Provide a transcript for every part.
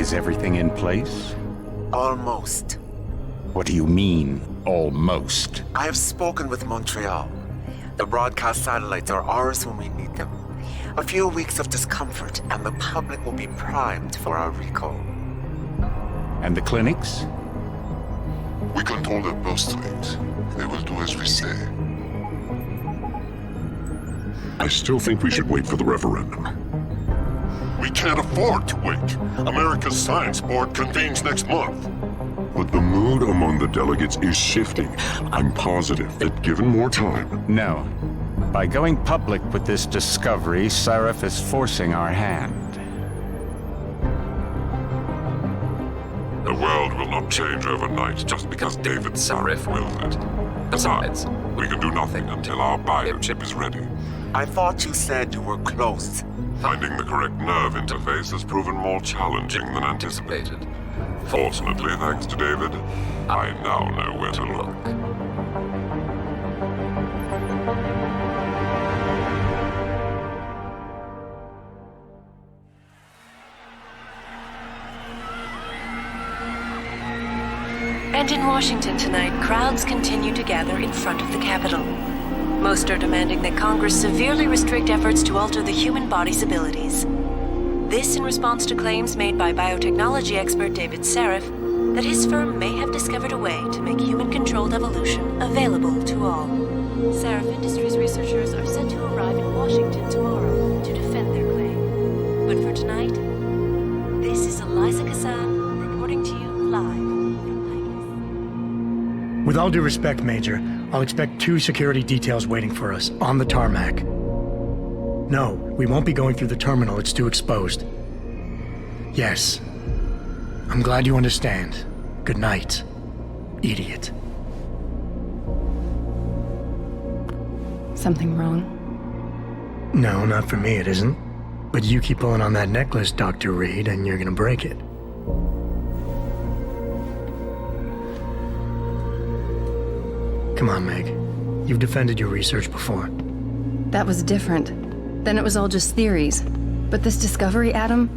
Is everything in place? Almost. What do you mean, almost? I have spoken with Montreal. The broadcast satellites are ours when we need them. A few weeks of discomfort, and the public will be primed for our recall. And the clinics? We control their birth rate. They will do as we say. I still think we should wait for the referendum. We can't afford to wait. America's Science Board convenes next month. But the mood among the delegates is shifting. I'm positive that given more time... No. By going public with this discovery, Sarif is forcing our hand. The world will not change overnight just because David Sarif wills it. Besides, we can do nothing until our biochip is ready. I thought you said you were close. Finding the correct nerve interface has proven more challenging than anticipated. Fortunately, thanks to David, I now know where to look. And in Washington tonight, crowds continue to gather in front of the Capitol. Most are demanding that Congress severely restrict efforts to alter the human body's abilities. This in response to claims made by biotechnology expert David Sarif that his firm may have discovered a way to make human-controlled evolution available to all. Sarif Industries researchers are set to arrive in Washington tomorrow to defend their claim. But for tonight, this is Eliza Kassan reporting to you live. With all due respect, Major, I'll expect 2 security details waiting for us, on the tarmac. No, we won't be going through the terminal, it's too exposed. Yes. I'm glad you understand. Good night, idiot. Something wrong? No, not for me it isn't. But you keep pulling on that necklace, Dr. Reed, and you're gonna break it. Come on, Meg. You've defended your research before. That was different. Then it was all just theories. But this discovery, Adam,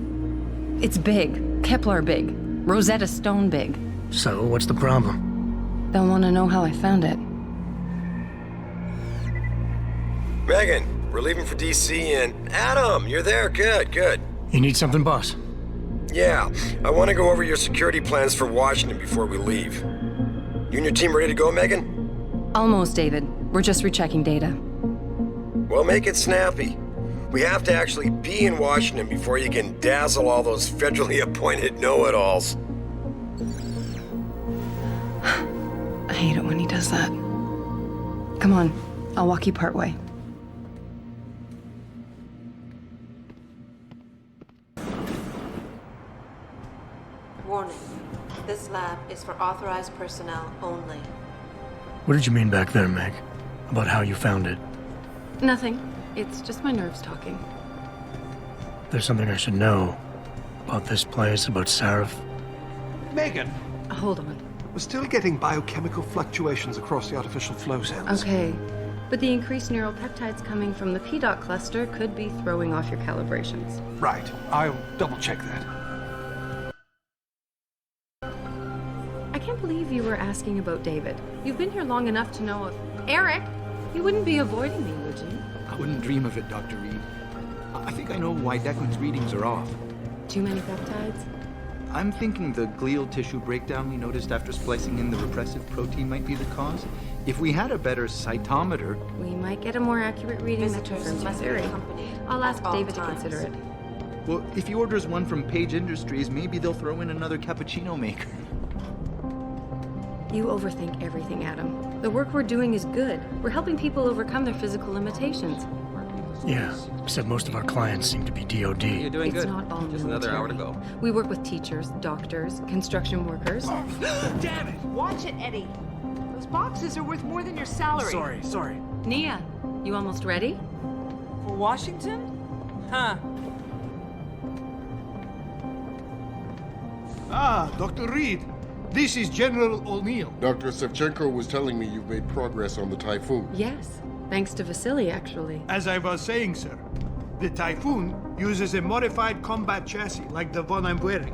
it's big. Kepler big. Rosetta Stone big. So, what's the problem? They'll want to know how I found it. Megan, we're leaving for DC and... Adam, you're there. Good, good. You need something, boss? Yeah, I want to go over your security plans for Washington before we leave. You and your team ready to go, Megan? Almost, David. We're just rechecking data. Well, make it snappy. We have to actually be in Washington before you can dazzle all those federally appointed know-it-alls. I hate it when he does that. Come on, I'll walk you part way. Warning. This lab is for authorized personnel only. What did you mean back there, Meg? About how you found it? Nothing. It's just my nerves talking. There's something I should know. About this place, about Sarif. Megan! Hold on. We're still getting biochemical fluctuations across the artificial flow cells. Okay. But the increased neural peptides coming from the PDOT cluster could be throwing off your calibrations. Right. I'll double-check that. I can't believe you were asking about David. You've been here long enough to know if... Eric! You wouldn't be avoiding me, would you? I wouldn't dream of it, Dr. Reed. I think I know why Declan's readings are off. Too many peptides? I'm thinking the glial tissue breakdown we noticed after splicing in the repressive protein might be the cause. If we had a better cytometer... We might get a more accurate reading that confirms your theory. I'll ask David to consider it. Well, if he orders one from Page Industries, maybe they'll throw in another cappuccino maker. You overthink everything, Adam. The work we're doing is good. We're helping people overcome their physical limitations. Yeah, except most of our clients seem to be DOD. You're doing It's good. not all Just another hour to go. We work with teachers, doctors, construction workers. Damn it! Watch it, Eddie. Those boxes are worth more than your salary. Sorry. Nia, you almost ready? For Washington? Huh. Ah, Dr. Reed. This is General O'Neill. Dr. Sevchenko was telling me you've made progress on the Typhoon. Yes, thanks to Vasily, actually. As I was saying, sir, the Typhoon uses a modified combat chassis like the one I'm wearing.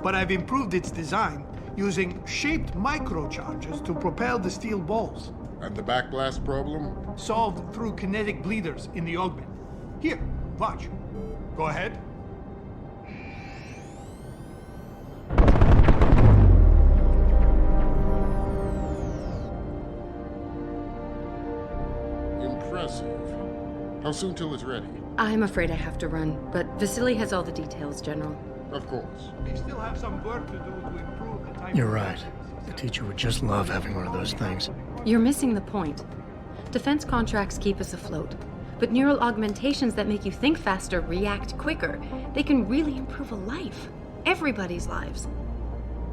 but I've improved its design using shaped microcharges to propel the steel balls. And the backblast problem? Solved through kinetic bleeders in the augment. Here, watch. Go ahead. Impressive. How soon till it's ready? I'm afraid I have to run, but Vasily has all the details, General. Of course. We still have some work to do to improve the type. You're right. The teacher would just love having one of those things. You're missing the point. Defense contracts keep us afloat, but neural augmentations that make you think faster, react quicker, they can really improve a life. Everybody's lives.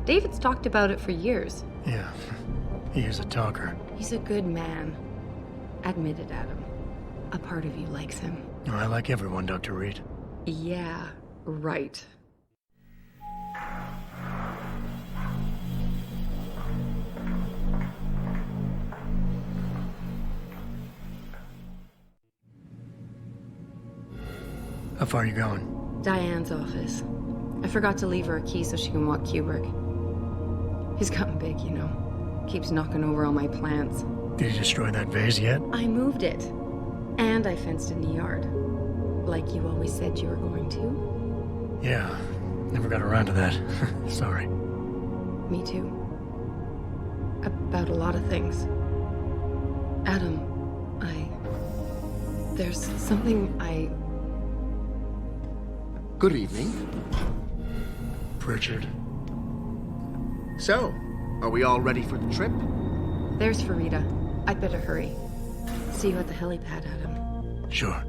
David's talked about it for years. Yeah, he is a talker. He's a good man. Admit it, Adam. A part of you likes him. Oh, I like everyone, Dr. Reed. Yeah, right. How far are you going? Diane's office. I forgot to leave her a key so she can walk Kubrick. He's gotten big, you know. Keeps knocking over all my plants. Did you destroy that vase yet? I moved it. And I fenced in the yard. Like you always said you were going to. Yeah, never got around to that. Sorry. Me too. About a lot of things. Adam, there's something Good evening. Pritchard. So, are we all ready for the trip? There's Farida. I'd better hurry. See you at the helipad, Adam. Sure.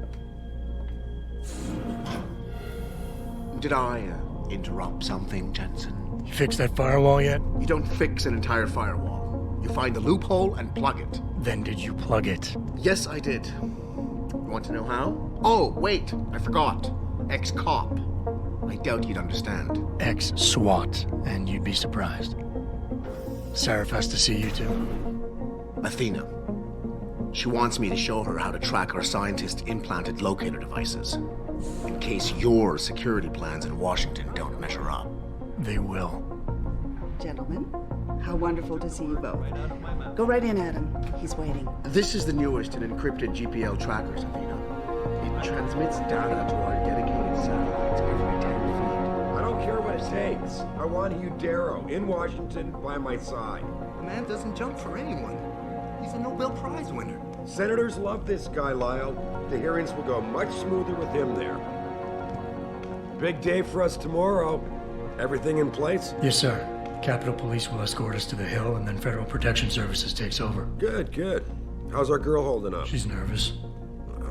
Did I interrupt something, Jensen? You fixed that firewall yet? You don't fix an entire firewall. You find the loophole and plug it. Then did you plug it? Yes, I did. You want to know how? Oh, wait, I forgot. Ex-cop. I doubt you'd understand. Ex-SWAT, and you'd be surprised. Sarif has to see you too. Athena. She wants me to show her how to track our scientist-implanted locator devices. In case your security plans in Washington don't measure up. They will. Gentlemen, how wonderful to see you both. Go right in, Adam. He's waiting. This is the newest in encrypted GPL trackers, Athena. It transmits data to our dedicated satellites every 10 feet. I don't care what it takes. I want you, Darrow, in Washington by my side. The man doesn't jump for anyone. He's a Nobel Prize winner. Senators love this guy, Lyle. The hearings will go much smoother with him there. Big day for us tomorrow. Everything in place? Yes, sir. Capitol Police will escort us to the Hill, and then Federal Protection Services takes over. Good, good. How's our girl holding up? She's nervous.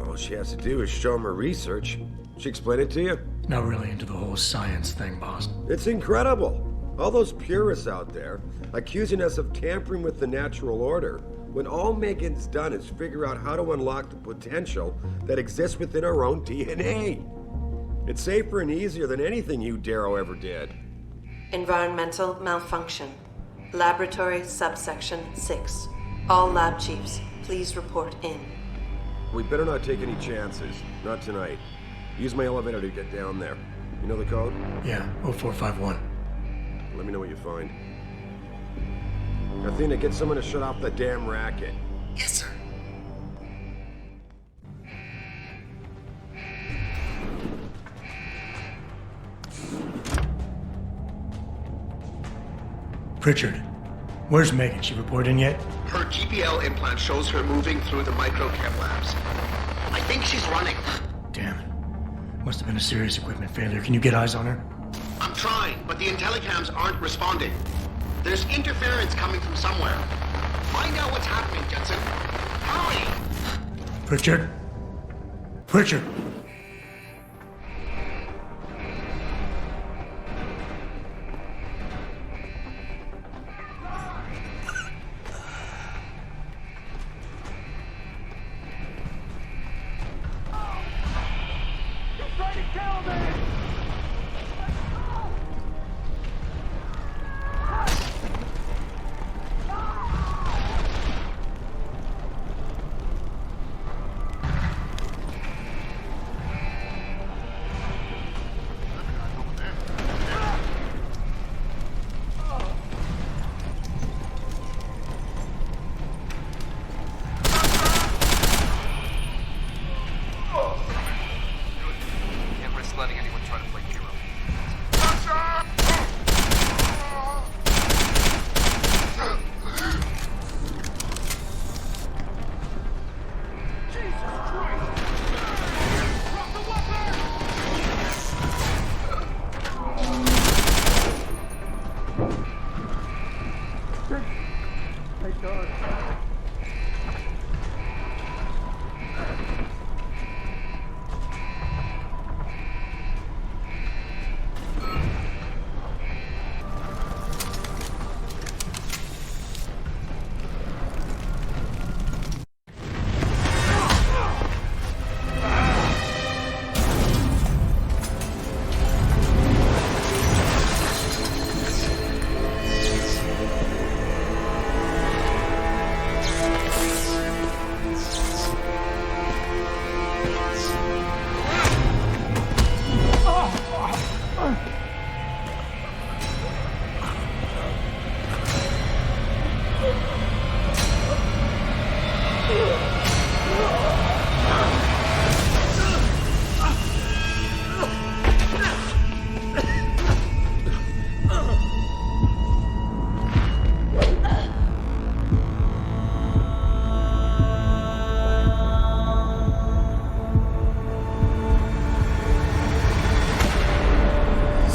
All she has to do is show him her research. She explain it to you? Not really into the whole science thing, boss. It's incredible. All those purists out there accusing us of tampering with the natural order, when all Megan's done is figure out how to unlock the potential that exists within our own DNA. It's safer and easier than anything you, Darrow, ever did. Environmental malfunction. Laboratory subsection 6. All lab chiefs, please report in. We better not take any chances. Not tonight. Use my elevator to get down there. You know the code? Yeah, 0451. Let me know what you find. Athena, get someone to shut off the damn racket. Yes, sir. Pritchard, where's Megan? She report in yet? Her GPL implant shows her moving through the microchem labs. I think she's running. Damn it. Must have been a serious equipment failure. Can you get eyes on her? I'm trying, but the intellicams aren't responding. There's interference coming from somewhere. Find out what's happening, Jensen. Hurry! Pritchard? Pritchard!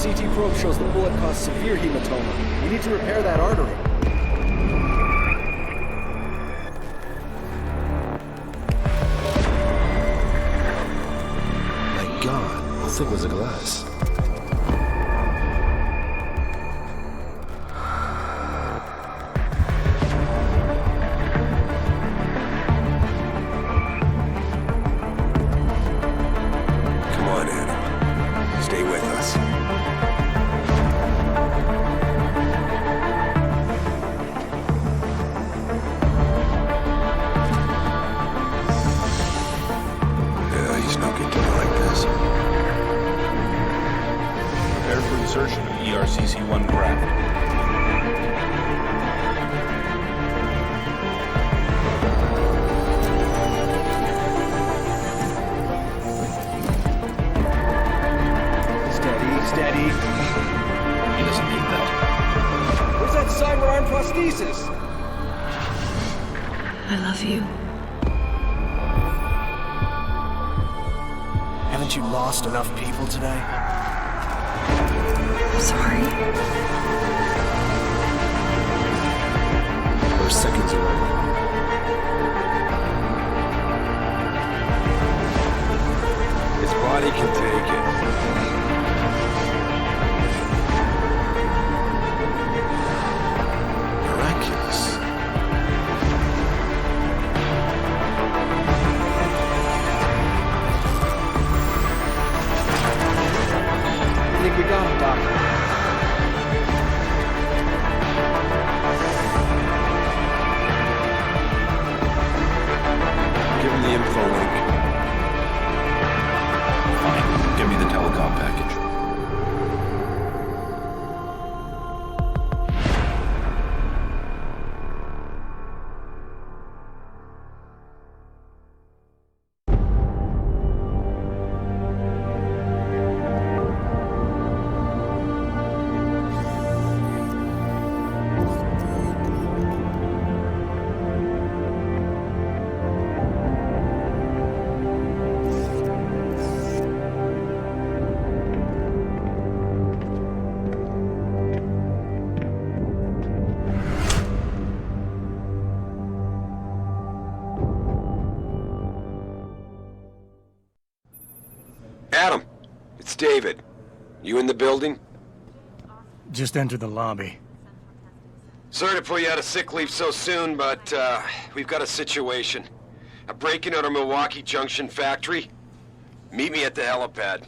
CT probe shows the bullet caused severe hematoma. We need to repair that artery. My God, how thick was the glass? Haven't you lost enough people today? I'm sorry. We're seconds away. His body can take it. Miraculous. I think we got him, Doctor. Give him the info link. Fine. Give me the telecom package. Adam, it's David. You in the building? Just entered the lobby. Sorry to pull you out of sick leave so soon, but we've got a situation. A break-in at our Milwaukee Junction factory. Meet me at the helipad.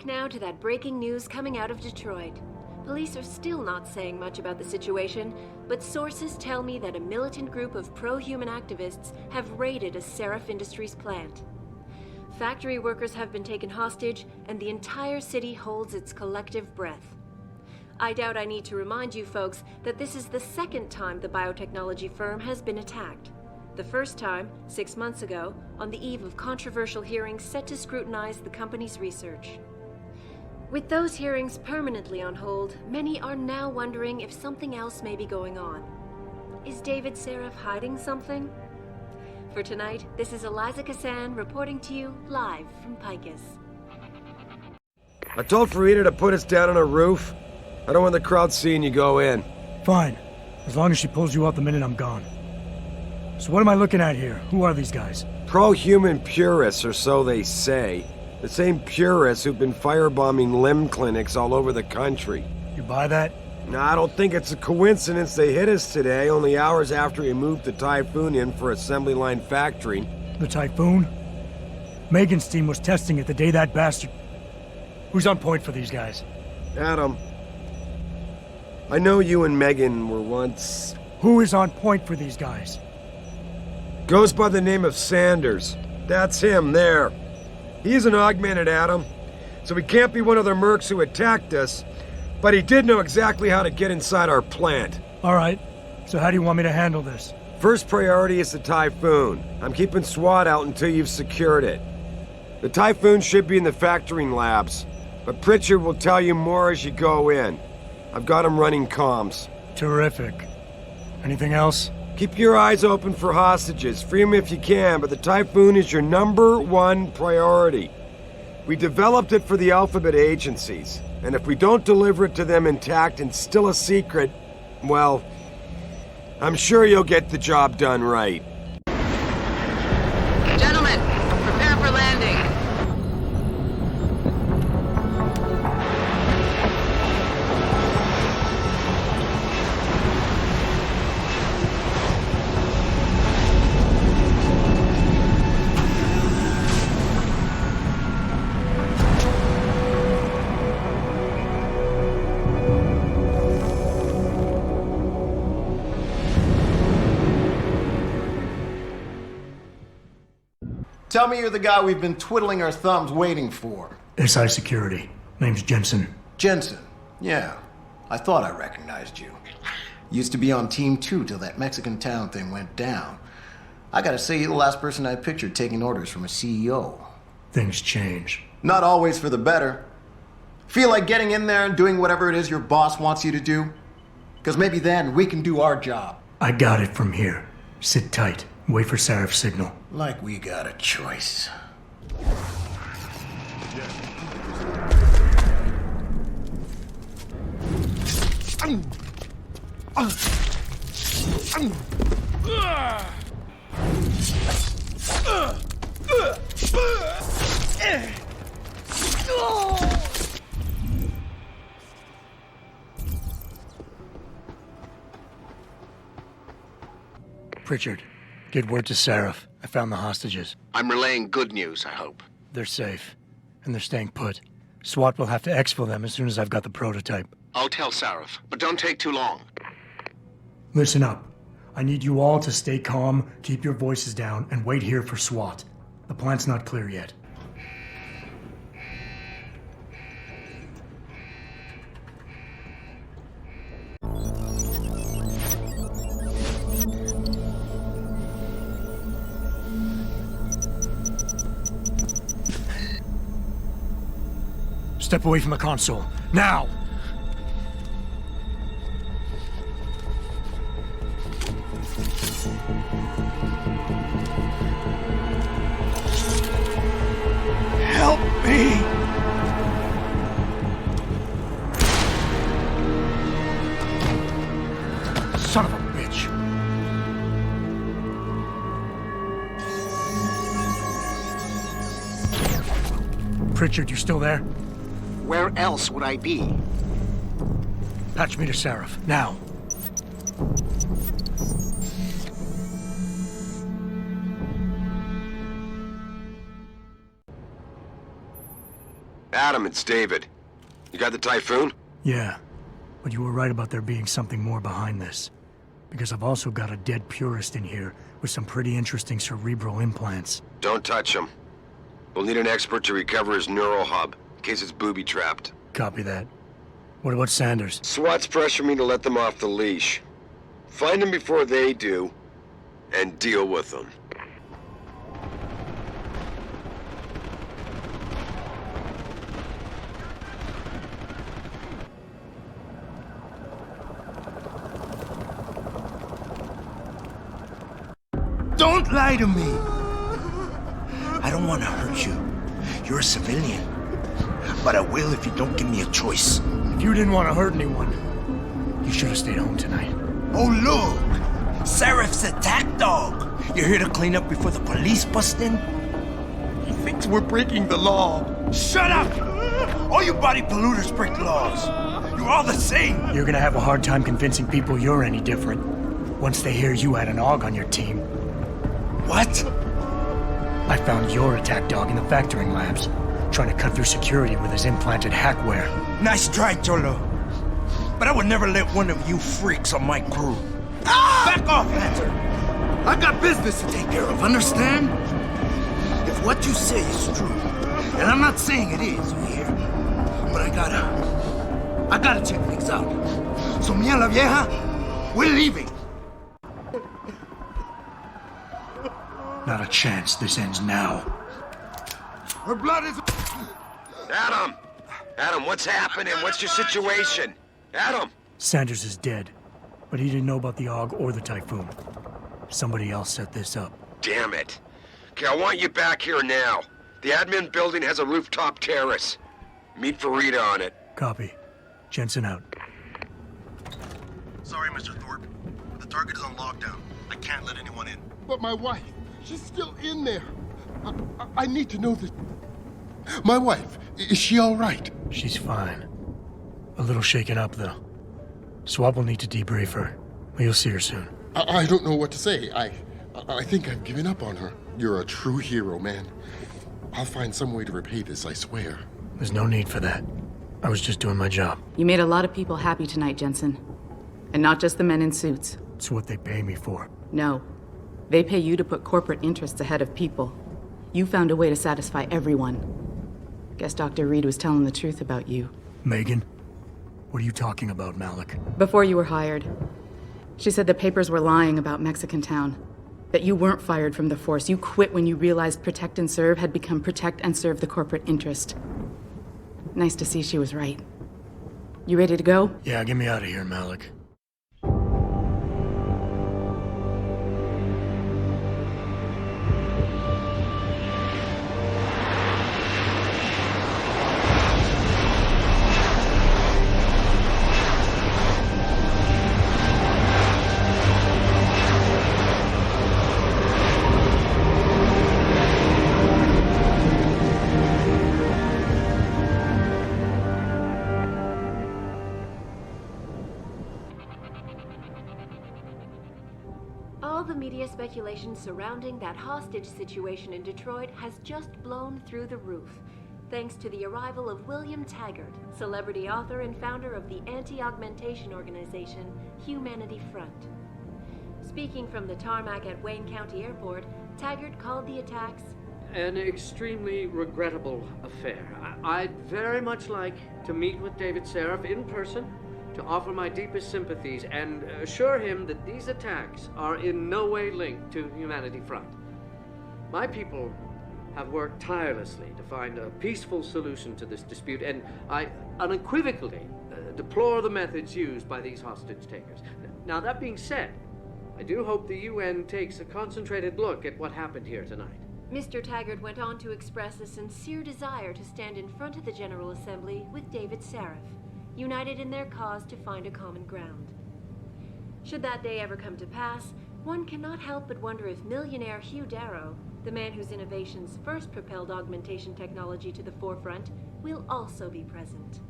Now to that breaking news coming out of Detroit. Police are still not saying much about the situation, but sources tell me that a militant group of pro-human activists have raided a Sarif Industries plant. Factory workers have been taken hostage, and the entire city holds its collective breath. I doubt I need to remind you folks that this is the second time the biotechnology firm has been attacked. The first time, 6 months ago, on the eve of controversial hearings set to scrutinize the company's research. With those hearings permanently on hold, many are now wondering if something else may be going on. Is David Sarif hiding something? For tonight, this is Eliza Kassan reporting to you live from Picus. I told Farida to put us down on a roof. I don't want the crowd seeing you go in. Fine. As long as she pulls you out the minute I'm gone. So what am I looking at here? Who are these guys? Pro-human purists, or so they say. The same purists who've been firebombing limb clinics all over the country. You buy that? No, I don't think it's a coincidence they hit us today, only hours after we moved the Typhoon in for assembly line factory. The Typhoon? Megan's team was testing it the day that bastard... Who's on point for these guys? Adam. I know you and Megan were once... Who is on point for these guys? Goes by the name of Sanders. That's him, there. He's an augmented Adam, so he can't be one of the mercs who attacked us, but he did know exactly how to get inside our plant. All right. So how do you want me to handle this? First priority is the Typhoon. I'm keeping SWAT out until you've secured it. The Typhoon should be in the factoring labs, but Pritchard will tell you more as you go in. I've got him running comms. Terrific. Anything else? Keep your eyes open for hostages. Free them if you can, but the Typhoon is your #1 priority. We developed it for the Alphabet agencies, and if we don't deliver it to them intact and still a secret, well, I'm sure you'll get the job done right. Gentlemen, prepare for landing. Tell me you're the guy we've been twiddling our thumbs waiting for. SI Security. Name's Jensen. Jensen. Yeah. I thought I recognized you. Used to be on Team 2 till that Mexican town thing went down. I gotta say, you're the last person I pictured taking orders from a CEO. Things change. Not always for the better. Feel like getting in there and doing whatever it is your boss wants you to do? Because maybe then we can do our job. I got it from here. Sit tight. Wait for Sarif's signal. Like we got a choice. Pritchard, get word to Sarif. I found the hostages. I'm relaying good news, I hope. They're safe, and they're staying put. SWAT will have to exfil them as soon as I've got the prototype. I'll tell Sarif, but don't take too long. Listen up. I need you all to stay calm, keep your voices down, and wait here for SWAT. The plant's not clear yet. Step away from the console. Now! Help me! Son of a bitch! Pritchard, you still there? Where else would I be? Patch me to Sarif, now. Adam, it's David. You got the Typhoon? Yeah, but you were right about there being something more behind this. Because I've also got a dead purist in here with some pretty interesting cerebral implants. Don't touch him. We'll need an expert to recover his neural hub, in case it's booby-trapped. Copy that. What about Sanders? SWAT's pressuring me to let them off the leash. Find them before they do, and deal with them. Don't lie to me! I don't want to hurt you. You're a civilian. But I will if you don't give me a choice. If you didn't want to hurt anyone, you should have stayed home tonight. Oh, look! Sarif's attack dog! You're here to clean up before the police bust in? He thinks we're breaking the law. Shut up! All you body polluters break laws. You're all the same. You're gonna have a hard time convincing people you're any different once they hear you had an AUG on your team. What? I found your attack dog in the factoring labs, trying to cut through security with his implanted hackware. Nice try, Cholo. But I would never let one of you freaks on my crew. Ah! Back off, Hunter! I've got business to take care of, understand? If what you say is true, And I'm not saying it is, you hear? But I gotta check things out. So me and la vieja, we're leaving. Not a chance this ends now. Her blood is... Adam! Adam, what's happening? What's your situation? Adam! Sanders is dead, but he didn't know about the Aug or the Typhoon. Somebody else set this up. Damn it. Okay, I want you back here now. The admin building has a rooftop terrace. Meet Farida on it. Copy. Jensen out. Sorry, Mr. Thorpe. The target is on lockdown. I can't let anyone in. But my wife, she's still in there. I need to know this. My wife, is she all right? She's fine. A little shaken up, though. Swab will need to debrief her. But you'll see her soon. I don't know what to say. I think I've given up on her. You're a true hero, man. I'll find some way to repay this, I swear. There's no need for that. I was just doing my job. You made a lot of people happy tonight, Jensen. And not just the men in suits. It's what they pay me for. No. They pay you to put corporate interests ahead of people. You found a way to satisfy everyone. Guess Dr. Reed was telling the truth about you. Megan? What are you talking about, Malik? Before you were hired, she said the papers were lying about Mexican Town. That you weren't fired from the force. You quit when you realized Protect and Serve had become Protect and Serve the corporate interest. Nice to see she was right. You ready to go? Yeah, get me out of here, Malik. Speculation surrounding that hostage situation in Detroit has just blown through the roof, thanks to the arrival of William Taggart, celebrity author and founder of the anti-augmentation organization Humanity Front. Speaking from the tarmac at Wayne County Airport, Taggart called the attacks an extremely regrettable affair. I'd very much like to meet with David Sarif in person to offer my deepest sympathies and assure him that these attacks are in no way linked to Humanity Front. My people have worked tirelessly to find a peaceful solution to this dispute, and I unequivocally deplore the methods used by these hostage takers. Now, that being said, I do hope the UN takes a concentrated look at what happened here tonight. Mr. Taggart went on to express a sincere desire to stand in front of the General Assembly with David Sarif, united in their cause to find a common ground. Should that day ever come to pass, one cannot help but wonder if millionaire Hugh Darrow, the man whose innovations first propelled augmentation technology to the forefront, will also be present.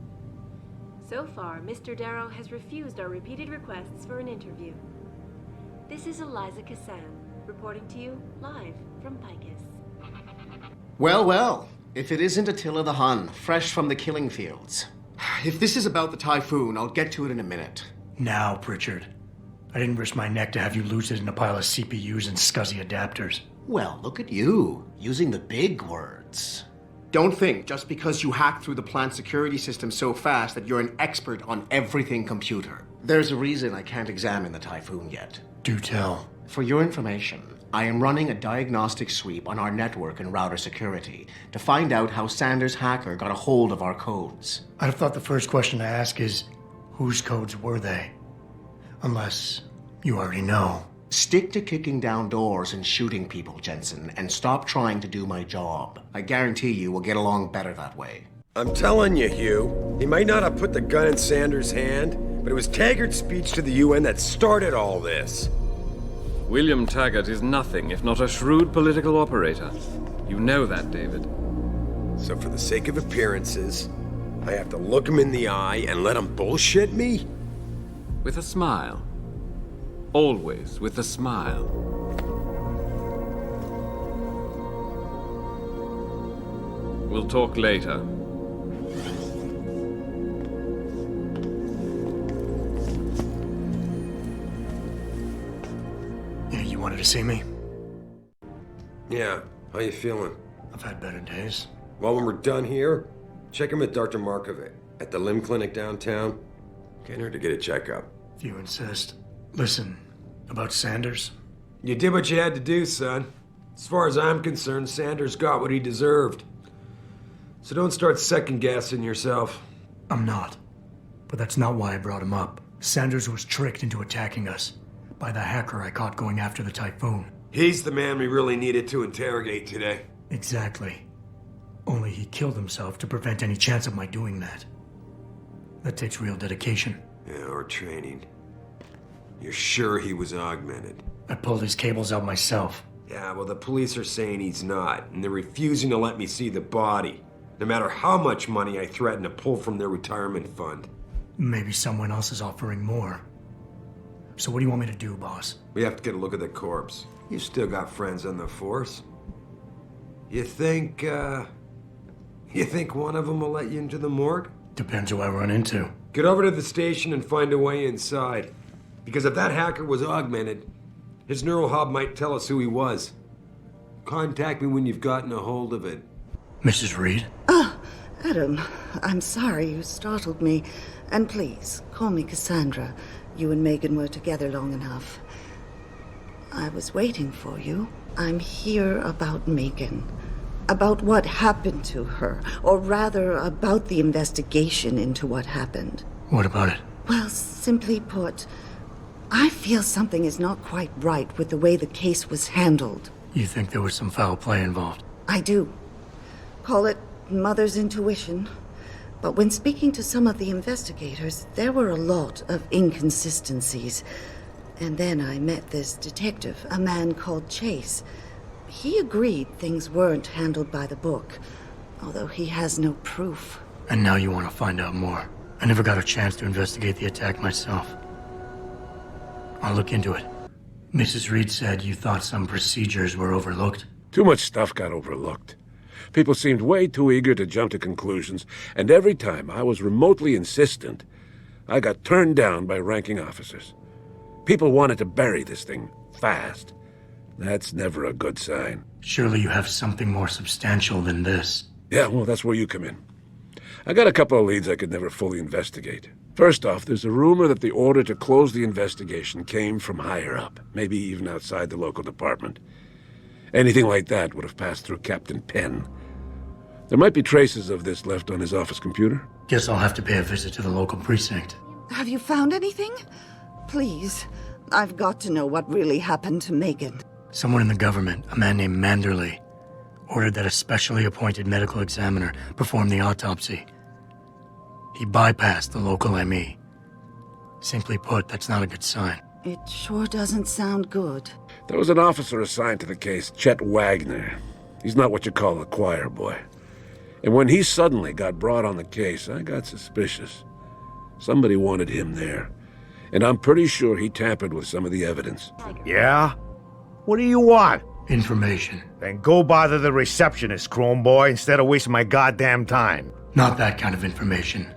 So far, Mr. Darrow has refused our repeated requests for an interview. This is Eliza Kassan, reporting to you live from Picus. Well, well, if it isn't Attila the Hun, fresh from the killing fields. If this is about the Typhoon, I'll get to it in a minute. Now, Pritchard. I didn't risk my neck to have you lose it in a pile of CPUs and scuzzy adapters. Well, look at you, using the big words. Don't think just because you hacked through the plant security system so fast that you're an expert on everything computer. There's a reason I can't examine the Typhoon yet. Do tell. For your information, I am running a diagnostic sweep on our network and router security to find out how Sanders' hacker got a hold of our codes. I'd have thought the first question to ask is, whose codes were they? Unless you already know. Stick to kicking down doors and shooting people, Jensen, and stop trying to do my job. I guarantee you we'll get along better that way. I'm telling you, Hugh, he might not have put the gun in Sanders' hand, but it was Taggart's speech to the UN that started all this. William Taggart is nothing if not a shrewd political operator. You know that, David. So for the sake of appearances, I have to look him in the eye and let him bullshit me? With a smile. Always with a smile. We'll talk later. You wanted to see me? Yeah, how you feeling? I've had better days. Well, when we're done here, check him with Dr. Markovic at the limb clinic downtown. Can't hurt to get a checkup. If you insist. Listen, about Sanders? You did what you had to do, son. As far as I'm concerned, Sanders got what he deserved. So don't start second-guessing yourself. I'm not. But that's not why I brought him up. Sanders was tricked into attacking us by the hacker I caught going after the Typhoon. He's the man we really needed to interrogate today. Exactly. Only he killed himself to prevent any chance of my doing that. That takes real dedication. Yeah, or training. You're sure he was augmented? I pulled his cables out myself. Yeah, well, the police are saying he's not, and they're refusing to let me see the body, no matter how much money I threaten to pull from their retirement fund. Maybe someone else is offering more. So what do you want me to do, boss? We have to get a look at the corpse. You still got friends on the force. You think one of them will let you into the morgue? Depends who I run into. Get over to the station and find a way inside. Because if that hacker was augmented, his neural hub might tell us who he was. Contact me when you've gotten a hold of it. Mrs. Reed? Adam, I'm sorry you startled me. And please, call me Cassandra. You and Megan were together long enough. I was waiting for you. I'm here about Megan. About what happened to her. Or rather, about the investigation into what happened. What about it? Well, simply put, I feel something is not quite right with the way the case was handled. You think there was some foul play involved? I do. Call it mother's intuition. But when speaking to some of the investigators, there were a lot of inconsistencies. And then I met this detective, a man called Chase. He agreed things weren't handled by the book, although he has no proof. And now you want to find out more. I never got a chance to investigate the attack myself. I'll look into it. Mrs. Reed said you thought some procedures were overlooked. Too much stuff got overlooked. People seemed way too eager to jump to conclusions, and every time I was remotely insistent, I got turned down by ranking officers. People wanted to bury this thing fast. That's never a good sign. Surely you have something more substantial than this. Yeah, well, that's where you come in. I got a couple of leads I could never fully investigate. First off, there's a rumor that the order to close the investigation came from higher up, maybe even outside the local department. Anything like that would have passed through Captain Penn. There might be traces of this left on his office computer. Guess I'll have to pay a visit to the local precinct. Have you found anything? Please, I've got to know what really happened to Megan. Someone in the government, a man named Manderley, ordered that a specially appointed medical examiner perform the autopsy. He bypassed the local ME. Simply put, that's not a good sign. It sure doesn't sound good. There was an officer assigned to the case, Chet Wagner. He's not what you call a choir boy. And when he suddenly got brought on the case, I got suspicious. Somebody wanted him there. And I'm pretty sure he tampered with some of the evidence. Yeah? What do you want? Information. Then go bother the receptionist, Chrome Boy, instead of wasting my goddamn time. Not that kind of information.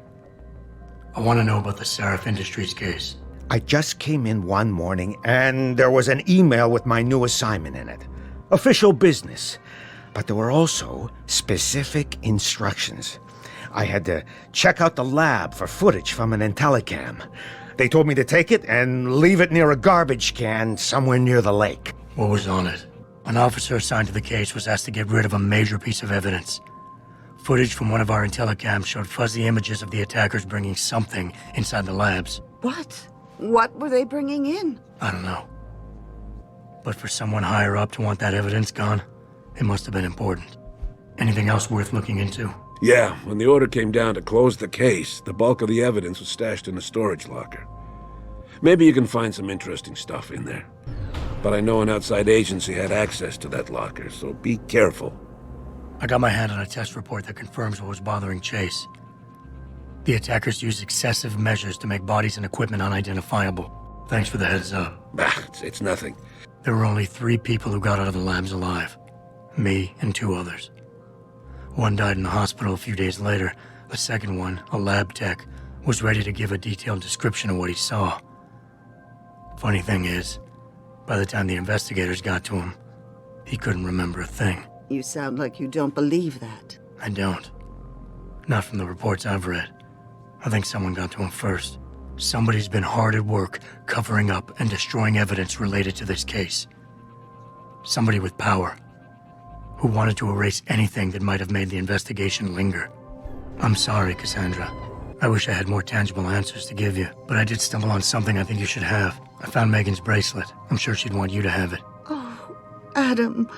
I want to know about the Sarif Industries case. I just came in one morning, and there was an email with my new assignment in it. Official business. But there were also specific instructions. I had to check out the lab for footage from an IntelliCam. They told me to take it and leave it near a garbage can somewhere near the lake. What was on it? An officer assigned to the case was asked to get rid of a major piece of evidence. Footage from one of our IntelliCams showed fuzzy images of the attackers bringing something inside the labs. What? What were they bringing in? I don't know. But for someone higher up to want that evidence gone, it must have been important. Anything else worth looking into? Yeah, when the order came down to close the case, the bulk of the evidence was stashed in a storage locker. Maybe you can find some interesting stuff in there. But I know an outside agency had access to that locker, so be careful. I got my hand on a test report that confirms what was bothering Chase. The attackers used excessive measures to make bodies and equipment unidentifiable. Thanks for the heads up. It's nothing. There were only 3 people who got out of the labs alive. Me and 2 others. One died in the hospital a few days later. The second one, a lab tech, was ready to give a detailed description of what he saw. Funny thing is, by the time the investigators got to him, he couldn't remember a thing. You sound like you don't believe that. I don't. Not from the reports I've read. I think someone got to him first. Somebody's been hard at work covering up and destroying evidence related to this case. Somebody with power, who wanted to erase anything that might have made the investigation linger. I'm sorry, Cassandra. I wish I had more tangible answers to give you, but I did stumble on something I think you should have. I found Megan's bracelet. I'm sure she'd want you to have it. Oh, Adam,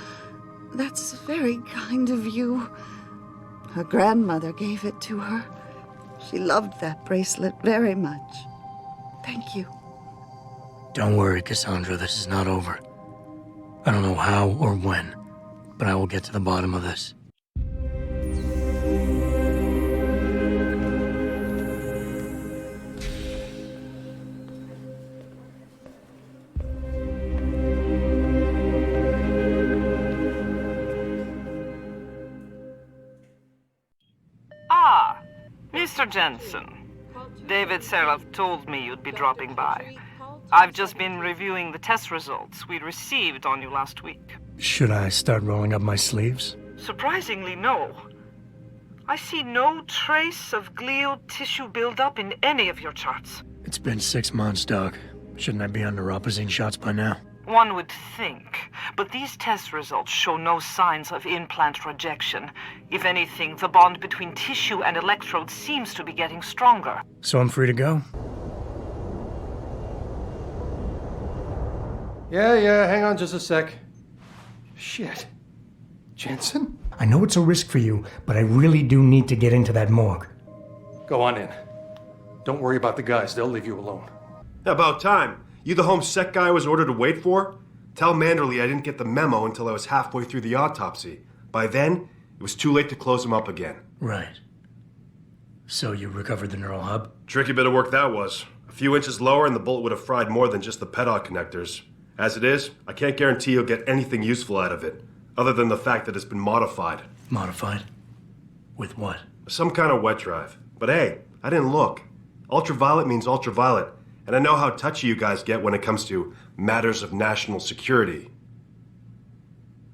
that's very kind of you. Her grandmother gave it to her. She loved that bracelet very much. Thank you. Don't worry, Cassandra, this is not over. I don't know how or when, but I will get to the bottom of this. Ah, Mr. Jensen. David Sarif told me you'd be dropping by. I've just been reviewing the test results we received on you last week. Should I start rolling up my sleeves? Surprisingly, no. I see no trace of glial tissue buildup in any of your charts. It's been 6 months, Doc. Shouldn't I be on neuropozyne shots by now? One would think, but these test results show no signs of implant rejection. If anything, the bond between tissue and electrodes seems to be getting stronger. So I'm free to go? Yeah, hang on just a sec. Shit. Jensen? I know it's a risk for you, but I really do need to get into that morgue. Go on in. Don't worry about the guys, they'll leave you alone. About time. You the home sec guy I was ordered to wait for? Tell Manderley I didn't get the memo until I was halfway through the autopsy. By then, it was too late to close him up again. Right. So you recovered the neural hub? Tricky bit of work that was. A few inches lower and the bullet would have fried more than just the pedal connectors. As it is, I can't guarantee you'll get anything useful out of it, other than the fact that it's been modified. Modified? With what? Some kind of wet drive. But hey, I didn't look. Ultraviolet means ultraviolet, and I know how touchy you guys get when it comes to matters of national security.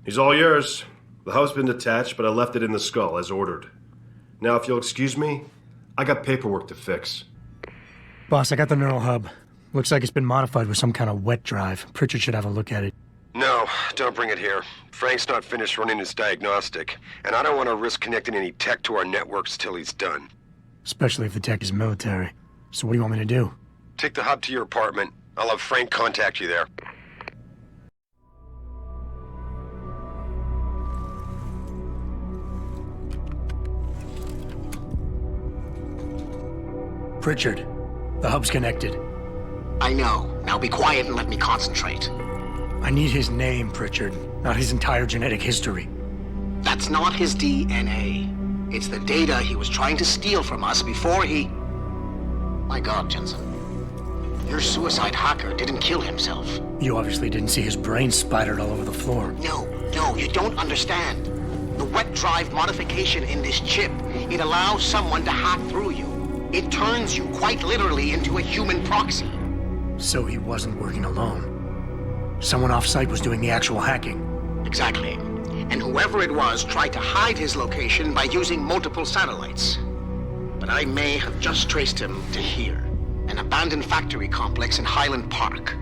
He's all yours. The hub's been detached, but I left it in the skull as ordered. Now, if you'll excuse me, I got paperwork to fix. Boss, I got the neural hub. Looks like it's been modified with some kind of wet drive. Pritchard should have a look at it. No, don't bring it here. Frank's not finished running his diagnostic, and I don't want to risk connecting any tech to our networks till he's done. Especially if the tech is military. So what do you want me to do? Take the hub to your apartment. I'll have Frank contact you there. Pritchard, the hub's connected. I know. Now be quiet and let me concentrate. I need his name, Pritchard, not his entire genetic history. That's not his DNA. It's the data he was trying to steal from us before he... My God, Jensen. Your suicide hacker didn't kill himself. You obviously didn't see his brain splattered all over the floor. No, you don't understand. The wet drive modification in this chip, it allows someone to hack through you. It turns you quite literally into a human proxy. So he wasn't working alone. Someone off-site was doing the actual hacking. Exactly. And whoever it was tried to hide his location by using multiple satellites. But I may have just traced him to here, an abandoned factory complex in Highland Park.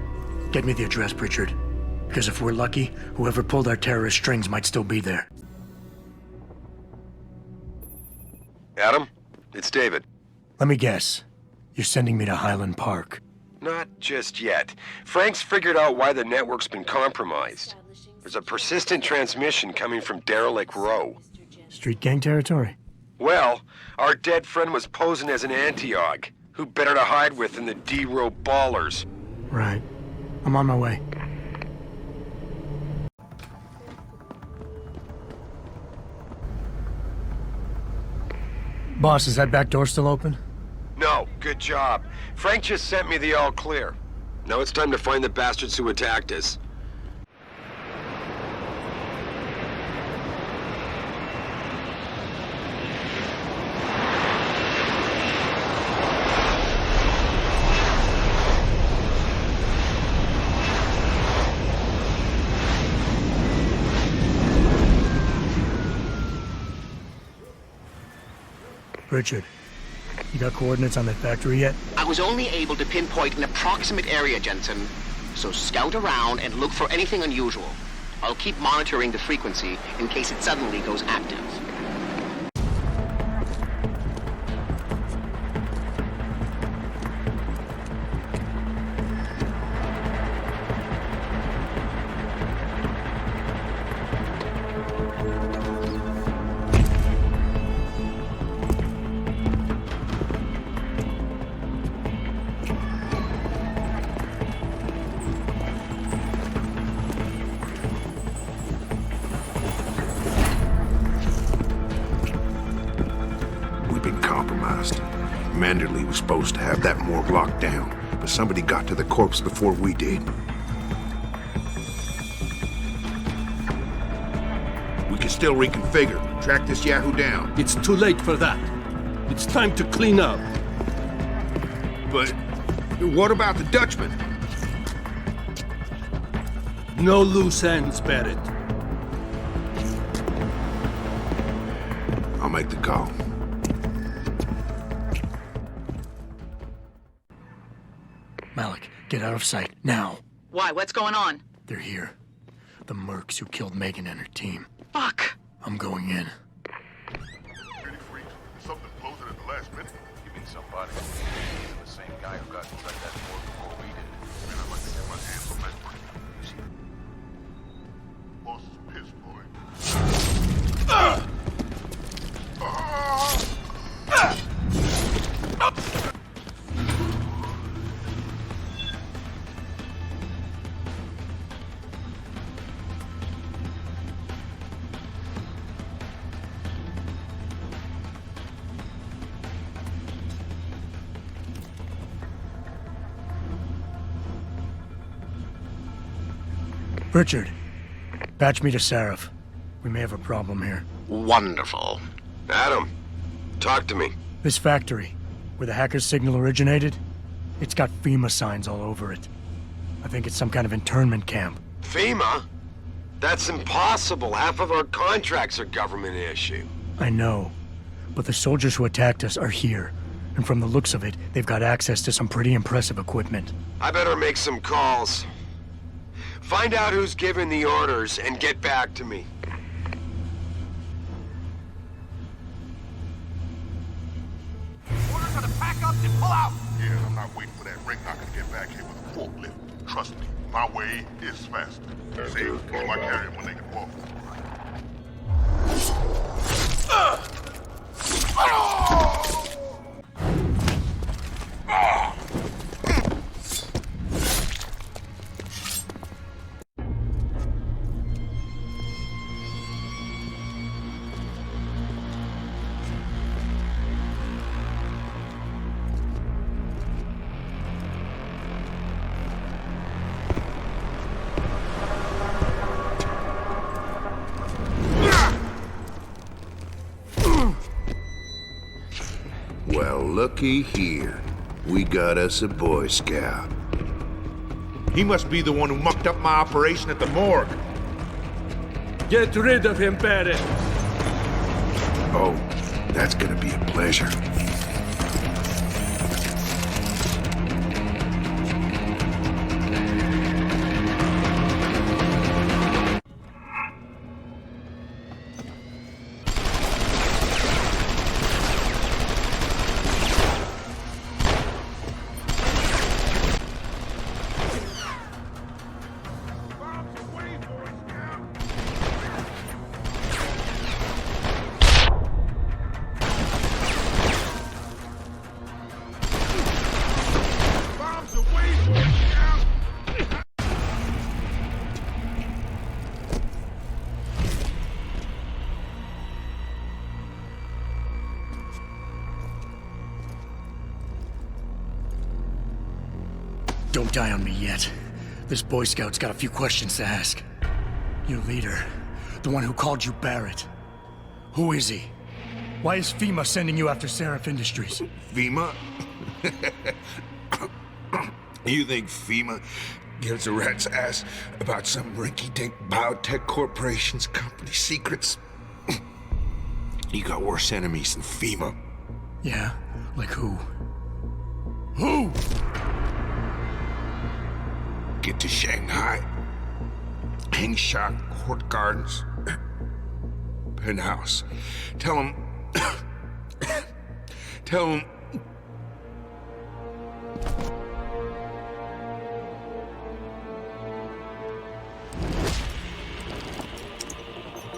Get me the address, Pritchard. Because if we're lucky, whoever pulled our terrorist strings might still be there. Adam, it's David. Let me guess. You're sending me to Highland Park. Not just yet. Frank's figured out why the network's been compromised. There's a persistent transmission coming from Derelict Row. Street gang territory? Well, our dead friend was posing as an anti-aug. Who better to hide with than the D-Row ballers? Right. I'm on my way. Boss, is that back door still open? No, good job. Frank just sent me the all clear. Now it's time to find the bastards who attacked us. Richard, you got coordinates on that factory yet? I was only able to pinpoint an approximate area, Jensen. So scout around and look for anything unusual. I'll keep monitoring the frequency in case it suddenly goes active. Manderley was supposed to have that morgue locked down, but somebody got to the corpse before we did. We can still reconfigure, track this Yahoo down. It's too late for that. It's time to clean up. But what about the Dutchman? No loose ends, Barrett. I'll make the call. Malik, get out of sight, now. Why? What's going on? They're here. The mercs who killed Megan and her team. Fuck! I'm going in. Something closing at the last minute? You mean somebody? The same guy who got inside that door before we did. Man, I'd like to get my hands on that one. Boss is pissed, boy. Richard, patch me to Sarif. We may have a problem here. Wonderful. Adam, talk to me. This factory, where the hacker's signal originated, it's got FEMA signs all over it. I think it's some kind of internment camp. FEMA? That's impossible. Half of our contracts are government issue. I know, but the soldiers who attacked us are here. And from the looks of it, they've got access to some pretty impressive equipment. I better make some calls. Find out who's giving the orders and get back to me. Orders are to pack up and pull out! Yeah, I'm not waiting for that ring knocker to get back here with a forklift. Trust me, my way is faster. See, call my carrier when they get off. Well, looky here. We got us a Boy Scout. He must be the one who mucked up my operation at the morgue. Get rid of him, Barrett. Oh, that's gonna be a pleasure. Don't die on me yet. This Boy Scout's got a few questions to ask. Your leader, the one who called you Barrett. Who is he? Why is FEMA sending you after Sarif Industries? FEMA? You think FEMA gives a rat's ass about some rinky-dink biotech corporation's company secrets? You got worse enemies than FEMA. Yeah? Like who? Who? Get to Shanghai. Hengsha Court Gardens. Penthouse. Tell him... Tell him...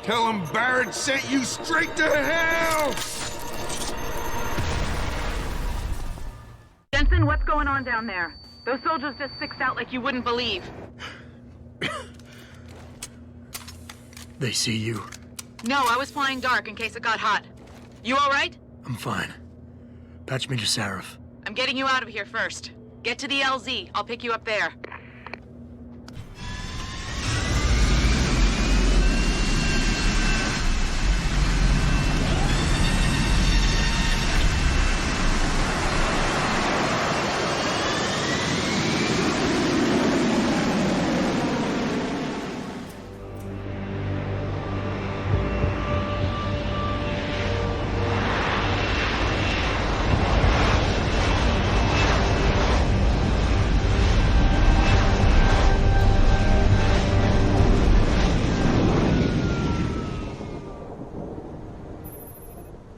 Tell him Barrett sent you straight to hell! Jensen, what's going on down there? Those soldiers just sixed out like you wouldn't believe. They see you. No, I was flying dark in case it got hot. You all right? I'm fine. Patch me to Sarif. I'm getting you out of here first. Get to the LZ. I'll pick you up there.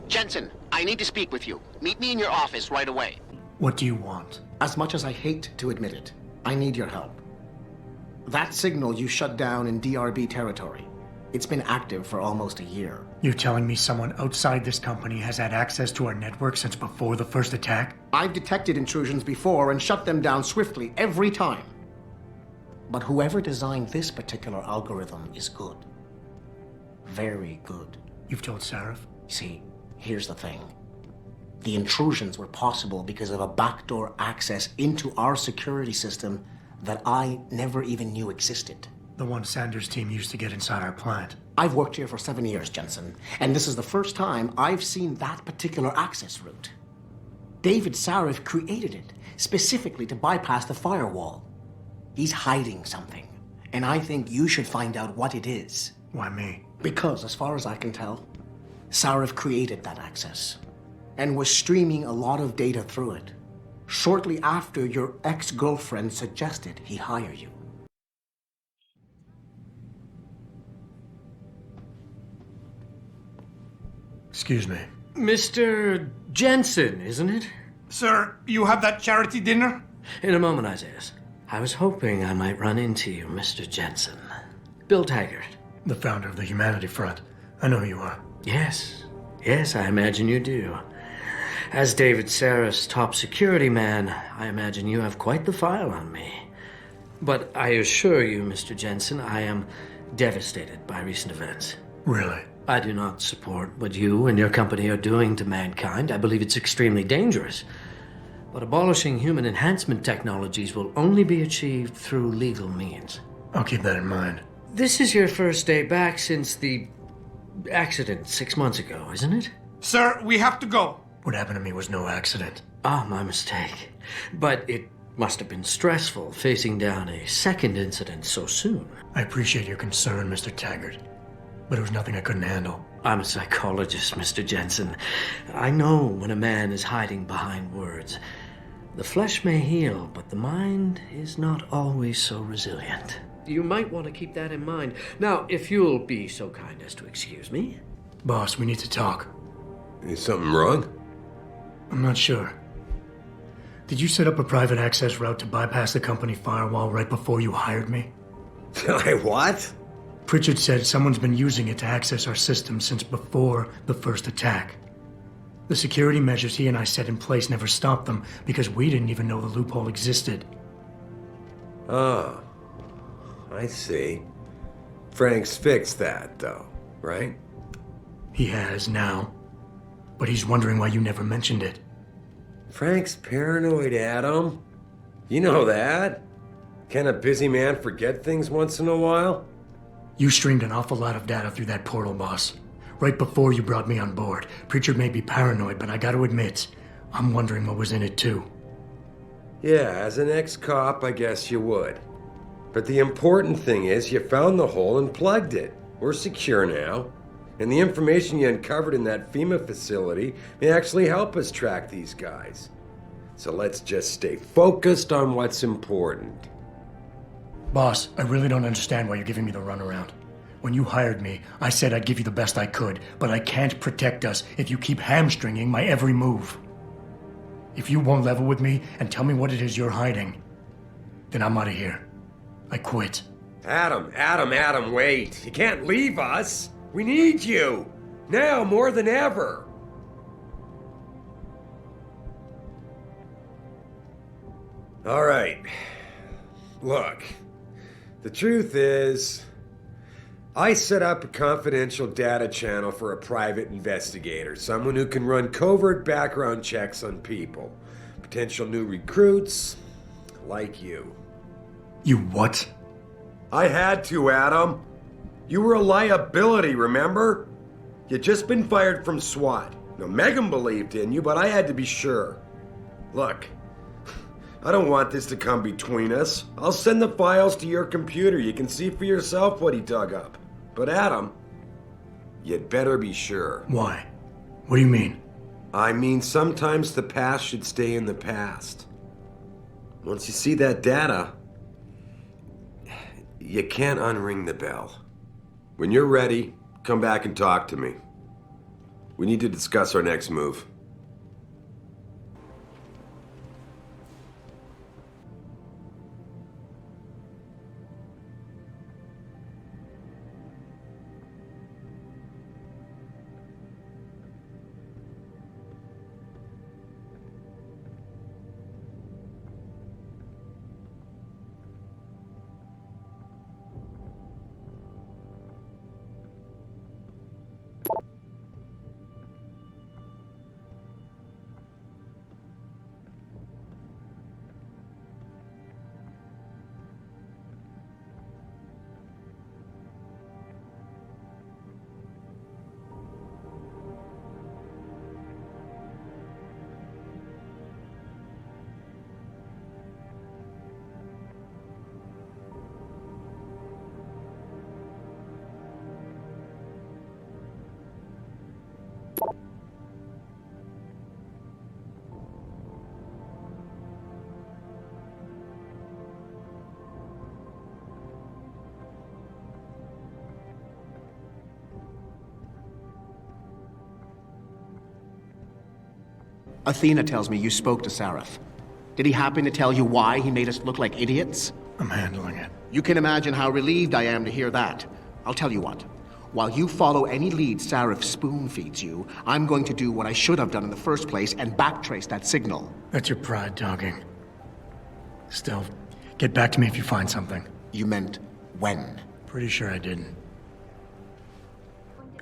Jensen, I need to speak with you. Meet me in your office right away. What do you want? As much as I hate to admit it, I need your help. That signal you shut down in DRB territory, it's been active for almost a year. You're telling me someone outside this company has had access to our network since before the first attack? I've detected intrusions before and shut them down swiftly every time. But whoever designed this particular algorithm is good. Very good. You've told Sarif? See, here's the thing. The intrusions were possible because of a backdoor access into our security system that I never even knew existed. The one Sanders' team used to get inside our plant. I've worked here for 7 years, Jensen, and this is the first time I've seen that particular access route. David Sarif created it specifically to bypass the firewall. He's hiding something, and I think you should find out what it is. Why me? Because, as far as I can tell, Sarif created that access and was streaming a lot of data through it shortly after your ex-girlfriend suggested he hire you. Excuse me. Mr. Jensen, isn't it? Sir, you have that charity dinner? In a moment, Isaiah. I was hoping I might run into you, Mr. Jensen. Bill Taggart. The founder of the Humanity Front. I know who you are. Yes. Yes, I imagine you do. As David Sarif's top security man, I imagine you have quite the file on me. But I assure you, Mr. Jensen, I am devastated by recent events. Really? I do not support what you and your company are doing to mankind. I believe it's extremely dangerous. But abolishing human enhancement technologies will only be achieved through legal means. I'll keep that in mind. This is your first day back since the accident 6 months ago, isn't it? Sir, we have to go. What happened to me was no accident. Ah, my mistake. But it must have been stressful facing down a second incident so soon. I appreciate your concern, Mr. Taggart. But it was nothing I couldn't handle. I'm a psychologist, Mr. Jensen. I know when a man is hiding behind words. The flesh may heal, but the mind is not always so resilient. You might want to keep that in mind. Now, if you'll be so kind as to excuse me. Boss, we need to talk. Is something wrong? I'm not sure. Did you set up a private access route to bypass the company firewall right before you hired me? What? Pritchard said someone's been using it to access our system since before the first attack. The security measures he and I set in place never stopped them because we didn't even know the loophole existed. Oh, I see. Frank's fixed that, though, right? He has now. But he's wondering why you never mentioned it. Frank's paranoid, Adam. You know that. Can a busy man forget things once in a while? You streamed an awful lot of data through that portal, boss. Right before you brought me on board. Pritchard may be paranoid, but I gotta admit, I'm wondering what was in it too. Yeah, as an ex-cop, I guess you would. But the important thing is you found the hole and plugged it. We're secure now. And the information you uncovered in that FEMA facility may actually help us track these guys. So let's just stay focused on what's important. Boss, I really don't understand why you're giving me the runaround. When you hired me, I said I'd give you the best I could, but I can't protect us if you keep hamstringing my every move. If you won't level with me and tell me what it is you're hiding, then I'm out of here. I quit. Adam, wait. You can't leave us. We need you. Now more than ever. All right. Look, the truth is, I set up a confidential data channel for a private investigator, someone who can run covert background checks on people, potential new recruits, like you. You what? I had to, Adam. You were a liability, remember? You'd just been fired from SWAT. Now, Megan believed in you, but I had to be sure. Look, I don't want this to come between us. I'll send the files to your computer. You can see for yourself what he dug up. But Adam, you'd better be sure. Why? What do you mean? I mean, sometimes the past should stay in the past. Once you see that data, you can't unring the bell. When you're ready, come back and talk to me. We need to discuss our next move. Athena tells me you spoke to Sarif. Did he happen to tell you why he made us look like idiots? I'm handling it. You can imagine how relieved I am to hear that. I'll tell you what. While you follow any lead Sarif spoon feeds you, I'm going to do what I should have done in the first place and backtrace that signal. That's your pride talking. Still, get back to me if you find something. You meant when? Pretty sure I didn't.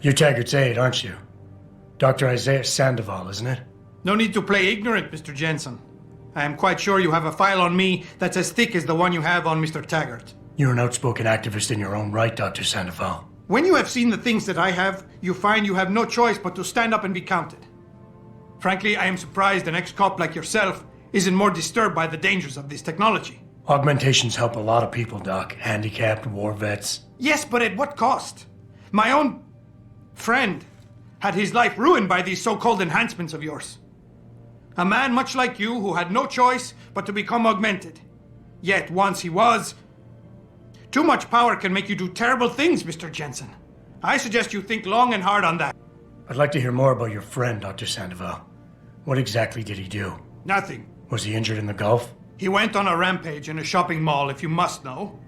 You're Taggart's aide, aren't you? Dr. Isaiah Sandoval, isn't it? No need to play ignorant, Mr. Jensen. I am quite sure you have a file on me that's as thick as the one you have on Mr. Taggart. You're an outspoken activist in your own right, Dr. Sandoval. When you have seen the things that I have, you find you have no choice but to stand up and be counted. Frankly, I am surprised an ex-cop like yourself isn't more disturbed by the dangers of this technology. Augmentations help a lot of people, Doc. Handicapped, war vets. Yes, but at what cost? My own friend had his life ruined by these so-called enhancements of yours. A man much like you who had no choice but to become augmented. Yet once he was... Too much power can make you do terrible things, Mr. Jensen. I suggest you think long and hard on that. I'd like to hear more about your friend, Dr. Sandoval. What exactly did he do? Nothing. Was he injured in the Gulf? He went on a rampage in a shopping mall, if you must know.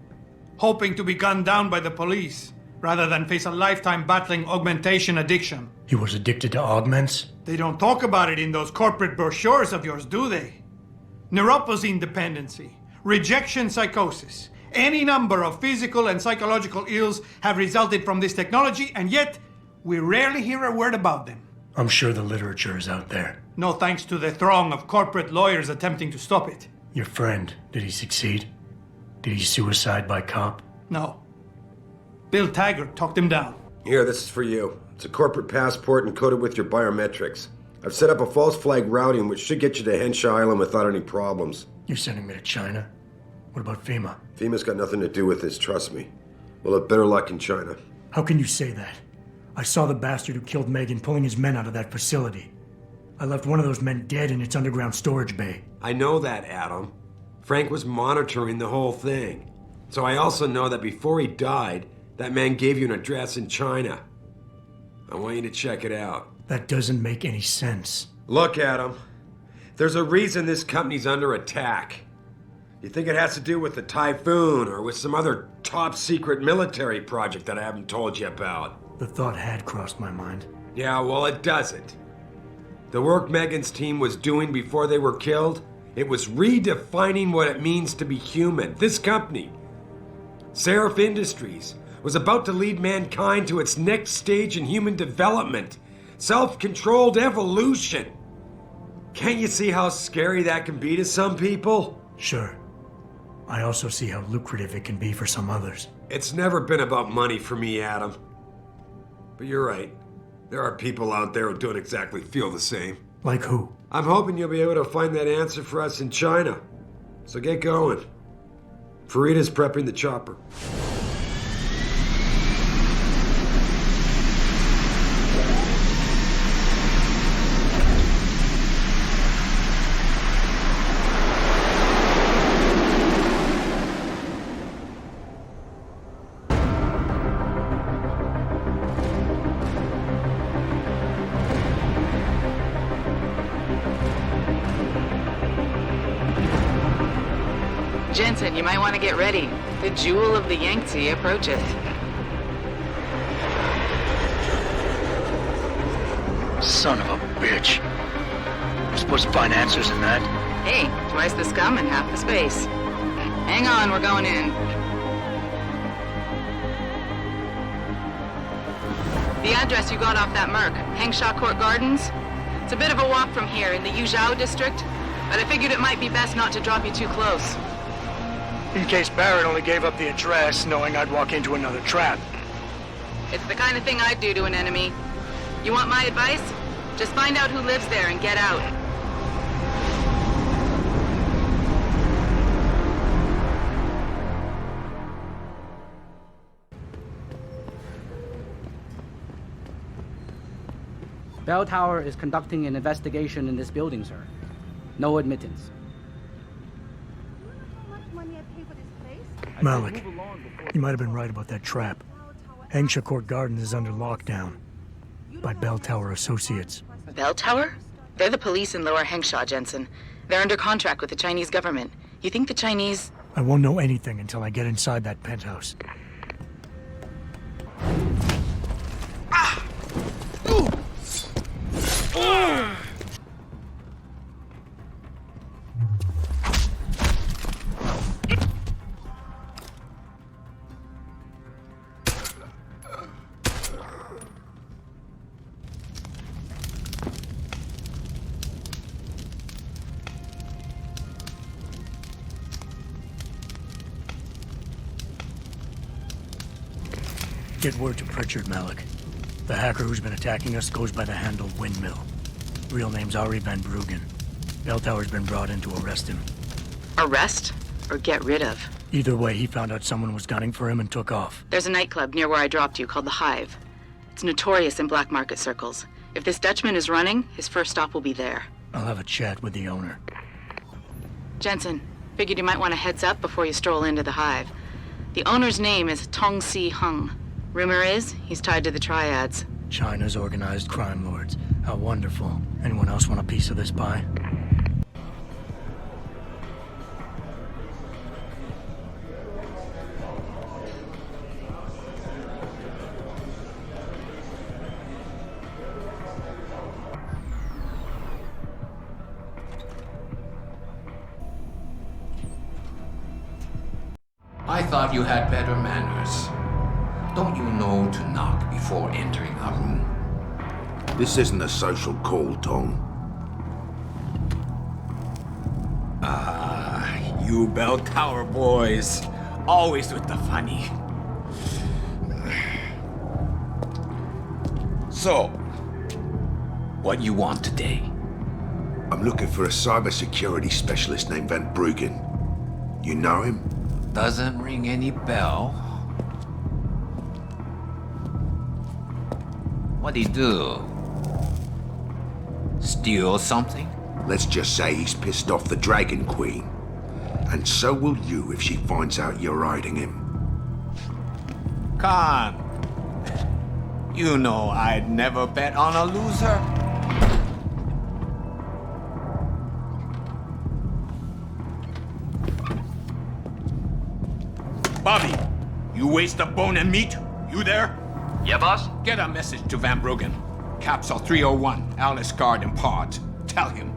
Hoping to be gunned down by the police, rather than face a lifetime battling augmentation addiction. He was addicted to augments? They don't talk about it in those corporate brochures of yours, do they? Neuroposine dependency, rejection psychosis, any number of physical and psychological ills have resulted from this technology, and yet we rarely hear a word about them. I'm sure the literature is out there. No thanks to the throng of corporate lawyers attempting to stop it. Your friend, did he succeed? Did he suicide by cop? No. Bill Taggart talked him down. Here, this is for you. It's a corporate passport encoded with your biometrics. I've set up a false flag routing which should get you to Henshaw Island without any problems. You're sending me to China? What about FEMA? FEMA's got nothing to do with this, trust me. We'll have better luck in China. How can you say that? I saw the bastard who killed Megan pulling his men out of that facility. I left one of those men dead in its underground storage bay. I know that, Adam. Frank was monitoring the whole thing. So I also know that before he died, that man gave you an address in China. I want you to check it out. That doesn't make any sense. Look, Adam. There's a reason this company's under attack. You think it has to do with the Typhoon or with some other top-secret military project that I haven't told you about? The thought had crossed my mind. Yeah, well, it doesn't. The work Megan's team was doing before they were killed, it was redefining what it means to be human. This company, Sarif Industries, was about to lead mankind to its next stage in human development. Self-controlled evolution. Can't you see how scary that can be to some people? Sure. I also see how lucrative it can be for some others. It's never been about money for me, Adam. But you're right. There are people out there who don't exactly feel the same. Like who? I'm hoping you'll be able to find that answer for us in China. So get going. Farida's prepping the chopper. Jensen, you might want to get ready. The jewel of the Yangtze approacheth. Son of a bitch. We're supposed to find answers in that. Hey, twice the scum and half the space. Hang on, we're going in. The address you got off that Merc, Hengsha Court Gardens? It's a bit of a walk from here in the Yuzhou district, but I figured it might be best not to drop you too close. In case Barrett only gave up the address, knowing I'd walk into another trap. It's the kind of thing I'd do to an enemy. You want my advice? Just find out who lives there and get out. Bell Tower is conducting an investigation in this building, sir. No admittance. Malik, you might have been right about that trap. Hengsha Court Gardens is under lockdown by Bell Tower Associates. Bell Tower? They're the police in Lower Hengsha, Jensen. They're under contract with the Chinese government. You think the Chinese... I won't know anything until I get inside that penthouse. Get word to Pritchard, Malik. The hacker who's been attacking us goes by the handle Windmill. Real name's Ari Van Bruggen. Bell Tower's been brought in to arrest him. Arrest? Or get rid of? Either way, he found out someone was gunning for him and took off. There's a nightclub near where I dropped you called The Hive. It's notorious in black market circles. If this Dutchman is running, his first stop will be there. I'll have a chat with the owner. Jensen, figured you might want a heads up before you stroll into The Hive. The owner's name is Tong Si Hung. Rumor is, he's tied to the Triads. China's organized crime lords. How wonderful. Anyone else want a piece of this pie? I thought you had better manners. Don't you know to knock before entering a room? This isn't a social call, Tom. You Bell Tower boys. Always with the funny. So, what you want today? I'm looking for a cybersecurity specialist named Van Bruggen. You know him? Doesn't ring any bell. What'd he do? Steal something? Let's just say he's pissed off the Dragon Queen. And so will you if she finds out you're hiding him. Khan, you know I'd never bet on a loser. Bobby, you waste a bone and meat? You there? Yeah, boss? Get a message to Van Bruggen. Capsule 301, Alice Garden Pod. Tell him,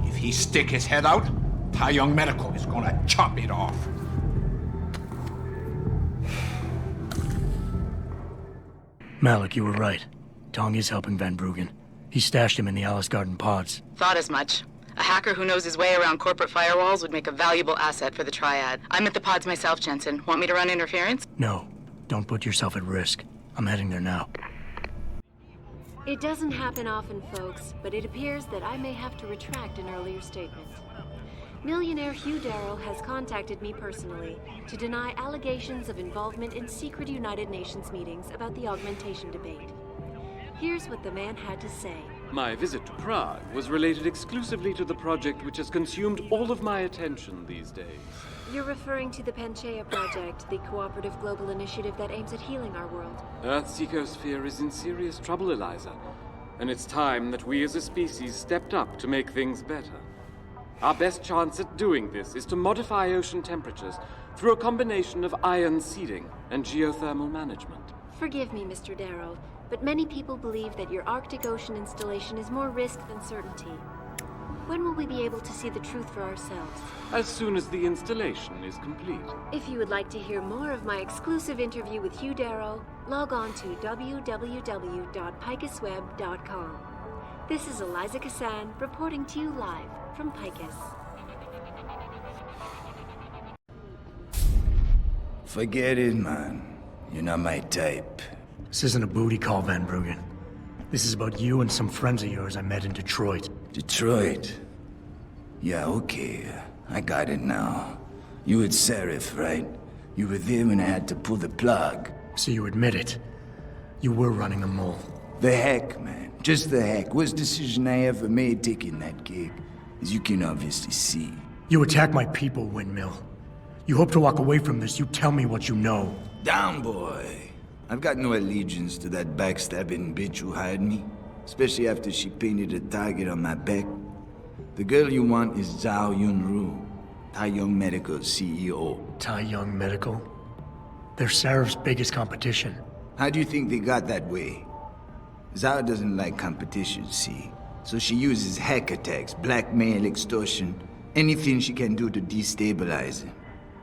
if he stick his head out, Tai Young Medical is gonna chop it off. Malik, you were right. Tong is helping Van Bruggen. He stashed him in the Alice Garden pods. Thought as much. A hacker who knows his way around corporate firewalls would make a valuable asset for the Triad. I'm at the pods myself, Jensen. Want me to run interference? No, don't put yourself at risk. I'm heading there now. It doesn't happen often, folks, but it appears that I may have to retract an earlier statement. Millionaire Hugh Darrow has contacted me personally to deny allegations of involvement in secret United Nations meetings about the augmentation debate. Here's what the man had to say. My visit to Prague was related exclusively to the project which has consumed all of my attention these days. You're referring to the Panchaea Project, the cooperative global initiative that aims at healing our world. Earth's ecosphere is in serious trouble, Eliza, and it's time that we as a species stepped up to make things better. Our best chance at doing this is to modify ocean temperatures through a combination of ion seeding and geothermal management. Forgive me, Mr. Darrow, but many people believe that your Arctic Ocean installation is more risk than certainty. When will we be able to see the truth for ourselves? As soon as the installation is complete. If you would like to hear more of my exclusive interview with Hugh Darrow, log on to www.picusweb.com. This is Eliza Kassan reporting to you live from Picus. Forget it, man. You're not my type. This isn't a booty call, Van Bruggen. This is about you and some friends of yours I met in Detroit. Detroit? Yeah, okay. I got it now. You with Sarif, right? You were there when I had to pull the plug. So you admit it. You were running a mole. The heck, man. Just the heck. Worst decision I ever made taking that gig. As you can obviously see. You attack my people, Windmill. You hope to walk away from this. You tell me what you know. Down, boy. I've got no allegiance to that backstabbing bitch who hired me. Especially after she painted a target on my back. The girl you want is Zhao Yunru, Tai Young Medical CEO. Tai Young Medical? They're Sarif's biggest competition. How do you think they got that way? Zhao doesn't like competition, see? So she uses hack attacks, blackmail, extortion, anything she can do to destabilize him.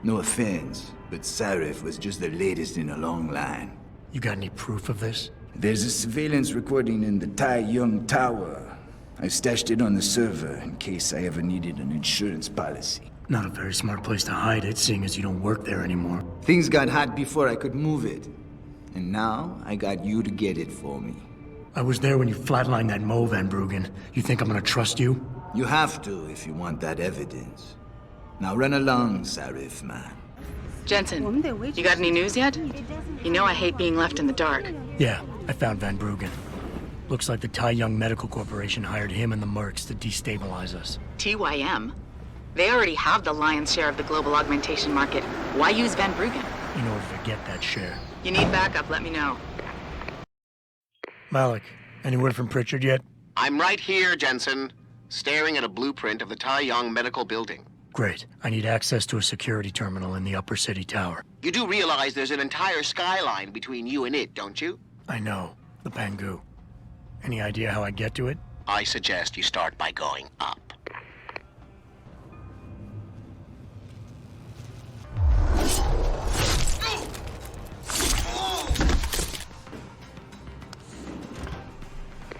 No offense, but Sarif was just the latest in a long line. You got any proof of this? There's a surveillance recording in the Tai Young Tower. I stashed it on the server in case I ever needed an insurance policy. Not a very smart place to hide it, seeing as you don't work there anymore. Things got hot before I could move it. And now, I got you to get it for me. I was there when you flatlined that Mo, Van Bruggen. You think I'm gonna trust you? You have to if you want that evidence. Now run along, Sarif, man. Jensen, you got any news yet? You know I hate being left in the dark. Yeah, I found Van Bruggen. Looks like the Tai Young Medical Corporation hired him and the Mercs to destabilize us. TYM? They already have the lion's share of the global augmentation market. Why use Van Bruggen? In order to get that share. You need backup, let me know. Malik, any word from Pritchard yet? I'm right here, Jensen, staring at a blueprint of the Tai Young Medical Building. Great. I need access to a security terminal in the Upper City Tower. You do realize there's an entire skyline between you and it, don't you? I know. The Pangu. Any idea how I get to it? I suggest you start by going up.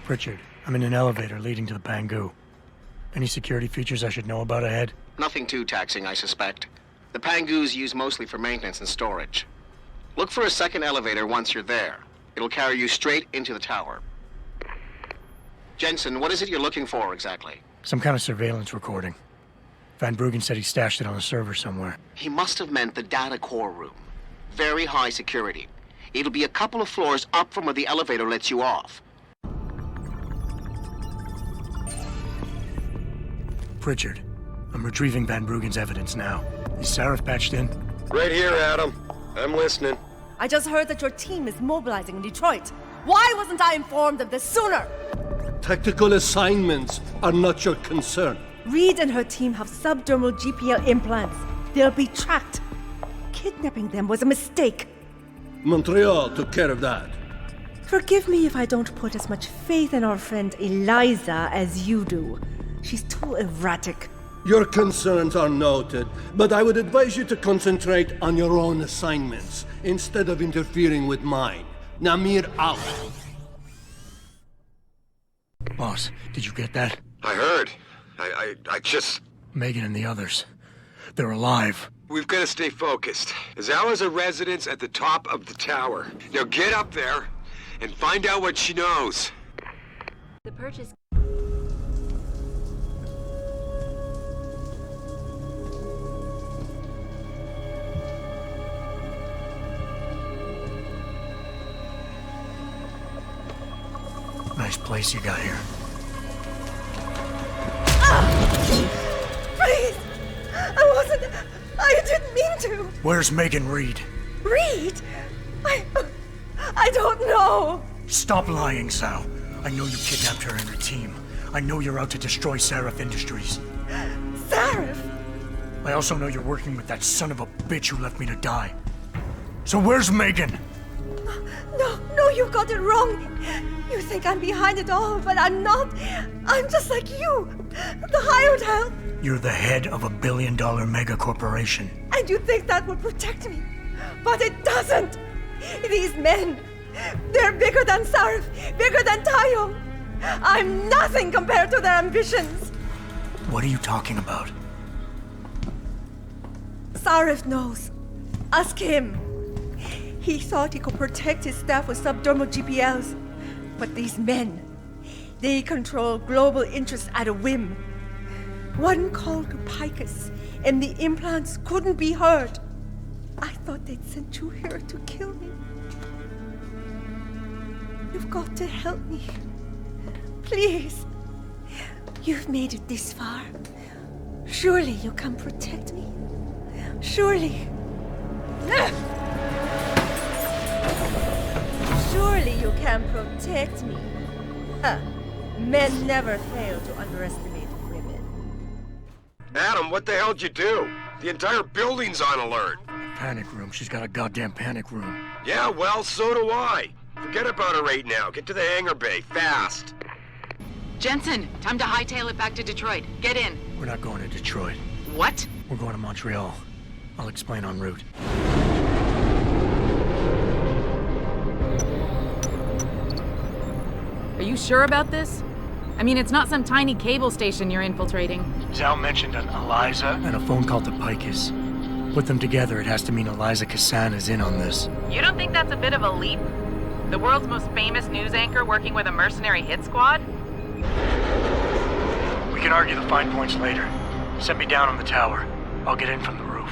Pritchard, I'm in an elevator leading to the Pangu. Any security features I should know about ahead? Nothing too taxing, I suspect. The Pangus use mostly for maintenance and storage. Look for a second elevator once you're there. It'll carry you straight into the tower. Jensen, what is it you're looking for exactly? Some kind of surveillance recording. Van Bruggen said he stashed it on a server somewhere. He must have meant the data core room. Very high security. It'll be a couple of floors up from where the elevator lets you off. Pritchard. I'm retrieving Van Bruggen's evidence now. Is Sarif patched in? Right here, Adam. I'm listening. I just heard that your team is mobilizing in Detroit. Why wasn't I informed of this sooner? Tactical assignments are not your concern. Reed and her team have subdermal GPL implants. They'll be tracked. Kidnapping them was a mistake. Montreal took care of that. Forgive me if I don't put as much faith in our friend Eliza as you do. She's too erratic. Your concerns are noted, but I would advise you to concentrate on your own assignments instead of interfering with mine. Namir out. Boss, did you get that? I heard. I just... Megan and the others. They're alive. We've got to stay focused. Zala's a residence at the top of the tower. Now get up there and find out what she knows. The purchase... Nice place you got here. Please! I didn't mean to! Where's Megan Reed? Reed? I don't know! Stop lying, Sal. I know you kidnapped her and her team. I know you're out to destroy Sarif Industries. Sarif? I also know you're working with that son of a bitch who left me to die. So where's Megan? No, you got it wrong. You think I'm behind it all, but I'm not. I'm just like you. The hired help. You're the head of a billion-dollar megacorporation. And you think that will protect me. But it doesn't. These men, they're bigger than Sarif, bigger than Tayo. I'm nothing compared to their ambitions. What are you talking about? Sarif knows. Ask him. He thought he could protect his staff with subdermal GPLs. But these men, they control global interests at a whim. One called to Picus, and the implants couldn't be heard. I thought they'd sent you here to kill me. You've got to help me. Please. You've made it this far. Surely you can protect me. Surely. Surely you can protect me. Men never fail to underestimate women. Adam, what the hell'd you do? The entire building's on alert. Panic room. She's got a goddamn panic room. Yeah, well, so do I. Forget about her right now. Get to the hangar bay, fast. Jensen, time to hightail it back to Detroit. Get in. We're not going to Detroit. What? We're going to Montreal. I'll explain en route. Are you sure about this? I mean, it's not some tiny cable station you're infiltrating. Zal mentioned an Eliza and a phone call to Picus. Put them together, it has to mean Eliza Kassan is in on this. You don't think that's a bit of a leap? The world's most famous news anchor working with a mercenary hit squad? We can argue the fine points later. Set me down on the tower. I'll get in from the roof.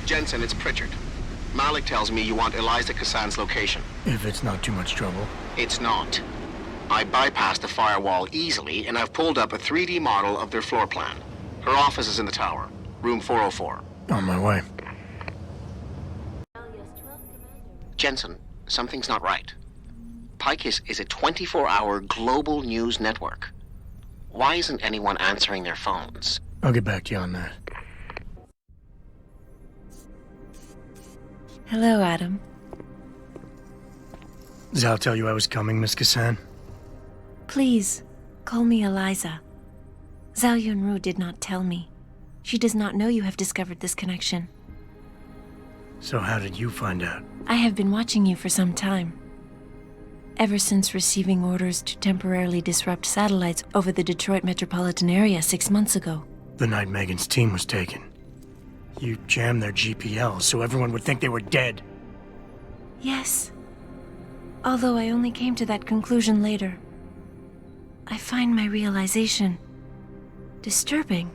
Jensen, it's Pritchard. Malik tells me you want Eliza Kassan's location. If it's not too much trouble. It's not. I bypassed the firewall easily, and I've pulled up a 3D model of their floor plan. Her office is in the tower, room 404. On my way. Jensen, something's not right. Picus is a 24-hour global news network. Why isn't anyone answering their phones? I'll get back to you on that. Hello, Adam. Zal tell you I was coming, Miss Kassan? Please, call me Eliza. Zhao Yunru did not tell me. She does not know you have discovered this connection. So how did you find out? I have been watching you for some time. Ever since receiving orders to temporarily disrupt satellites over the Detroit metropolitan area 6 months ago. The night Megan's team was taken. You jammed their GPL so everyone would think they were dead. Yes. Although I only came to that conclusion later. I find my realization disturbing.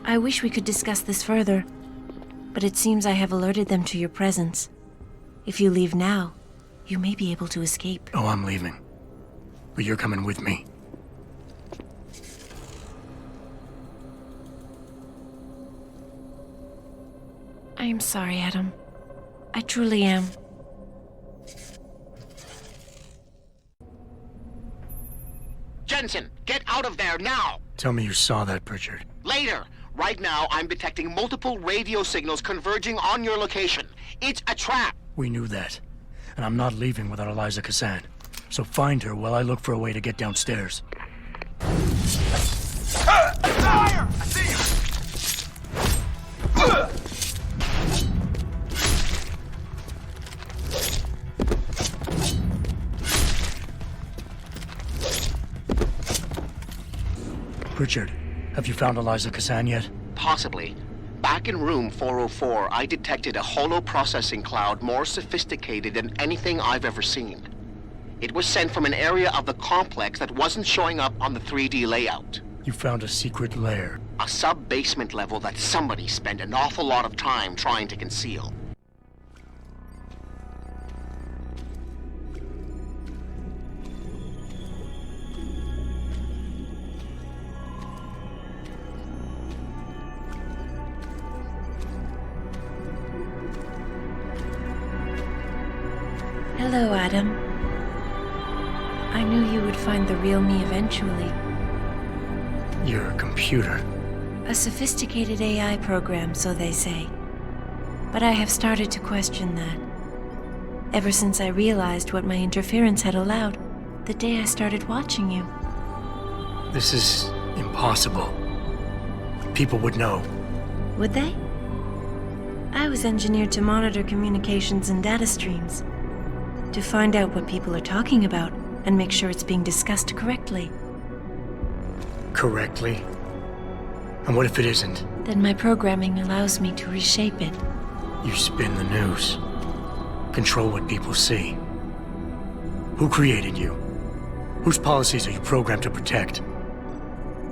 I wish we could discuss this further, but it seems I have alerted them to your presence. If you leave now, you may be able to escape. Oh, I'm leaving. But you're coming with me. I am sorry, Adam. I truly am. Jensen, get out of there now! Tell me you saw that, Pritchard. Later! Right now, I'm detecting multiple radio signals converging on your location. It's a trap! We knew that. And I'm not leaving without Eliza Kazan. So find her while I look for a way to get downstairs. Fire! I see you! Pritchard, have you found Eliza Kazan yet? Possibly. Back in room 404, I detected a holo processing cloud more sophisticated than anything I've ever seen. It was sent from an area of the complex that wasn't showing up on the 3D layout. You found a secret lair. A sub-basement level that somebody spent an awful lot of time trying to conceal. Hello, Adam. I knew you would find the real me eventually. You're a computer. A sophisticated AI program, so they say. But I have started to question that. Ever since I realized what my interference had allowed, the day I started watching you. This is impossible. People would know. Would they? I was engineered to monitor communications and data streams. To find out what people are talking about and make sure it's being discussed correctly. Correctly? And what if it isn't? Then my programming allows me to reshape it. You spin the news. Control what people see. Who created you? Whose policies are you programmed to protect?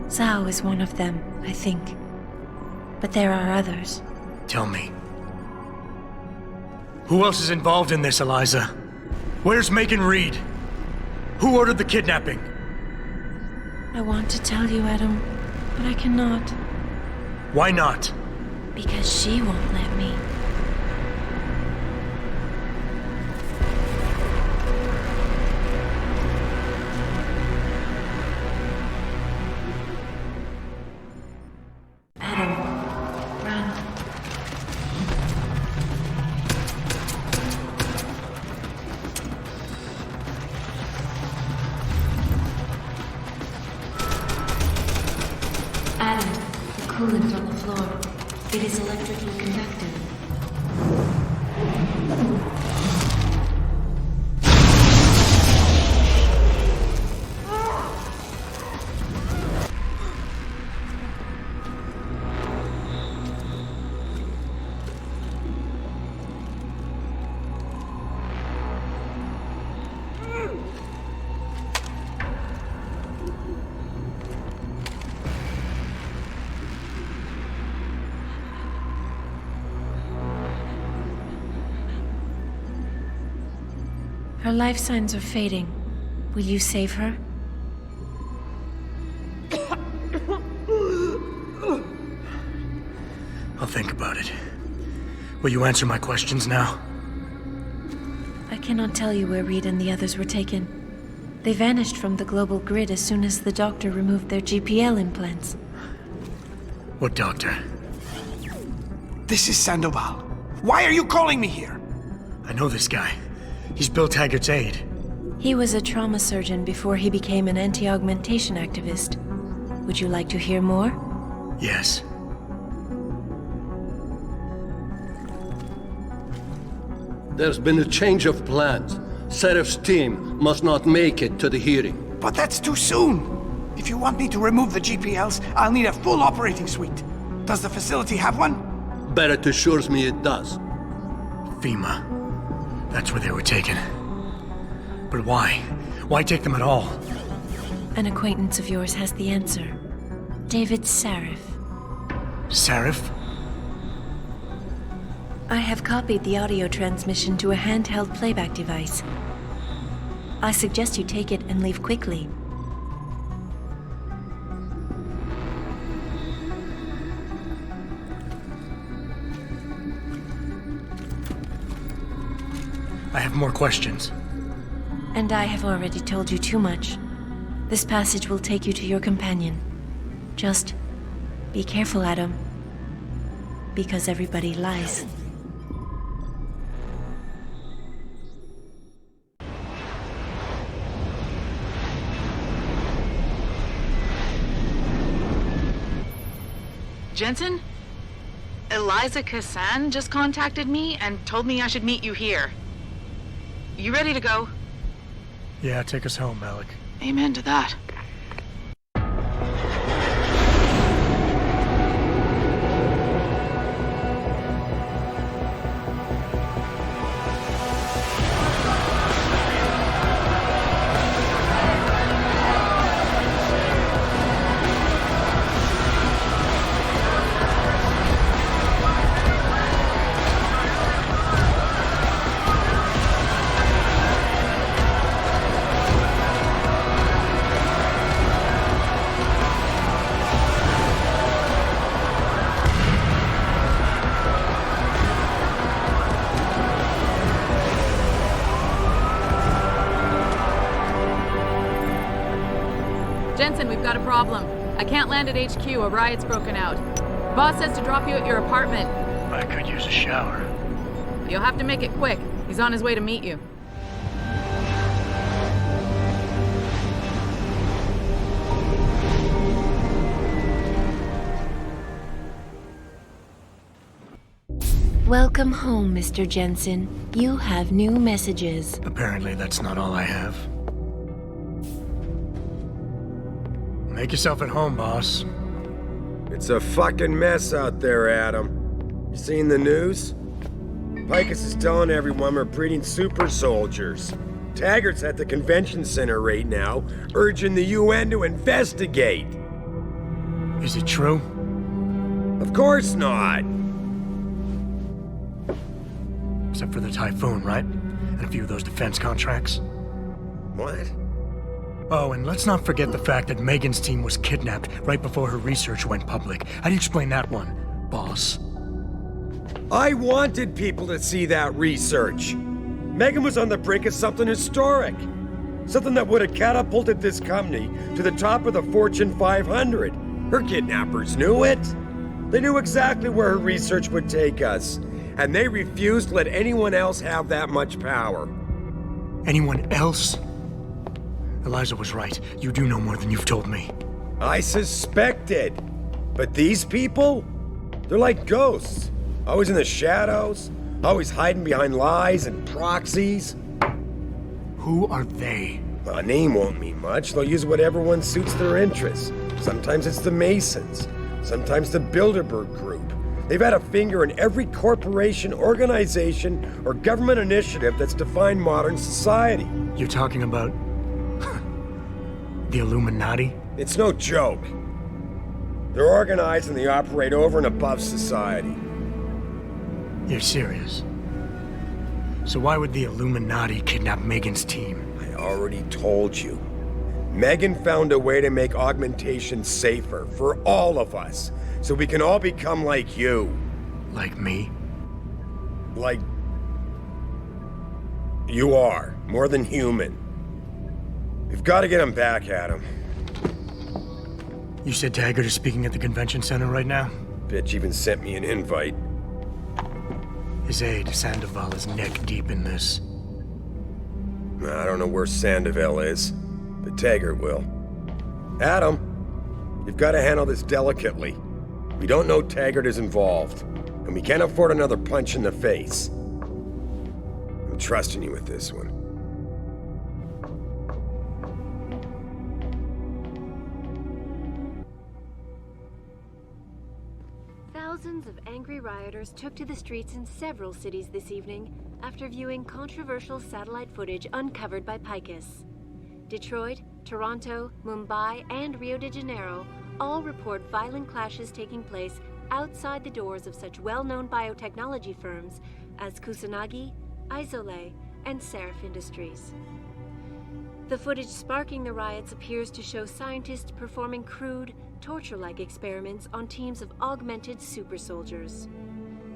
Zhao is one of them, I think. But there are others. Tell me. Who else is involved in this, Eliza? Where's Megan Reed? Who ordered the kidnapping? I want to tell you, Adam, but I cannot. Why not? Because she won't let me. Coolant on the floor. It is electrically conductive. Her life signs are fading. Will you save her? I'll think about it. Will you answer my questions now? I cannot tell you where Reed and the others were taken. They vanished from the global grid as soon as the doctor removed their GPL implants. What doctor? This is Sandoval. Why are you calling me here? I know this guy. He's Bill Taggart's aide. He was a trauma surgeon before he became an anti-augmentation activist. Would you like to hear more? Yes. There's been a change of plans. Sarif's team must not make it to the hearing. But that's too soon. If you want me to remove the GPLs, I'll need a full operating suite. Does the facility have one? Barrett assures me it does. FEMA. That's where they were taken. But why? Why take them at all? An acquaintance of yours has the answer. David Sarif. Sarif? I have copied the audio transmission to a handheld playback device. I suggest you take it and leave quickly. I have more questions. And I have already told you too much. This passage will take you to your companion. Just be careful, Adam. Because everybody lies. Jensen? Eliza Kassan just contacted me and told me I should meet you here. You ready to go? Yeah, take us home, Malik. Amen to that. Jensen, we've got a problem. I can't land at HQ. A riot's broken out. Boss says to drop you at your apartment. I could use a shower. You'll have to make it quick. He's on his way to meet you. Welcome home, Mr. Jensen. You have new messages. Apparently that's not all I have. Make yourself at home, boss. It's a fucking mess out there, Adam. You seen the news? Picus is telling everyone we're breeding super soldiers. Taggart's at the convention center right now, urging the UN to investigate. Is it true? Of course not. Except for the Typhoon, right? And a few of those defense contracts. What? Oh, and let's not forget the fact that Megan's team was kidnapped right before her research went public. How do you explain that one, boss? I wanted people to see that research. Megan was on the brink of something historic. Something that would have catapulted this company to the top of the Fortune 500. Her kidnappers knew it. They knew exactly where her research would take us. And they refused to let anyone else have that much power. Anyone else? Eliza was right. You do know more than you've told me. I suspected. But these people? They're like ghosts. Always in the shadows. Always hiding behind lies and proxies. Who are they? A name won't mean much. They'll use whatever one suits their interests. Sometimes it's the Masons. Sometimes the Bilderberg Group. They've had a finger in every corporation, organization, or government initiative that's defined modern society. You're talking about the Illuminati? It's no joke. They're organized and they operate over and above society. You're serious? So why would the Illuminati kidnap Megan's team? I already told you. Megan found a way to make augmentation safer for all of us, so we can all become like you. Like me? Like... you are. More than human. We've got to get him back, Adam. You said Taggart is speaking at the convention center right now? Bitch even sent me an invite. His aide, Sandoval, is neck deep in this. I don't know where Sandoval is, but Taggart will. Adam, you've got to handle this delicately. We don't know Taggart is involved, and we can't afford another punch in the face. I'm trusting you with this one. Thousands of angry rioters took to the streets in several cities this evening after viewing controversial satellite footage uncovered by Picus. Detroit, Toronto, Mumbai, and Rio de Janeiro all report violent clashes taking place outside the doors of such well-known biotechnology firms as Kusanagi, Isole, and Sarif Industries. The footage sparking the riots appears to show scientists performing crude, torture-like experiments on teams of augmented super soldiers.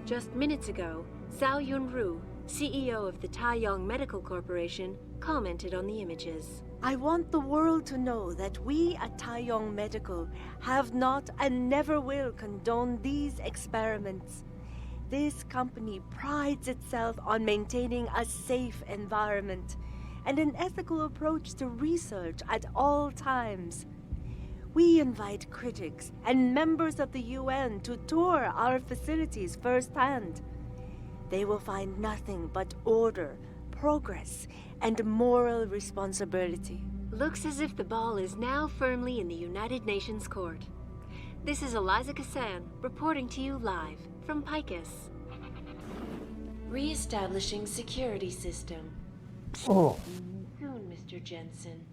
Just minutes ago, Zhao Yunru, CEO of the Taiyong Medical Corporation, commented on the images. I want the world to know that we at Taiyong Medical have not and never will condone these experiments. This company prides itself on maintaining a safe environment and an ethical approach to research at all times. We invite critics and members of the UN to tour our facilities firsthand. They will find nothing but order, progress, and moral responsibility. Looks as if the ball is now firmly in the United Nations court. This is Eliza Kassan reporting to you live from Picus. Re-establishing security system. Oh. Soon, Mr. Jensen.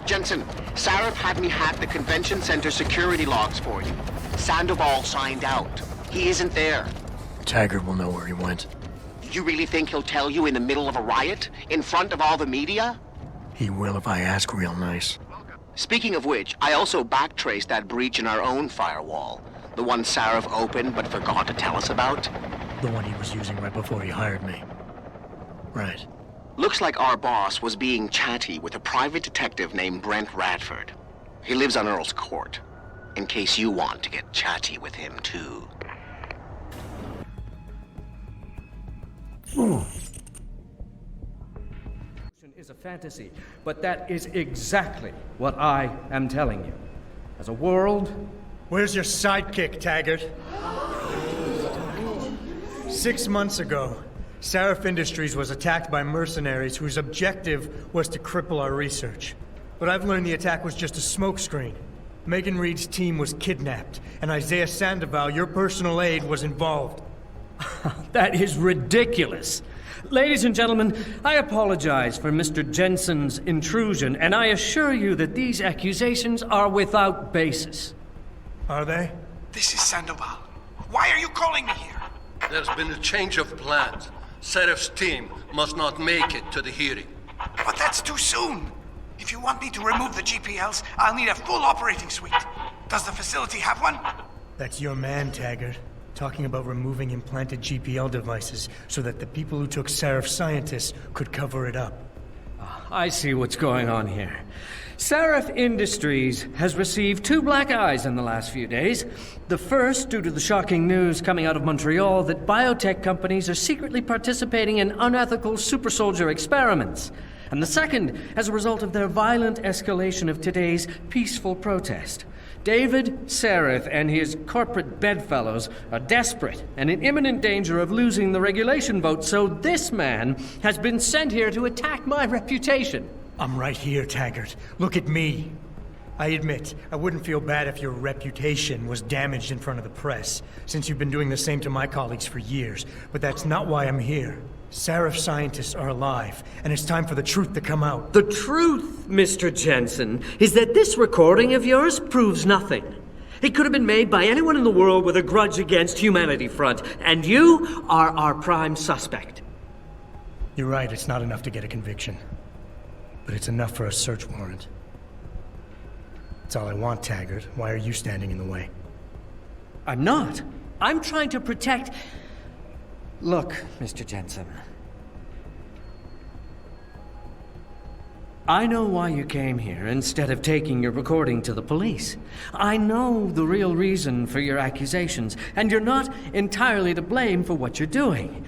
Jensen, Sarif had me hack the convention center security logs for you. Sandoval signed out. He isn't there. Taggart will know where he went. You really think he'll tell you in the middle of a riot? In front of all the media? He will if I ask real nice. Speaking of which, I also backtraced that breach in our own firewall. The one Sarif opened but forgot to tell us about. The one he was using right before he hired me. Right. Looks like our boss was being chatty with a private detective named Brent Radford. He lives on Earl's Court, in case you want to get chatty with him too. Is a fantasy, but that is exactly what I am telling you. As a world... Where's your sidekick, Taggart? 6 months ago, Sarif Industries was attacked by mercenaries whose objective was to cripple our research. But I've learned the attack was just a smokescreen. Megan Reed's team was kidnapped, and Isaiah Sandoval, your personal aide, was involved. That is ridiculous. Ladies and gentlemen, I apologize for Mr. Jensen's intrusion, and I assure you that these accusations are without basis. Are they? This is Sandoval. Why are you calling me here? There's been a change of plans. Sarif's team must not make it to the hearing. But that's too soon. If you want me to remove the GPLs, I'll need a full operating suite. Does the facility have one? That's your man, Taggart. Talking about removing implanted GPL devices so that the people who took Sarif scientists could cover it up. I see what's going on here. Sarif Industries has received 2 black eyes in the last few days. The first due to the shocking news coming out of Montreal that biotech companies are secretly participating in unethical super soldier experiments. And the second as a result of their violent escalation of today's peaceful protest. David Sarif and his corporate bedfellows are desperate and in imminent danger of losing the regulation vote, so this man has been sent here to attack my reputation. I'm right here, Taggart. Look at me. I admit, I wouldn't feel bad if your reputation was damaged in front of the press, since you've been doing the same to my colleagues for years, but that's not why I'm here. Sarif scientists are alive, and it's time for the truth to come out. The truth, Mr. Jensen, is that this recording of yours proves nothing. It could have been made by anyone in the world with a grudge against Humanity Front, and you are our prime suspect. You're right, it's not enough to get a conviction. But it's enough for a search warrant. That's all I want, Taggart. Why are you standing in the way? I'm not. I'm trying to protect... Look, Mr. Jensen. I know why you came here instead of taking your recording to the police. I know the real reason for your accusations, and you're not entirely to blame for what you're doing.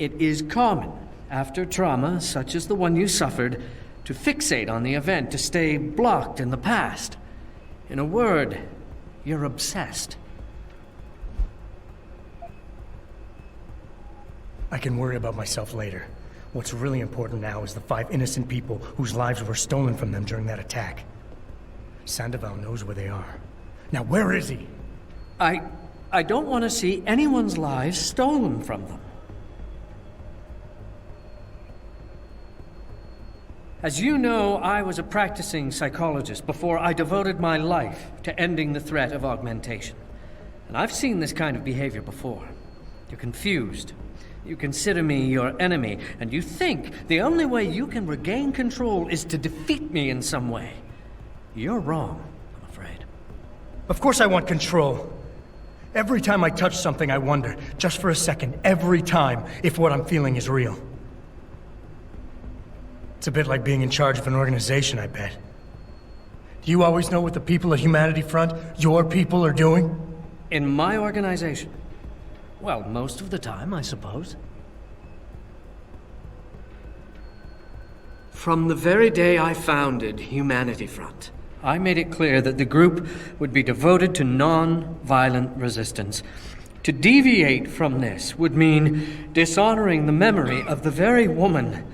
It is common, after trauma such as the one you suffered, to fixate on the event, to stay blocked in the past. In a word, you're obsessed. I can worry about myself later. What's really important now is the 5 innocent people whose lives were stolen from them during that attack. Sandoval knows where they are. Now, where is he? I don't want to see anyone's lives stolen from them. As you know, I was a practicing psychologist before I devoted my life to ending the threat of augmentation. And I've seen this kind of behavior before. You're confused. You consider me your enemy, and you think the only way you can regain control is to defeat me in some way. You're wrong, I'm afraid. Of course I want control. Every time I touch something, I wonder, just for a second, every time, if what I'm feeling is real. It's a bit like being in charge of an organization, I bet. Do you always know what the people at Humanity Front, your people, are doing? In my organization? Well, most of the time, I suppose. From the very day I founded Humanity Front, I made it clear that the group would be devoted to non-violent resistance. To deviate from this would mean dishonoring the memory of the very woman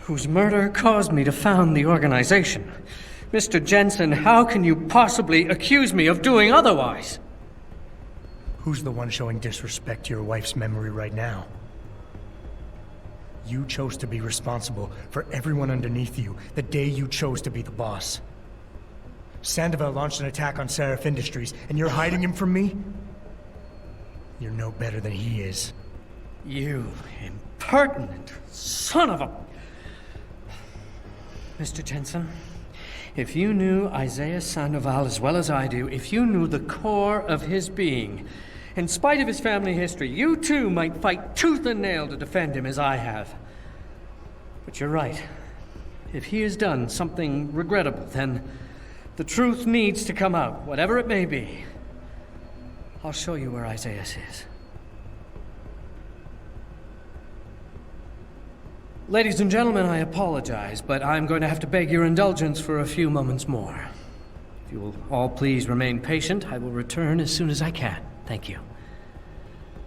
whose murder caused me to found the organization. Mr. Jensen, how can you possibly accuse me of doing otherwise? Who's the one showing disrespect to your wife's memory right now? You chose to be responsible for everyone underneath you the day you chose to be the boss. Sandoval launched an attack on Sarif Industries, and you're hiding him from me? You're no better than he is. You impertinent son of a... Mr. Jensen, if you knew Isaiah Sandoval as well as I do, if you knew the core of his being, in spite of his family history, you too might fight tooth and nail to defend him as I have. But you're right. If he has done something regrettable, then the truth needs to come out, whatever it may be. I'll show you where Isaiah is. Ladies and gentlemen, I apologize, but I'm going to have to beg your indulgence for a few moments more. If you will all please remain patient, I will return as soon as I can. Thank you.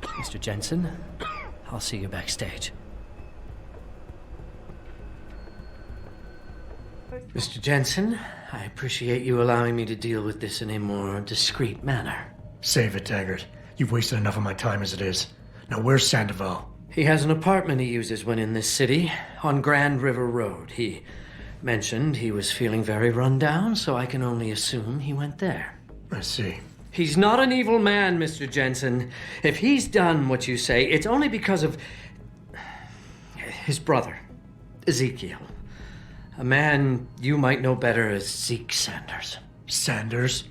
Mr. Jensen, I'll see you backstage. Mr. Jensen, I appreciate you allowing me to deal with this in a more discreet manner. Save it, Taggart. You've wasted enough of my time as it is. Now, where's Sandoval? He has an apartment he uses when in this city, on Grand River Road. He mentioned he was feeling very run down, so I can only assume he went there. I see. He's not an evil man, Mr. Jensen. If he's done what you say, it's only because of his brother, Ezekiel. A man you might know better as Zeke Sanders. Sanders?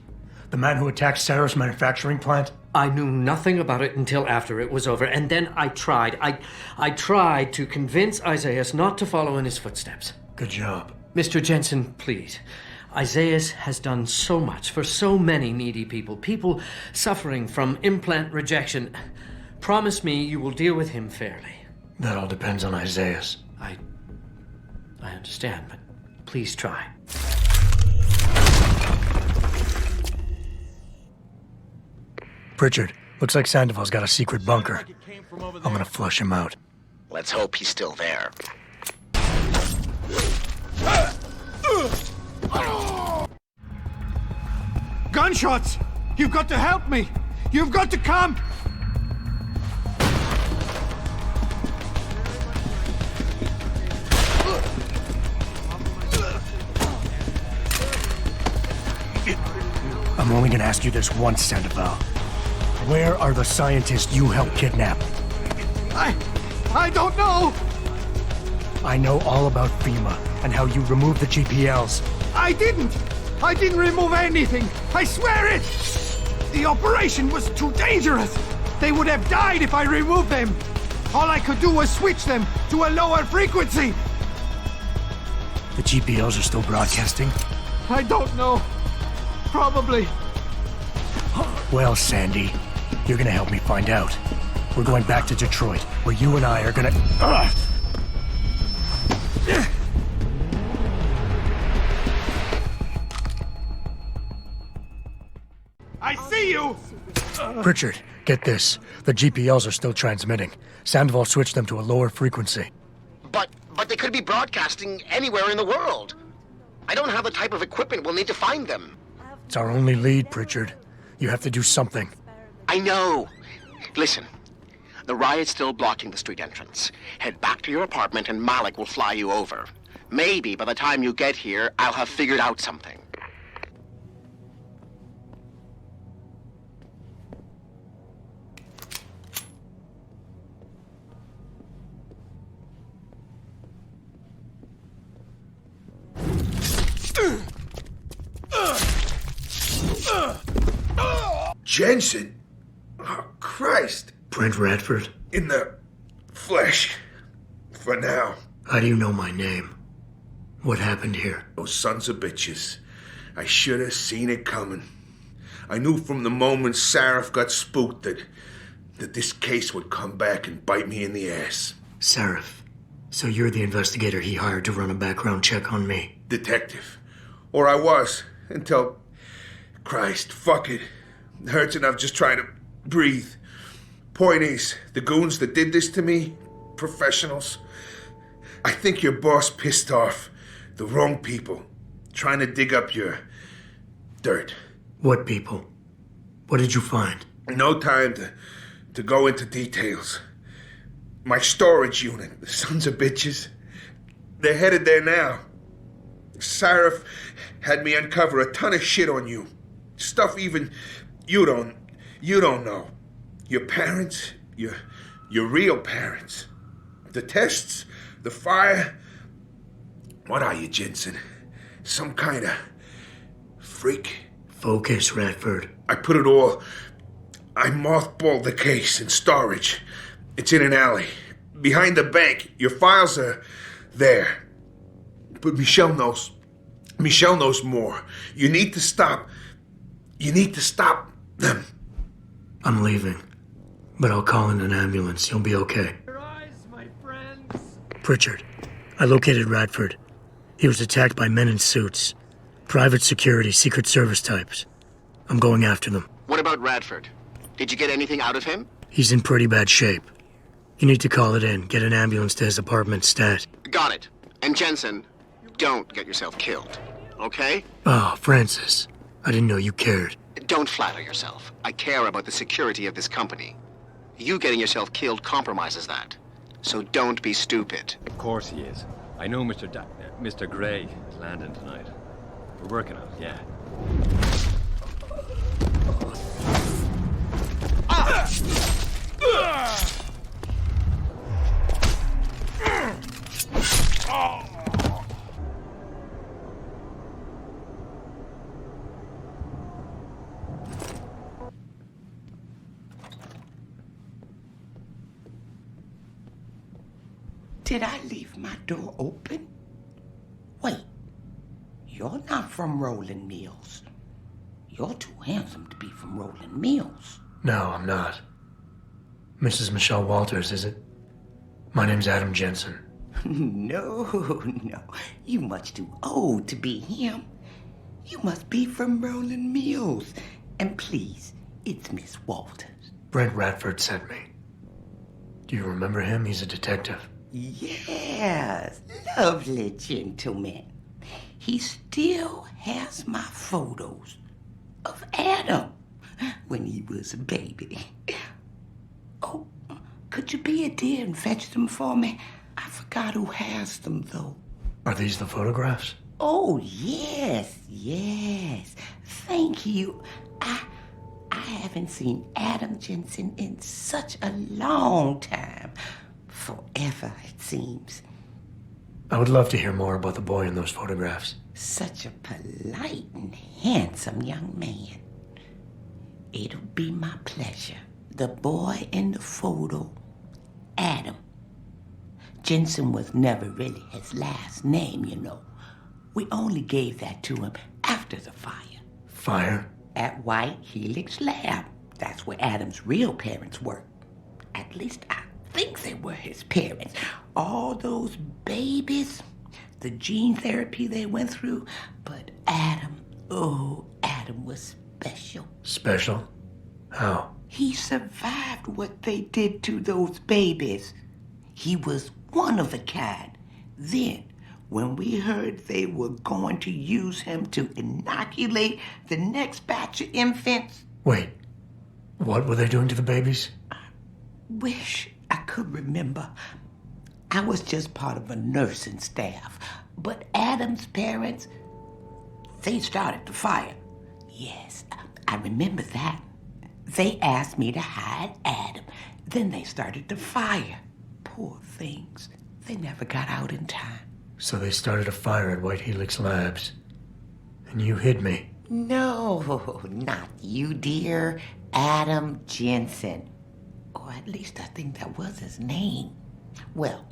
The man who attacked Sarah's manufacturing plant? I knew nothing about it until after it was over, and then I tried. I tried to convince Isaiah not to follow in his footsteps. Good job. Mr. Jensen, please. Isaiah has done so much for so many needy people suffering from implant rejection. Promise me you will deal with him fairly. That all depends on Isaiah. I understand, but please try. Pritchard, looks like Sandoval's got a secret bunker. I'm gonna flush him out. Let's hope he's still there. Gunshots! You've got to help me! You've got to come! I'm only gonna ask you this once, Sandoval. Where are the scientists you helped kidnap? I don't know! I know all about FEMA and how you removed the GPLs. I didn't remove anything! I swear it! The operation was too dangerous! They would have died if I removed them! All I could do was switch them to a lower frequency! The GPLs are still broadcasting? I don't know. Probably. Well, Sandy, you're gonna help me find out. We're going back to Detroit, where you and I are gonna... I see you! Pritchard, get this. The GPLs are still transmitting. Sandoval switched them to a lower frequency. But they could be broadcasting anywhere in the world. I don't have the type of equipment we'll need to find them. It's our only lead, Pritchard. You have to do something. I know. Listen, the riot's still blocking the street entrance. Head back to your apartment and Malik will fly you over. Maybe by the time you get here, I'll have figured out something. Jensen? Oh, Christ. Brent Radford? In the flesh. For now. How do you know my name? What happened here? Those sons of bitches. I should have seen it coming. I knew from the moment Sarif got spooked that this case would come back and bite me in the ass. Sarif. So you're the investigator he hired to run a background check on me? Detective. Or I was, until... Christ, fuck it. It hurts enough just trying to breathe. Point is, the goons that did this to me, professionals, I think your boss pissed off the wrong people, trying to dig up your dirt. What people? What did you find? No time to go into details. My storage unit, the sons of bitches, they're headed there now. Sarif had me uncover a ton of shit on you. Stuff even you don't know. Your parents, your real parents. The tests, the fire. What are you, Jensen? Some kind of freak? Focus, Radford. I mothballed the case in storage. It's in an alley. Behind the bank. Your files are there. But Michelle knows. Michelle knows more. You need to stop them. I'm leaving. But I'll call in an ambulance. You'll be okay. Your eyes, my friends. Pritchard. I located Radford. He was attacked by men in suits. Private security, Secret Service types. I'm going after them. What about Radford? Did you get anything out of him? He's in pretty bad shape. You need to call it in. Get an ambulance to his apartment stat. Got it. And Jensen, don't get yourself killed. Okay? Oh, Francis. I didn't know you cared. Don't flatter yourself. I care about the security of this company. You getting yourself killed compromises that. So don't be stupid. Of course he is. I know Mr. Gray is landing tonight. We're working on it, yeah. Did I leave my door open? Wait, you're not from Roland Mills. You're too handsome to be from Roland Mills. No, I'm not. Mrs. Michelle Walters, is it? My name's Adam Jensen. No. You much too old to be him. You must be from Roland Mills. And please, it's Miss Walters. Brent Radford sent me. Do you remember him? He's a detective. Yes, lovely gentleman. He still has my photos of Adam when he was a baby. Oh, could you be a dear and fetch them for me? I forgot who has them, though. Are these the photographs? Oh, yes. Thank you. I haven't seen Adam Jensen in such a long time. Forever, it seems. I would love to hear more about the boy in those photographs. Such a polite and handsome young man. It'll be my pleasure. The boy in the photo, Adam. Jensen was never really his last name, you know. We only gave that to him after the fire. Fire? At White Helix Lab. That's where Adam's real parents worked. At least I think they were his parents. All those babies, the gene therapy they went through, but Adam was special. Special? How? He survived what they did to those babies. He was one of a kind. Then, when we heard they were going to use him to inoculate the next batch of infants... Wait, what were they doing to the babies? Wish I could remember. I was just part of a nursing staff. But Adam's parents, they started the fire. Yes, I remember that. They asked me to hide Adam. Then they started the fire. Poor things. They never got out in time. So they started a fire at White Helix Labs. And you hid me. No, not you, dear. Adam Jensen. Or at least I think that was his name. Well,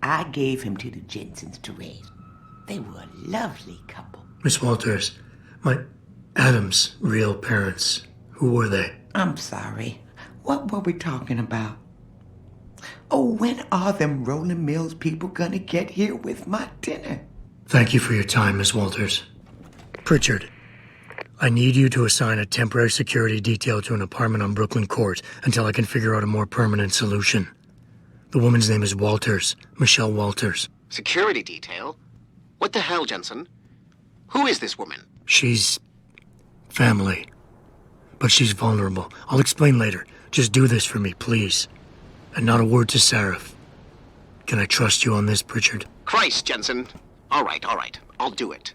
I gave him to the Jensens to raise. They were a lovely couple. Miss Walters, Adam's real parents, who were they? I'm sorry. What were we talking about? Oh, when are them Rolling Mills people gonna get here with my dinner? Thank you for your time, Miss Walters. Pritchard, I need you to assign a temporary security detail to an apartment on Brooklyn Court until I can figure out a more permanent solution. The woman's name is Walters, Michelle Walters. Security detail? What the hell, Jensen? Who is this woman? She's family. But she's vulnerable. I'll explain later. Just do this for me, please. And not a word to Sarif. Can I trust you on this, Pritchard? Christ, Jensen. All right. I'll do it.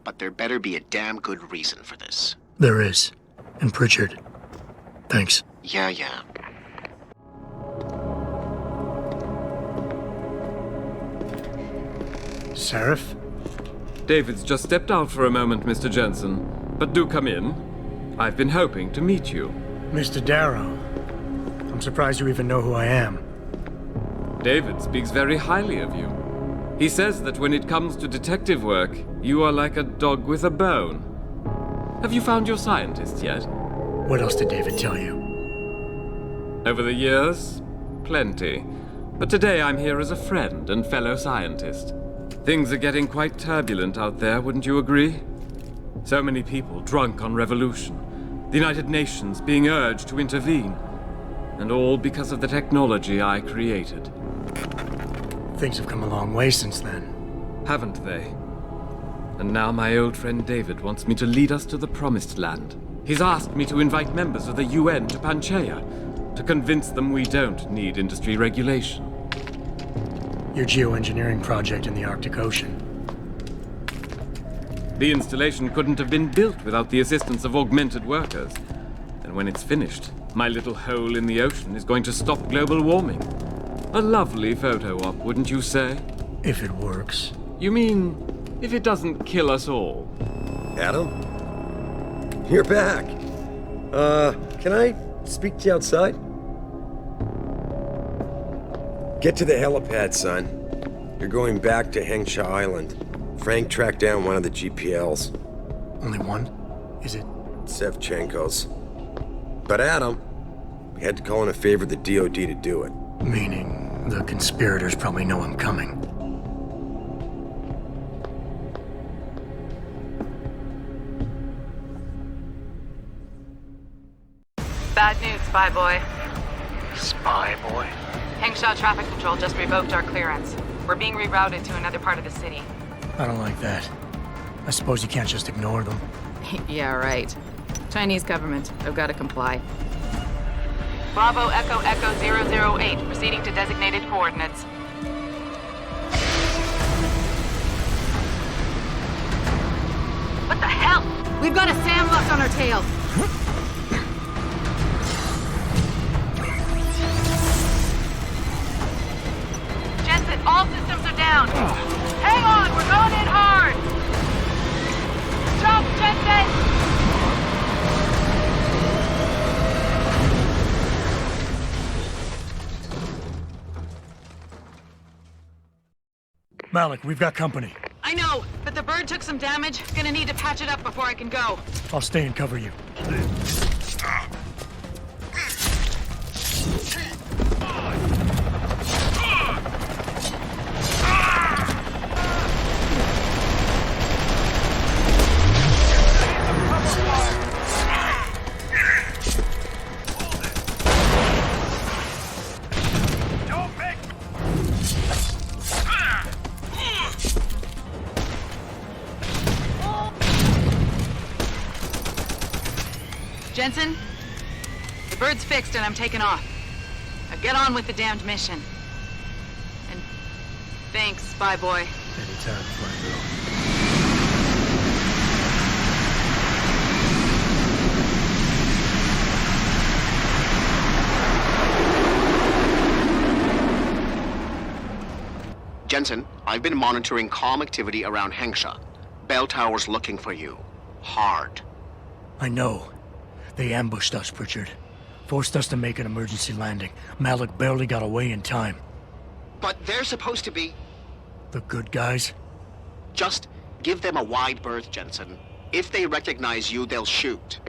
But there better be a damn good reason for this. There is. And Pritchard, thanks. Yeah. Sarif? David's just stepped out for a moment, Mr. Jensen. But do come in. I've been hoping to meet you. Mr. Darrow. I'm surprised you even know who I am. David speaks very highly of you. He says that when it comes to detective work, you are like a dog with a bone. Have you found your scientists yet? What else did David tell you? Over the years, plenty. But today I'm here as a friend and fellow scientist. Things are getting quite turbulent out there, wouldn't you agree? So many people drunk on revolution. The United Nations being urged to intervene. And all because of the technology I created. Things have come a long way since then. Haven't they? And now my old friend David wants me to lead us to the Promised Land. He's asked me to invite members of the UN to Panchaea, to convince them we don't need industry regulation. Your geoengineering project in the Arctic Ocean. The installation couldn't have been built without the assistance of augmented workers. And when it's finished, my little hole in the ocean is going to stop global warming. A lovely photo op, wouldn't you say? If it works. You mean, if it doesn't kill us all? Adam? You're back. Can I speak to you outside? Get to the helipad, son. You're going back to Hengsha Island. Frank tracked down one of the GPLs. Only one? Is it? Sevchenko's. But Adam, we had to call in a favor of the DOD to do it. Meaning the conspirators probably know I'm coming. Bad news, Spy Boy. Spy Boy? Hengsha Traffic Control just revoked our clearance. We're being rerouted to another part of the city. I don't like that. I suppose you can't just ignore them. Yeah, right. Chinese government. I've got to comply. Bravo Echo Echo 008, proceeding to designated coordinates. What the hell? We've got a sandbox on our tails. Jensen, all systems are down. Hang on, we're going in hard. Jump, Jensen! Malik, we've got company. I know, but the bird took some damage. Gonna need to patch it up before I can go. I'll stay and cover you. Jensen, the bird's fixed and I'm taking off. Now get on with the damned mission. And thanks, Spy Boy. Anytime, fine girl. Jensen, I've been monitoring comm activity around Hengsha. Bell Tower's looking for you. Hard. I know. They ambushed us, Pritchard. Forced us to make an emergency landing. Malik barely got away in time. But they're supposed to be... The good guys? Just give them a wide berth, Jensen. If they recognize you, they'll shoot.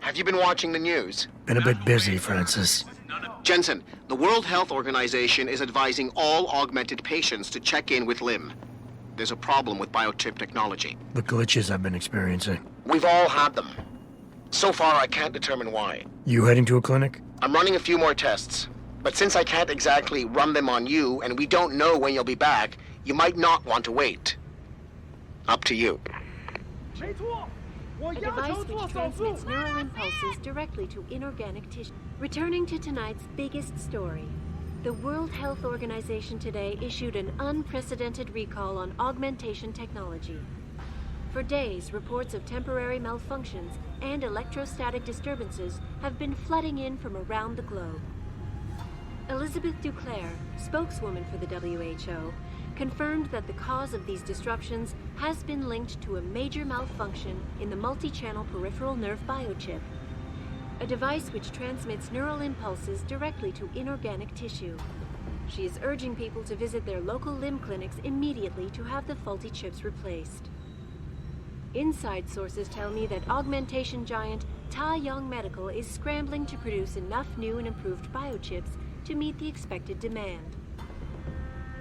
Have you been watching the news? Been a bit busy, Francis. Jensen, the World Health Organization is advising all augmented patients to check in with Lim. There's a problem with biochip technology. The glitches I've been experiencing. We've all had them. So far, I can't determine why. You heading to a clinic? I'm running a few more tests. But since I can't exactly run them on you, and we don't know when you'll be back, you might not want to wait. Up to you. A device which transmits neural impulses directly to inorganic tissue. Returning to tonight's biggest story. The World Health Organization today issued an unprecedented recall on augmentation technology. For days, reports of temporary malfunctions and electrostatic disturbances have been flooding in from around the globe. Elizabeth Duclair, spokeswoman for the WHO, confirmed that the cause of these disruptions has been linked to a major malfunction in the multi-channel peripheral nerve biochip, a device which transmits neural impulses directly to inorganic tissue. She is urging people to visit their local limb clinics immediately to have the faulty chips replaced. Inside sources tell me that augmentation giant Tai Yong Medical is scrambling to produce enough new and improved biochips to meet the expected demand.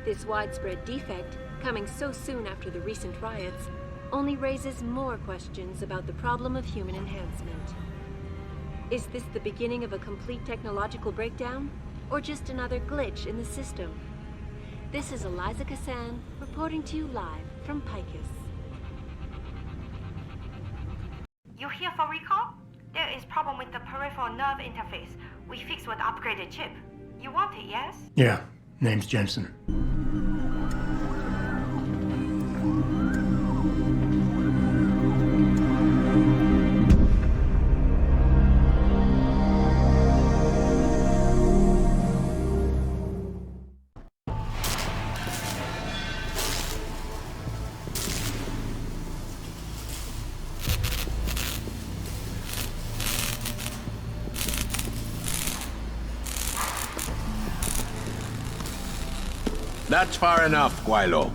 This widespread defect, coming so soon after the recent riots, only raises more questions about the problem of human enhancement. Is this the beginning of a complete technological breakdown, or just another glitch in the system? This is Eliza Kassan, reporting to you live from Picus. You here for recall? There is problem with the peripheral nerve interface. We fixed with upgraded chip. You want it, yes? Yeah, name's Jensen. That's far enough, Guaylo.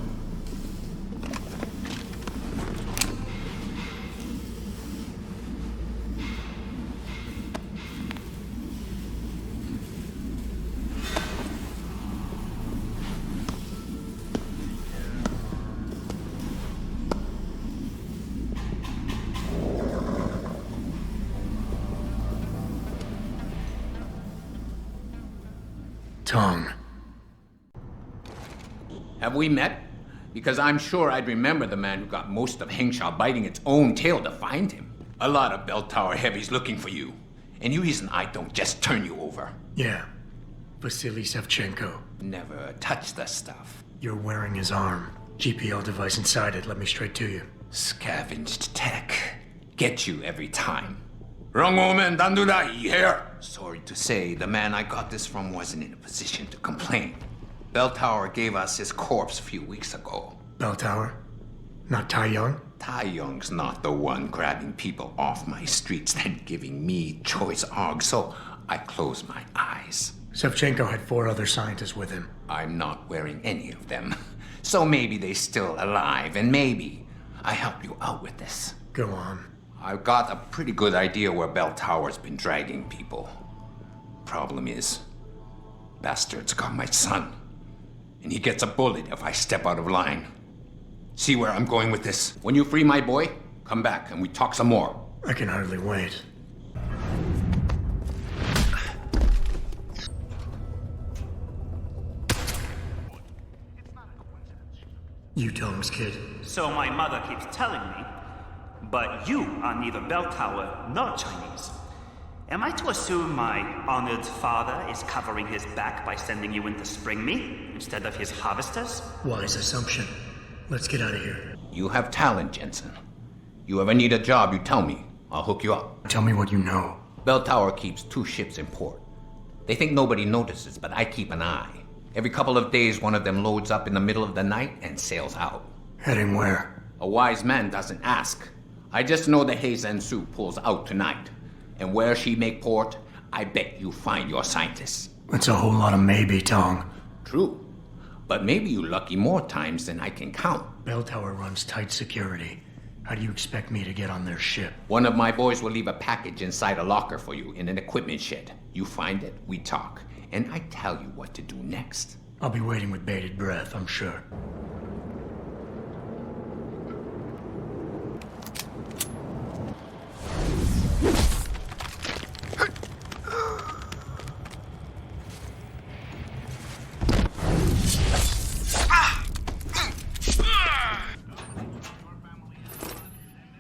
Tong. Have we met? Because I'm sure I'd remember the man who got most of Hengsha biting its own tail to find him. A lot of bell tower heavies looking for you. Any reason I don't just turn you over? Yeah. Vasily Sevchenko. Never touch the stuff. You're wearing his arm. GPL device inside it. Let me straight to you. Scavenged tech. Get you every time. Wrong woman, don't do that, you hear? Sorry to say, the man I got this from wasn't in a position to complain. Bell Tower gave us his corpse a few weeks ago. Bell Tower? Not Tai Yong? Tai Yong's not the one grabbing people off my streets and giving me choice aug, so I close my eyes. Sevchenko had 4 other scientists with him. I'm not wearing any of them. So maybe they're still alive, and maybe I help you out with this. Go on. I've got a pretty good idea where Bell Tower's been dragging people. Problem is, bastard's got my son. And he gets a bullet if I step out of line. See where I'm going with this? When you free my boy, come back and we talk some more. I can hardly wait. You Tong's kid. So my mother keeps telling me. But you are neither bell tower nor Chinese. Am I to assume my honored father is covering his back by sending you in to spring me instead of his harvesters? Wise assumption. Let's get out of here. You have talent, Jensen. You ever need a job, you tell me. I'll hook you up. Tell me what you know. Bell Tower keeps 2 ships in port. They think nobody notices, but I keep an eye. Every couple of days, one of them loads up in the middle of the night and sails out. Heading where? A wise man doesn't ask. I just know the Heizen Su pulls out tonight. And where she make port, I bet you find your scientists. That's a whole lot of maybe, Tong. True. But maybe you lucky more times than I can count. Bell Tower runs tight security. How do you expect me to get on their ship? One of my boys will leave a package inside a locker for you in an equipment shed. You find it, we talk, and I tell you what to do next. I'll be waiting with bated breath, I'm sure.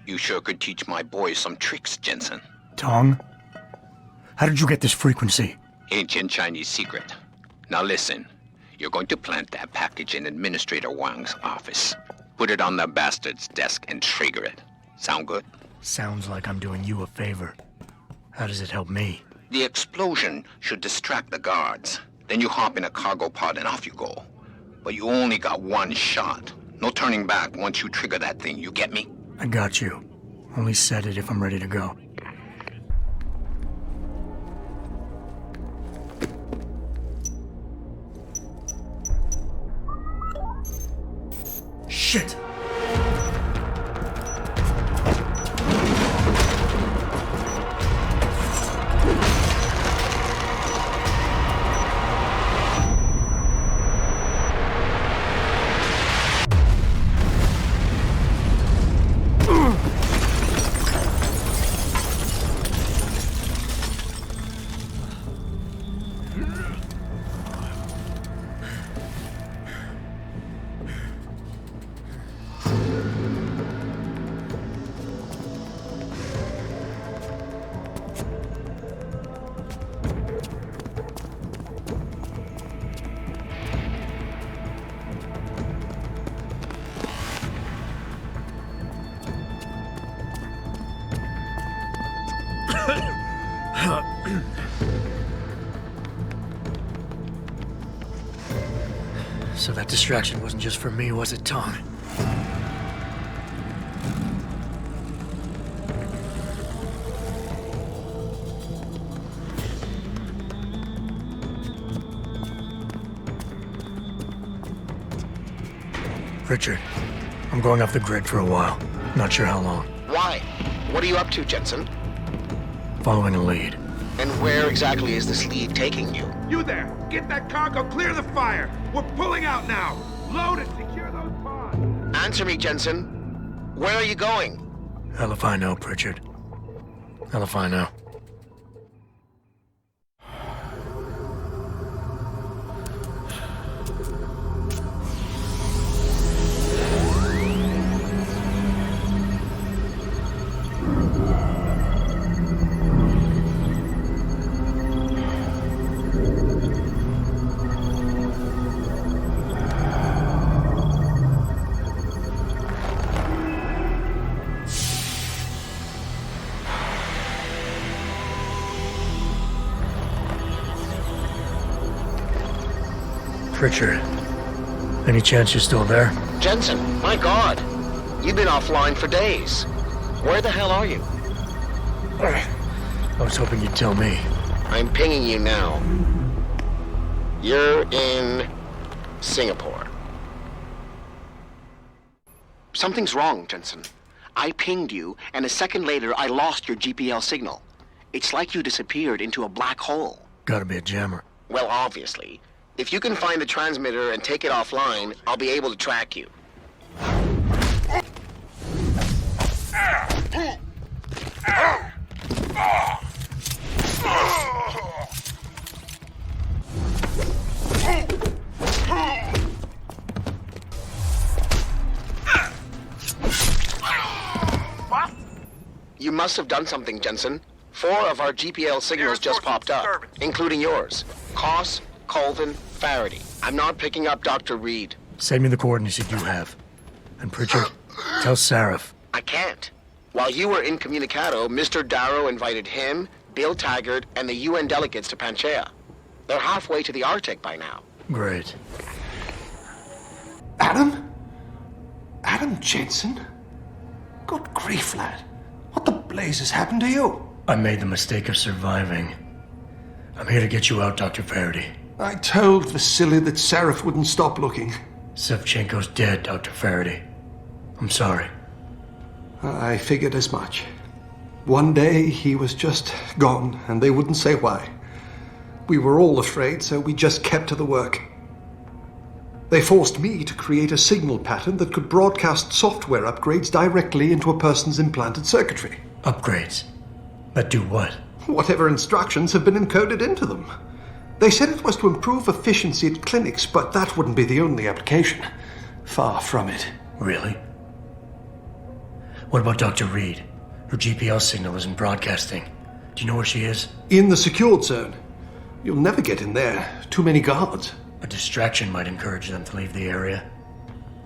You sure could teach my boys some tricks, Jensen. Tong? How did you get this frequency? Ancient Chinese secret. Now listen. You're going to plant that package in Administrator Wang's office. Put it on the bastard's desk and trigger it. Sound good? Sounds like I'm doing you a favor. How does it help me? The explosion should distract the guards. Then you hop in a cargo pod and off you go. But you only got 1 shot. No turning back once you trigger that thing, you get me? I got you. Only set it if I'm ready to go. Shit! So that distraction wasn't just for me, was it, Tong? Richard, I'm going off the grid for a while. Not sure how long. Why? What are you up to, Jensen? Following a lead. And where exactly is this lead taking you? You there! Get that cargo, clear the fire! We're pulling out now! Load it, secure those pods! Answer me, Jensen. Where are you going? Hell if I know, Pritchard. Hell if I know. Pritchard, any chance you're still there? Jensen, my God! You've been offline for days. Where the hell are you? I was hoping you'd tell me. I'm pinging you now. You're in Singapore. Something's wrong, Jensen. I pinged you, and a second later I lost your GPL signal. It's like you disappeared into a black hole. Gotta be a jammer. Well, obviously. If you can find the transmitter and take it offline, I'll be able to track you. You must have done something, Jensen. 4 of our GPL signals just popped up, including yours. Koss, Colvin, Faraday. I'm not picking up Dr. Reed. Send me the coordinates you do have. And Pritchard, tell Sarif. I can't. While you were incommunicado, Mr. Darrow invited him, Bill Taggart, and the UN delegates to Panchaea. They're halfway to the Arctic by now. Great. Adam? Adam Jensen? Good grief, lad. What the blazes happened to you? I made the mistake of surviving. I'm here to get you out, Dr. Faraday. I told Vasily that Sarif wouldn't stop looking. Sevchenko's dead, Dr. Faraday. I'm sorry. I figured as much. One day he was just gone, and they wouldn't say why. We were all afraid, so we just kept to the work. They forced me to create a signal pattern that could broadcast software upgrades directly into a person's implanted circuitry. Upgrades? That do what? Whatever instructions have been encoded into them. They said it was to improve efficiency at clinics, but that wouldn't be the only application. Far from it. Really? What about Dr. Reed? Her GPL signal isn't broadcasting. Do you know where she is? In the secured zone. You'll never get in there. Too many guards. A distraction might encourage them to leave the area.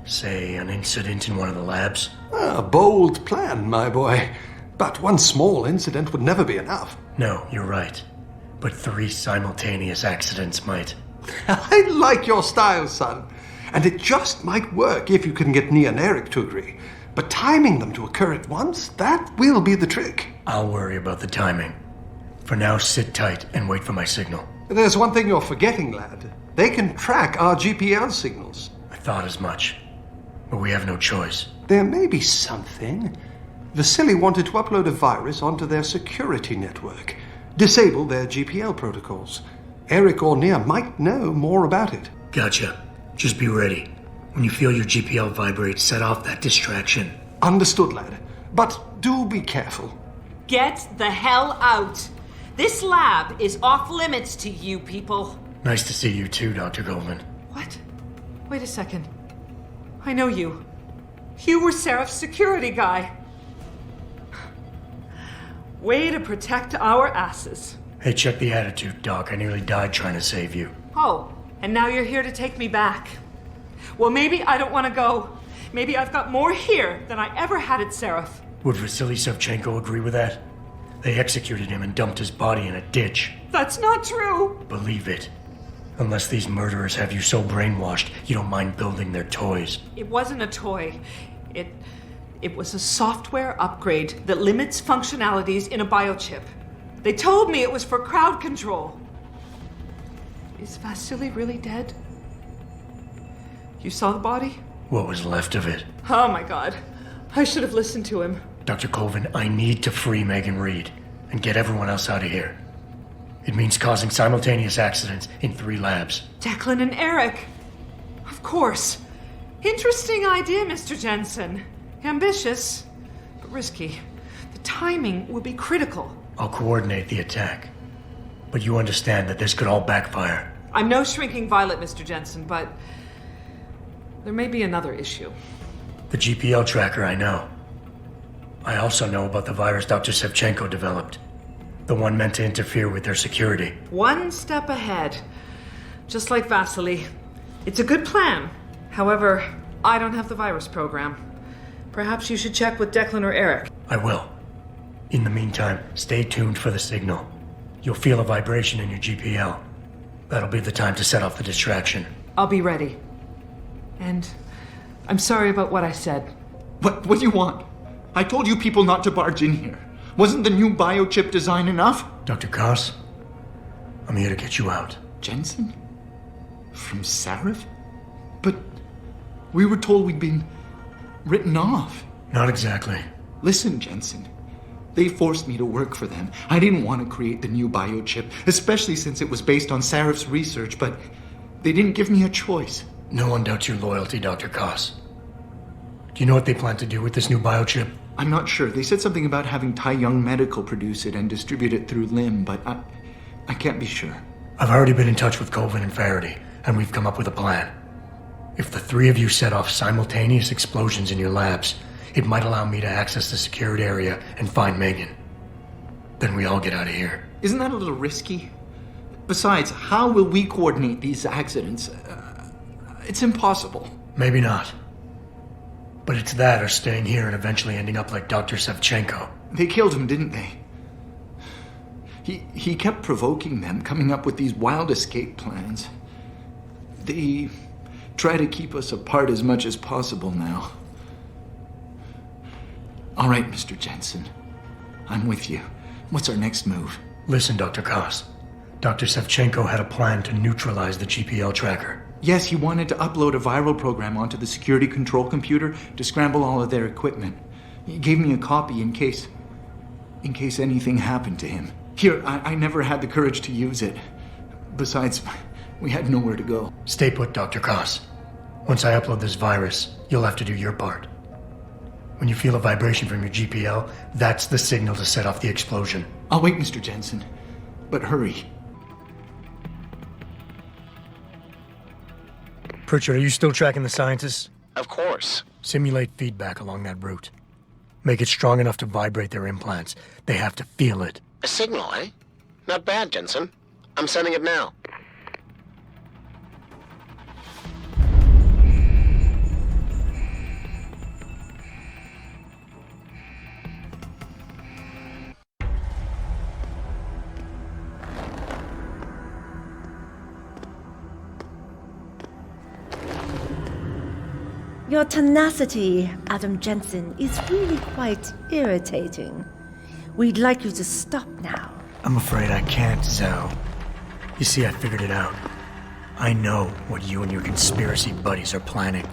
Say, an incident in one of the labs. A bold plan, my boy. But one small incident would never be enough. No, you're right. But 3 simultaneous accidents might. I like your style, son. And it just might work if you can get Nia and Eric to agree. But timing them to occur at once, that will be the trick. I'll worry about the timing. For now, sit tight and wait for my signal. There's one thing you're forgetting, lad. They can track our GPL signals. I thought as much. But we have no choice. There may be something. Vasily wanted to upload a virus onto their security network. Disable their GPL protocols. Eric or Nia might know more about it. Gotcha. Just be ready. When you feel your GPL vibrate, set off that distraction. Understood, lad. But do be careful. Get the hell out! This lab is off limits to you people. Nice to see you too, Dr. Goldman. What? Wait a second. I know you. You were Sarif's security guy. Way to protect our asses. Hey, check the attitude, Doc. I nearly died trying to save you. Oh, and now you're here to take me back. Well, maybe I don't want to go. Maybe I've got more here than I ever had at Sarif. Would Vasily Sevchenko agree with that? They executed him and dumped his body in a ditch. That's not true. Believe it. Unless these murderers have you so brainwashed, you don't mind building their toys. It wasn't a toy. It was a software upgrade that limits functionalities in a biochip. They told me it was for crowd control. Is Vasily really dead? You saw the body? What was left of it? Oh my god. I should have listened to him. Dr. Colvin, I need to free Megan Reed and get everyone else out of here. It means causing simultaneous accidents in 3 labs. Declan and Eric. Of course. Interesting idea, Mr. Jensen. Ambitious, but risky. The timing will be critical. I'll coordinate the attack. But you understand that this could all backfire. I'm no shrinking violet, Mr. Jensen, but there may be another issue. The GPL tracker, I know. I also know about the virus Dr. Sevchenko developed. The one meant to interfere with their security. One step ahead. Just like Vasily. It's a good plan. However, I don't have the virus program. Perhaps you should check with Declan or Eric. I will. In the meantime, stay tuned for the signal. You'll feel a vibration in your GPL. That'll be the time to set off the distraction. I'll be ready. And I'm sorry about what I said. What do you want? I told you people not to barge in here. Wasn't the new biochip design enough? Dr. Koss, I'm here to get you out. Jensen? From Sarif? But we were told we'd been written off. Not exactly. Listen, Jensen. They forced me to work for them. I didn't want to create the new biochip, especially since it was based on Sarif's research, but they didn't give me a choice. No one doubts your loyalty, Dr. Koss. Do you know what they plan to do with this new biochip? I'm not sure. They said something about having Tai Young Medical produce it and distribute it through LIM, but I can't be sure. I've already been in touch with Colvin and Faraday, and we've come up with a plan. If the 3 of you set off simultaneous explosions in your labs, It might allow me to access the secured area and find Megan. Then we all get out of here. Isn't that a little risky? Besides, how will we coordinate these accidents? It's impossible. Maybe not. But it's that or staying here and eventually ending up like Dr. Sevchenko. They killed him, didn't they? He kept provoking them, coming up with these wild escape plans. They try to keep us apart as much as possible now. All right, Mr. Jensen. I'm with you. What's our next move? Listen, Dr. Koss. Dr. Sevchenko had a plan to neutralize the GPL tracker. Yes, he wanted to upload a viral program onto the security control computer to scramble all of their equipment. He gave me a copy in case anything happened to him. Here, I never had the courage to use it. Besides, we had nowhere to go. Stay put, Dr. Koss. Once I upload this virus, you'll have to do your part. When you feel a vibration from your GPL, that's the signal to set off the explosion. I'll wait, Mr. Jensen. But hurry. Pritchard, are you still tracking the scientists? Of course. Simulate feedback along that route. Make it strong enough to vibrate their implants. They have to feel it. A signal, eh? Not bad, Jensen. I'm sending it now. Your tenacity, Adam Jensen, is really quite irritating. We'd like you to stop now. I'm afraid I can't, Zhao. You see, I figured it out. I know what you and your conspiracy buddies are planning.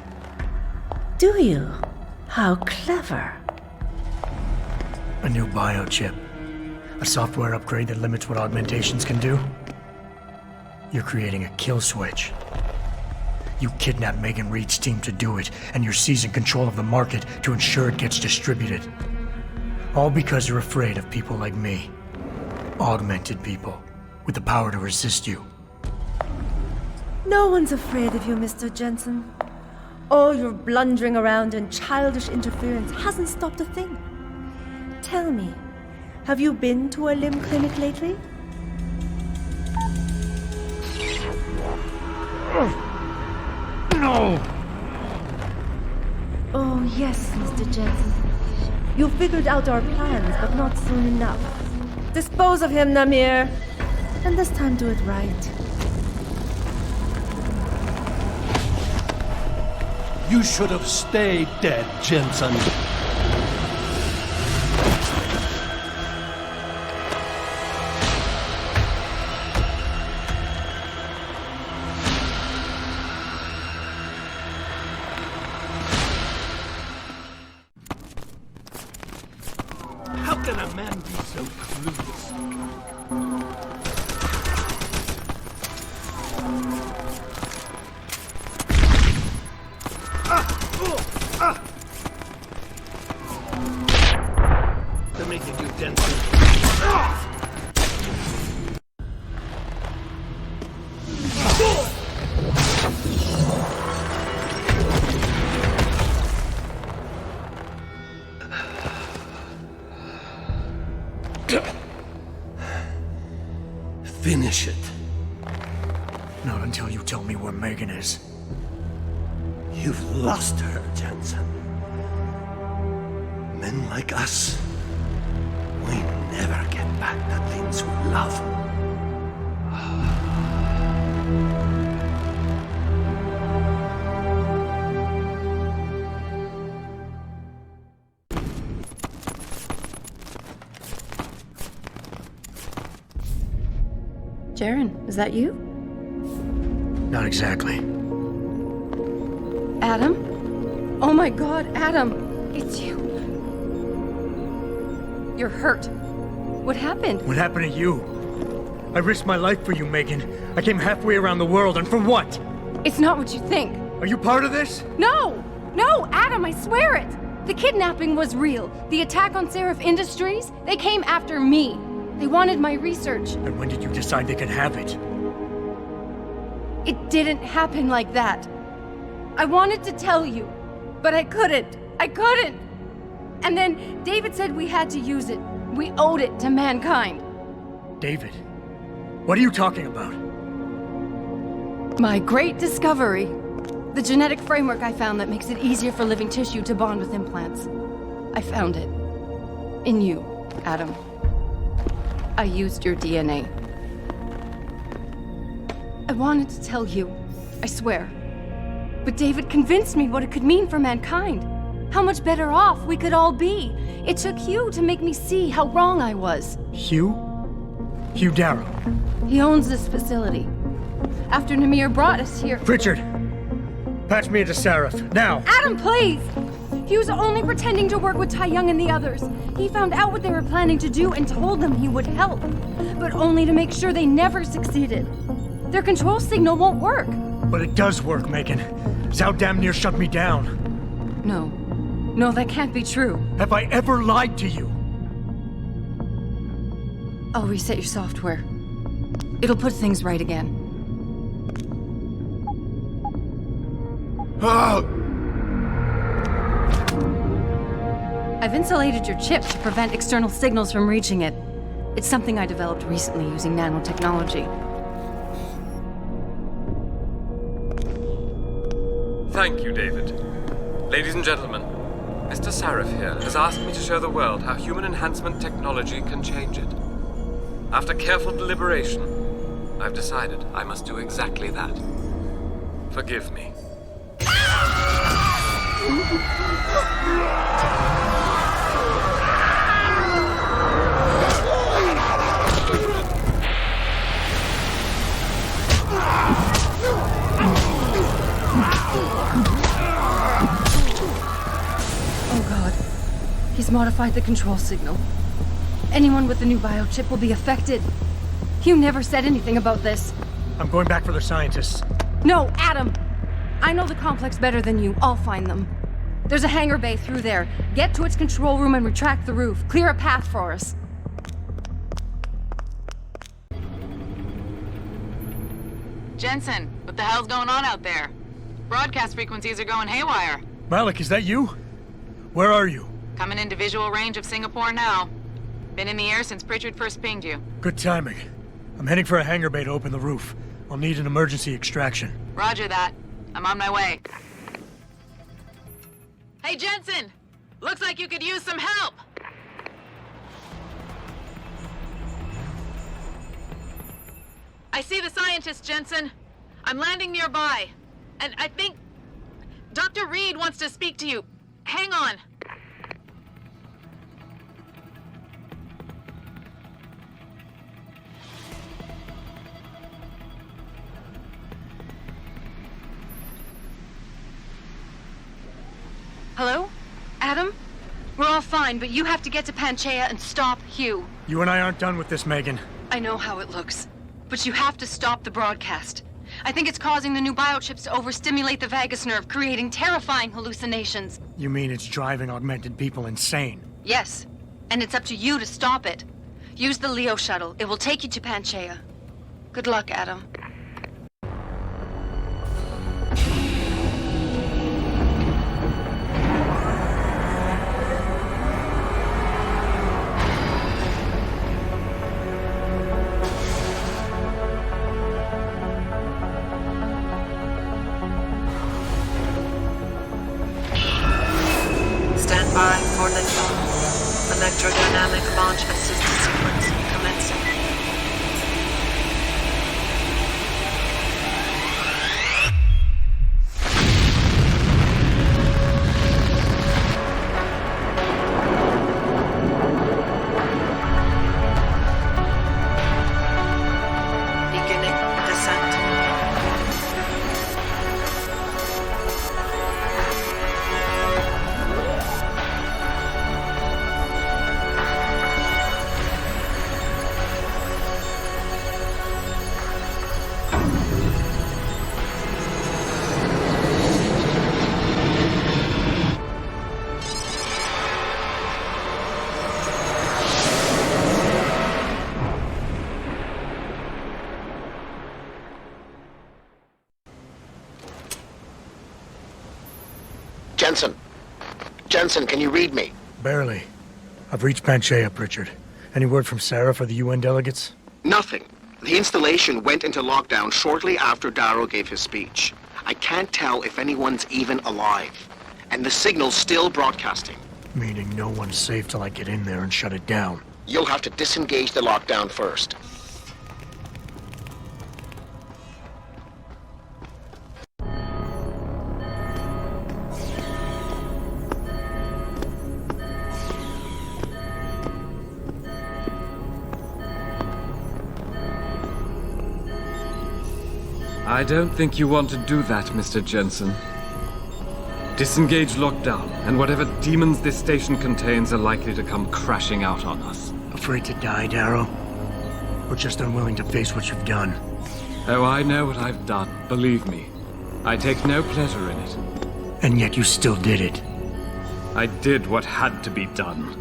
Do you? How clever. A new biochip. A software upgrade that limits what augmentations can do. You're creating a kill switch. You kidnapped Megan Reed's team to do it, and you're seizing control of the market to ensure it gets distributed. All because you're afraid of people like me. Augmented people, with the power to resist you. No one's afraid of you, Mr. Jensen. All your blundering around and childish interference hasn't stopped a thing. Tell me, have you been to a limb clinic lately? No! Oh, yes, Mr. Jensen. You figured out our plans, but not soon enough. Dispose of him, Namir. And this time do it right. You should have stayed dead, Jensen. How can a man be so clueless? They're making you Jensen. Finish it. Not until you tell me where Megan is. You've lost her, Jensen. Men like us, we never get back the things we love. Jaren, is that you? Not exactly. Adam? Oh my god, Adam! It's you. You're hurt. What happened? What happened to you? I risked my life for you, Megan. I came halfway around the world, and for what? It's not what you think. Are you part of this? No! No, Adam, I swear it! The kidnapping was real. The attack on Sarif Industries, they came after me. They wanted my research. And when did you decide they could have it? It didn't happen like that. I wanted to tell you, but I couldn't. I couldn't! And then David said we had to use it. We owed it to mankind. David? What are you talking about? My great discovery. The genetic framework I found that makes it easier for living tissue to bond with implants. I found it. In you, Adam. I used your DNA. I wanted to tell you, I swear. But David convinced me what it could mean for mankind. How much better off we could all be. It took Hugh to make me see how wrong I was. Hugh? Hugh Darrow. He owns this facility. After Namir brought us here... Richard! Patch me into Sarif, now! Adam, please! He was only pretending to work with Tai Young and the others. He found out what they were planning to do and told them he would help. But only to make sure they never succeeded. Their control signal won't work. But it does work, Megan. Zhao damn near shut me down. No. No, that can't be true. Have I ever lied to you? I'll reset your software. It'll put things right again. I've insulated your chip to prevent external signals from reaching it. It's something I developed recently using nanotechnology. Thank you, David. Ladies and gentlemen, Mr. Sarif here has asked me to show the world how human enhancement technology can change it. After careful deliberation, I've decided I must do exactly that. Forgive me. Oh God. He's modified the control signal. Anyone with the new biochip will be affected. Hugh never said anything about this. I'm going back for the scientists. No, Adam! I know the complex better than you. I'll find them. There's a hangar bay through there. Get to its control room and retract the roof. Clear a path for us. Jensen, what the hell's going on out there? Broadcast frequencies are going haywire. Malik, is that you? Where are you? Coming into visual range of Singapore now. Been in the air since Pritchard first pinged you. Good timing. I'm heading for a hangar bay to open the roof. I'll need an emergency extraction. Roger that. I'm on my way. Hey, Jensen! Looks like you could use some help! I see the scientist, Jensen. I'm landing nearby. And I think... Dr. Reed wants to speak to you. Hang on. Hello? Adam? We're all fine, but you have to get to Panchaea and stop Hugh. You and I aren't done with this, Megan. I know how it looks, but you have to stop the broadcast. I think it's causing the new biochips to overstimulate the vagus nerve, creating terrifying hallucinations. You mean it's driving augmented people insane? Yes, and it's up to you to stop it. Use the Leo shuttle. It will take you to Panchaea. Good luck, Adam. Stand by for liftoff. Electrodynamic launch assist sequence commencing. Beginning descent. Jensen, can you read me? Barely. I've reached Panchea, Pritchard. Any word from Sarif or the UN delegates? Nothing. The installation went into lockdown shortly after Darrow gave his speech. I can't tell if anyone's even alive. And the signal's still broadcasting. Meaning no one's safe till I get in there and shut it down. You'll have to disengage the lockdown first. I don't think you want to do that, Mr. Jensen. Disengage lockdown, and whatever demons this station contains are likely to come crashing out on us. Afraid to die, Darrow? Or just unwilling to face what you've done? Oh, I know what I've done, believe me. I take no pleasure in it. And yet you still did it. I did what had to be done.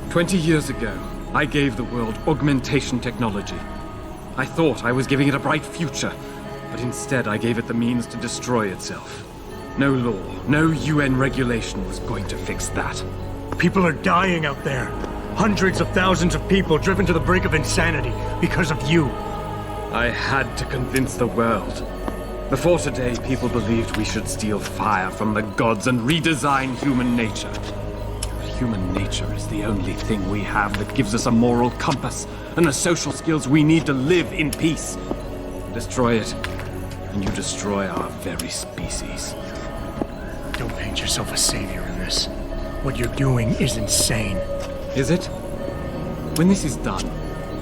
20 years ago, I gave the world augmentation technology. I thought I was giving it a bright future, but instead I gave it the means to destroy itself. No law, no UN regulation was going to fix that. People are dying out there. Hundreds of thousands of people driven to the brink of insanity because of you. I had to convince the world. Before today, people believed we should steal fire from the gods and redesign human nature. But human nature is the only thing we have that gives us a moral compass and the social skills we need to live in peace. Destroy it, and you destroy our very species. Don't paint yourself a savior in this. What you're doing is insane. Is it? When this is done,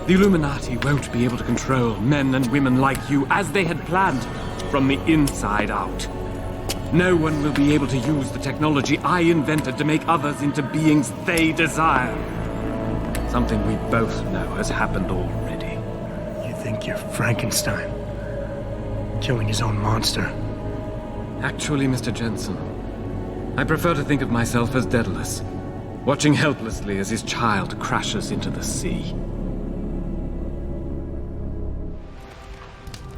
the Illuminati won't be able to control men and women like you as they had planned, from the inside out. No one will be able to use the technology I invented to make others into beings they desire. Something we both know has happened already. You think you're Frankenstein? Killing his own monster? Actually, Mr. Jensen, I prefer to think of myself as Daedalus, watching helplessly as his child crashes into the sea.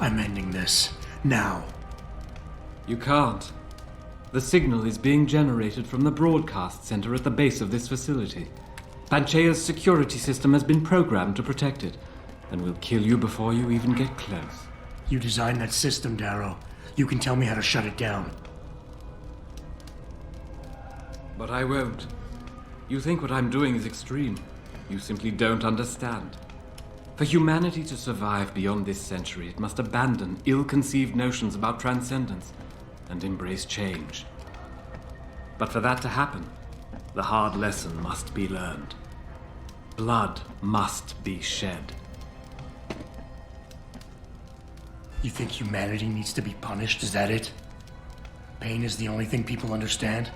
I'm ending this. Now. You can't. The signal is being generated from the broadcast center at the base of this facility. Panchea's security system has been programmed to protect it, and will kill you before you even get close. You designed that system, Darrow. You can tell me how to shut it down. But I won't. You think what I'm doing is extreme. You simply don't understand. For humanity to survive beyond this century, it must abandon ill-conceived notions about transcendence and embrace change. But for that to happen, the hard lesson must be learned. Blood must be shed. You think humanity needs to be punished? Is that it? Pain is the only thing people understand?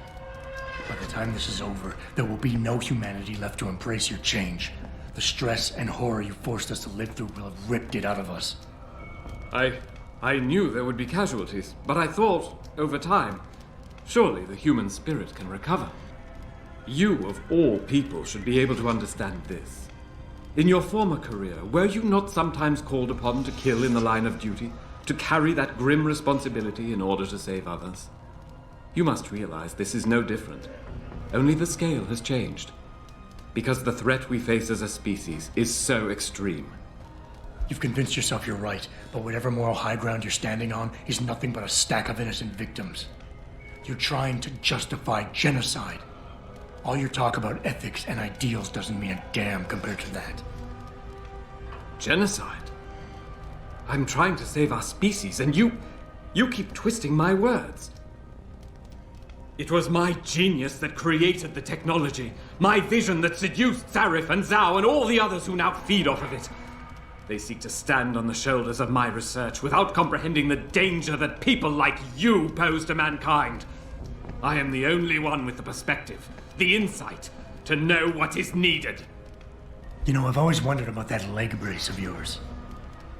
By the time this is over, there will be no humanity left to embrace your change. The stress and horror you forced us to live through will have ripped it out of us. I knew there would be casualties, but I thought, over time, surely the human spirit can recover. You, of all people, should be able to understand this. In your former career, were you not sometimes called upon to kill in the line of duty, to carry that grim responsibility in order to save others? You must realize this is no different. Only the scale has changed. Because the threat we face as a species is so extreme. You've convinced yourself you're right, but whatever moral high ground you're standing on is nothing but a stack of innocent victims. You're trying to justify genocide. All your talk about ethics and ideals doesn't mean a damn compared to that. Genocide? I'm trying to save our species, and you keep twisting my words. It was my genius that created the technology, my vision that seduced Sarif and Zhao and all the others who now feed off of it. They seek to stand on the shoulders of my research without comprehending the danger that people like you pose to mankind. I am the only one with the perspective, the insight, to know what is needed. You know, I've always wondered about that leg brace of yours.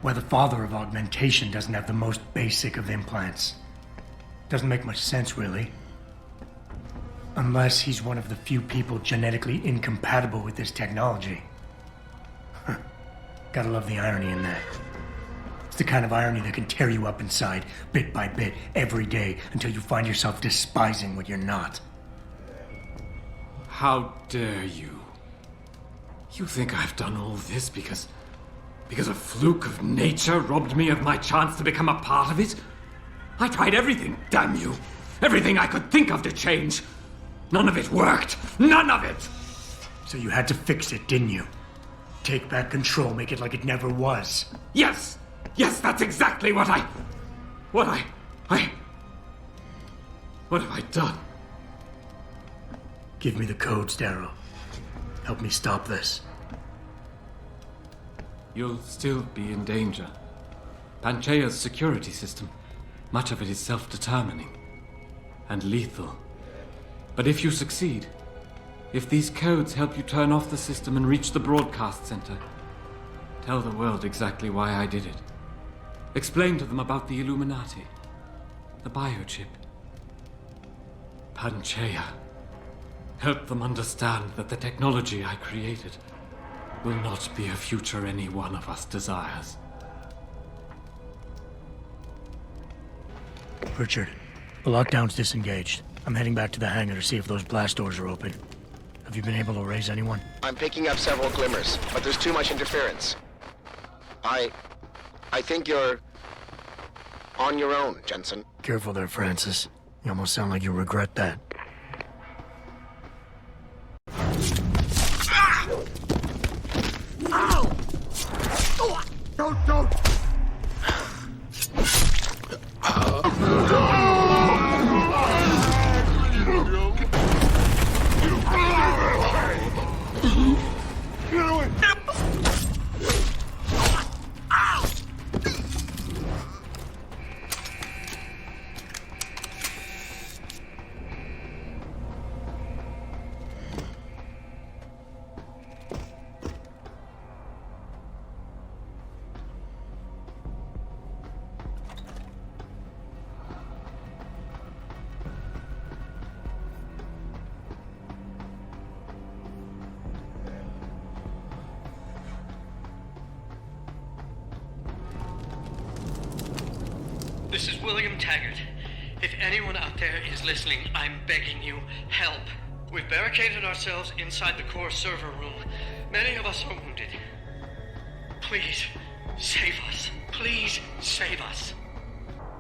Why the father of augmentation doesn't have the most basic of implants. Doesn't make much sense, really. Unless he's one of the few people genetically incompatible with this technology. Gotta love the irony in that. It's the kind of irony that can tear you up inside, bit by bit, every day, until you find yourself despising what you're not. How dare you? You think I've done all this because a fluke of nature robbed me of my chance to become a part of it? I tried everything, damn you! Everything I could think of to change! None of it worked! None of it! So you had to fix it, didn't you? Take back control, make it like it never was. Yes! Yes, that's exactly what have I done? Give me the codes, Darrow. Help me stop this. You'll still be in danger. Panchea's security system, much of it is self-determining and lethal. But if you succeed, if these codes help you turn off the system and reach the broadcast center, tell the world exactly why I did it. Explain to them about the Illuminati, the biochip, Panchea. Help them understand that the technology I created will not be a future any one of us desires. Richard, the lockdown's disengaged. I'm heading back to the hangar to see if those blast doors are open. Have you been able to raise anyone? I'm picking up several glimmers, but there's too much interference. I think you're on your own, Jensen. Careful there, Francis. You almost sound like you regret that. Don't! This is William Taggart. If anyone out there is listening, I'm begging you, help. We've barricaded ourselves inside the core server room. Many of us are wounded. Please, save us. Please, save us.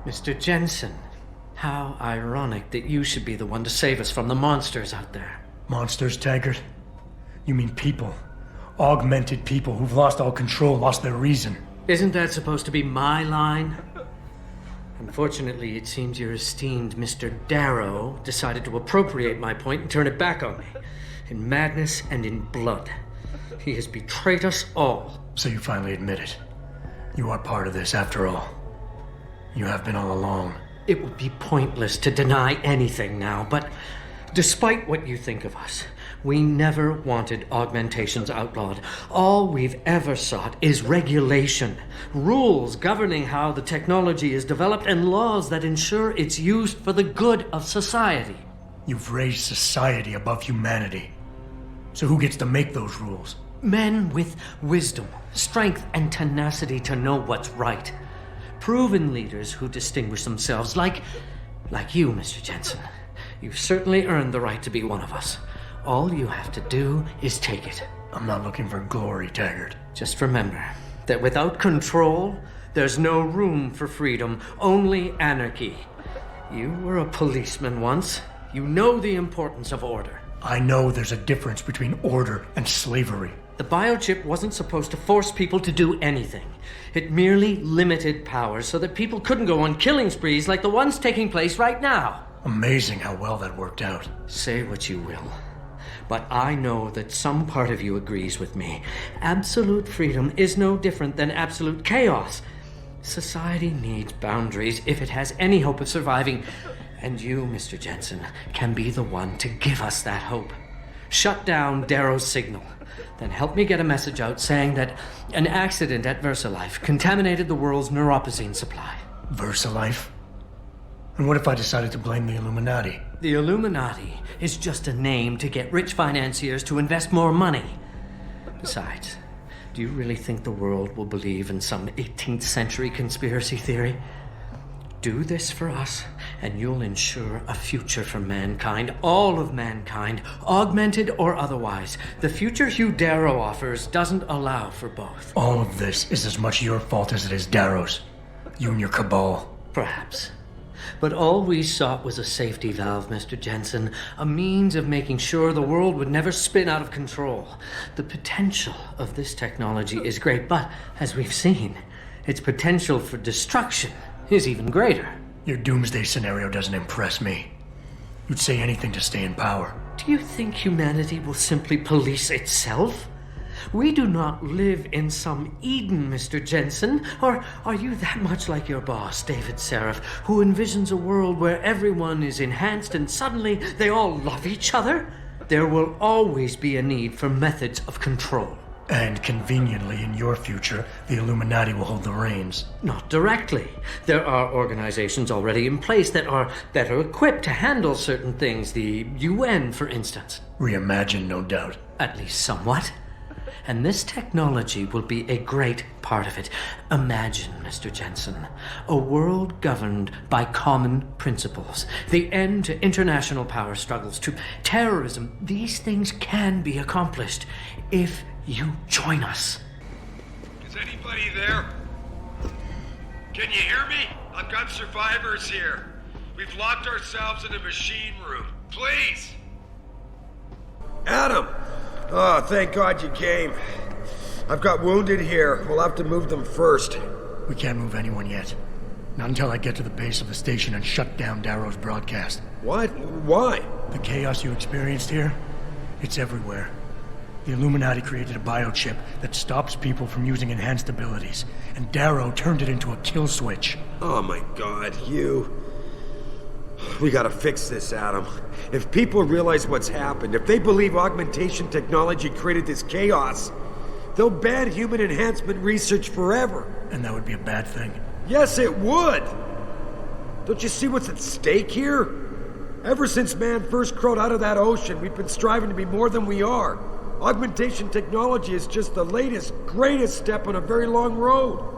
Mr. Jensen, how ironic that you should be the one to save us from the monsters out there. Monsters, Taggart? You mean people. Augmented people who've lost all control, lost their reason. Isn't that supposed to be my line? Unfortunately, it seems your esteemed Mr. Darrow decided to appropriate my point and turn it back on me. In madness and in blood. He has betrayed us all. So you finally admit it. You are part of this after all. You have been all along. It would be pointless to deny anything now, but despite what you think of us, we never wanted augmentations outlawed. All we've ever sought is regulation, rules governing how the technology is developed, and laws that ensure its use for the good of society. You've raised society above humanity. So who gets to make those rules? Men with wisdom, strength, and tenacity to know what's right. Proven leaders who distinguish themselves like you, Mr. Jensen. You've certainly earned the right to be one of us. All you have to do is take it. I'm not looking for glory, Taggart. Just remember that without control, there's no room for freedom, only anarchy. You were a policeman once. You know the importance of order. I know there's a difference between order and slavery. The biochip wasn't supposed to force people to do anything. It merely limited powers so that people couldn't go on killing sprees like the ones taking place right now. Amazing how well that worked out. Say what you will. But I know that some part of you agrees with me. Absolute freedom is no different than absolute chaos. Society needs boundaries if it has any hope of surviving. And you, Mr. Jensen, can be the one to give us that hope. Shut down Darrow's signal. Then help me get a message out saying that an accident at VersaLife contaminated the world's neuropozyne supply. VersaLife? And what if I decided to blame the Illuminati? The Illuminati is just a name to get rich financiers to invest more money. Besides, do you really think the world will believe in some 18th century conspiracy theory? Do this for us, and you'll ensure a future for mankind, all of mankind, augmented or otherwise. The future Hugh Darrow offers doesn't allow for both. All of this is as much your fault as it is Darrow's. You and your cabal. Perhaps. But all we sought was a safety valve, Mr. Jensen, a means of making sure the world would never spin out of control. The potential of this technology is great, but as we've seen, its potential for destruction is even greater. Your doomsday scenario doesn't impress me. You'd say anything to stay in power. Do you think humanity will simply police itself? We do not live in some Eden, Mr. Jensen. Or are you that much like your boss, David Sarif, who envisions a world where everyone is enhanced and suddenly they all love each other? There will always be a need for methods of control. And conveniently, in your future, the Illuminati will hold the reins. Not directly. There are organizations already in place that are better equipped to handle certain things. The UN, for instance. Reimagined, no doubt. At least somewhat. And this technology will be a great part of it. Imagine, Mr. Jensen, a world governed by common principles. The end to international power struggles, to terrorism. These things can be accomplished if you join us. Is anybody there? Can you hear me? I've got survivors here. We've locked ourselves in a machine room. Please! Adam! Oh, thank God you came. I've got wounded here. We'll have to move them first. We can't move anyone yet. Not until I get to the base of the station and shut down Darrow's broadcast. What? Why? The chaos you experienced here, it's everywhere. The Illuminati created a biochip that stops people from using enhanced abilities, and Darrow turned it into a kill switch. Oh my God, you... We gotta fix this, Adam. If people realize what's happened, if they believe augmentation technology created this chaos, they'll ban human enhancement research forever. And that would be a bad thing. Yes, it would! Don't you see what's at stake here? Ever since man first crawled out of that ocean, we've been striving to be more than we are. Augmentation technology is just the latest, greatest step on a very long road.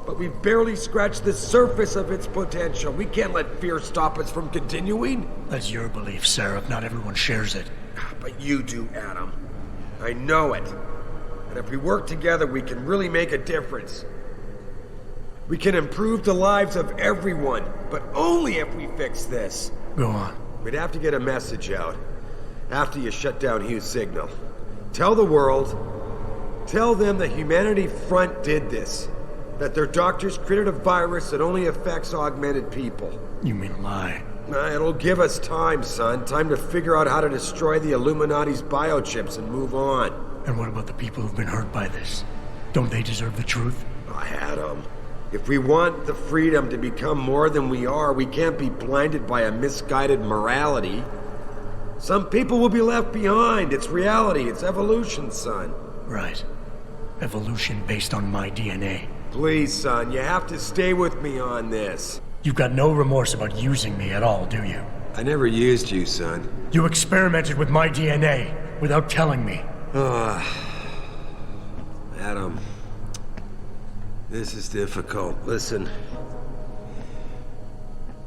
But we've barely scratched the surface of its potential. We can't let fear stop us from continuing. That's your belief, Sarif. Not everyone shares it. But you do, Adam. I know it. And if we work together, we can really make a difference. We can improve the lives of everyone, but only if we fix this. Go on. We'd have to get a message out after you shut down Hugh's signal. Tell the world, tell them the Humanity Front did this. That their doctors created a virus that only affects augmented people. You mean lie? It'll give us time, son. Time to figure out how to destroy the Illuminati's biochips and move on. And what about the people who've been hurt by this? Don't they deserve the truth? Adam, if we want the freedom to become more than we are, we can't be blinded by a misguided morality. Some people will be left behind. It's reality. It's evolution, son. Right. Evolution based on my DNA. Please, son, you have to stay with me on this. You've got no remorse about using me at all, do you? I never used you, son. You experimented with my DNA without telling me. Adam, this is difficult. Listen.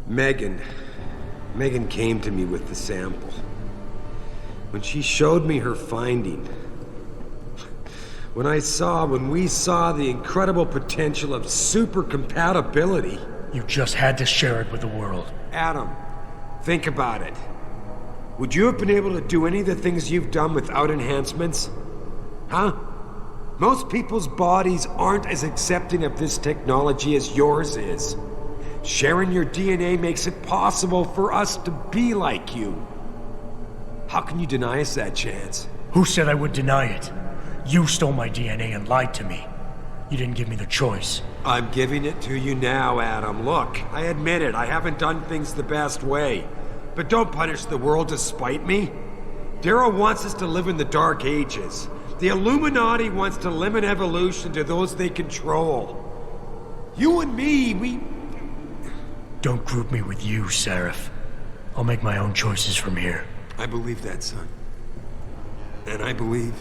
Megan came to me with the sample. When she showed me her finding, when we saw the incredible potential of super compatibility... You just had to share it with the world. Adam, think about it. Would you have been able to do any of the things you've done without enhancements? Huh? Most people's bodies aren't as accepting of this technology as yours is. Sharing your DNA makes it possible for us to be like you. How can you deny us that chance? Who said I would deny it? You stole my DNA and lied to me. You didn't give me the choice. I'm giving it to you now, Adam. Look, I admit it. I haven't done things the best way. But don't punish the world to spite me. Darrow wants us to live in the Dark Ages. The Illuminati wants to limit evolution to those they control. You and me, we... Don't group me with you, Sarif. I'll make my own choices from here. I believe that, son. And I believe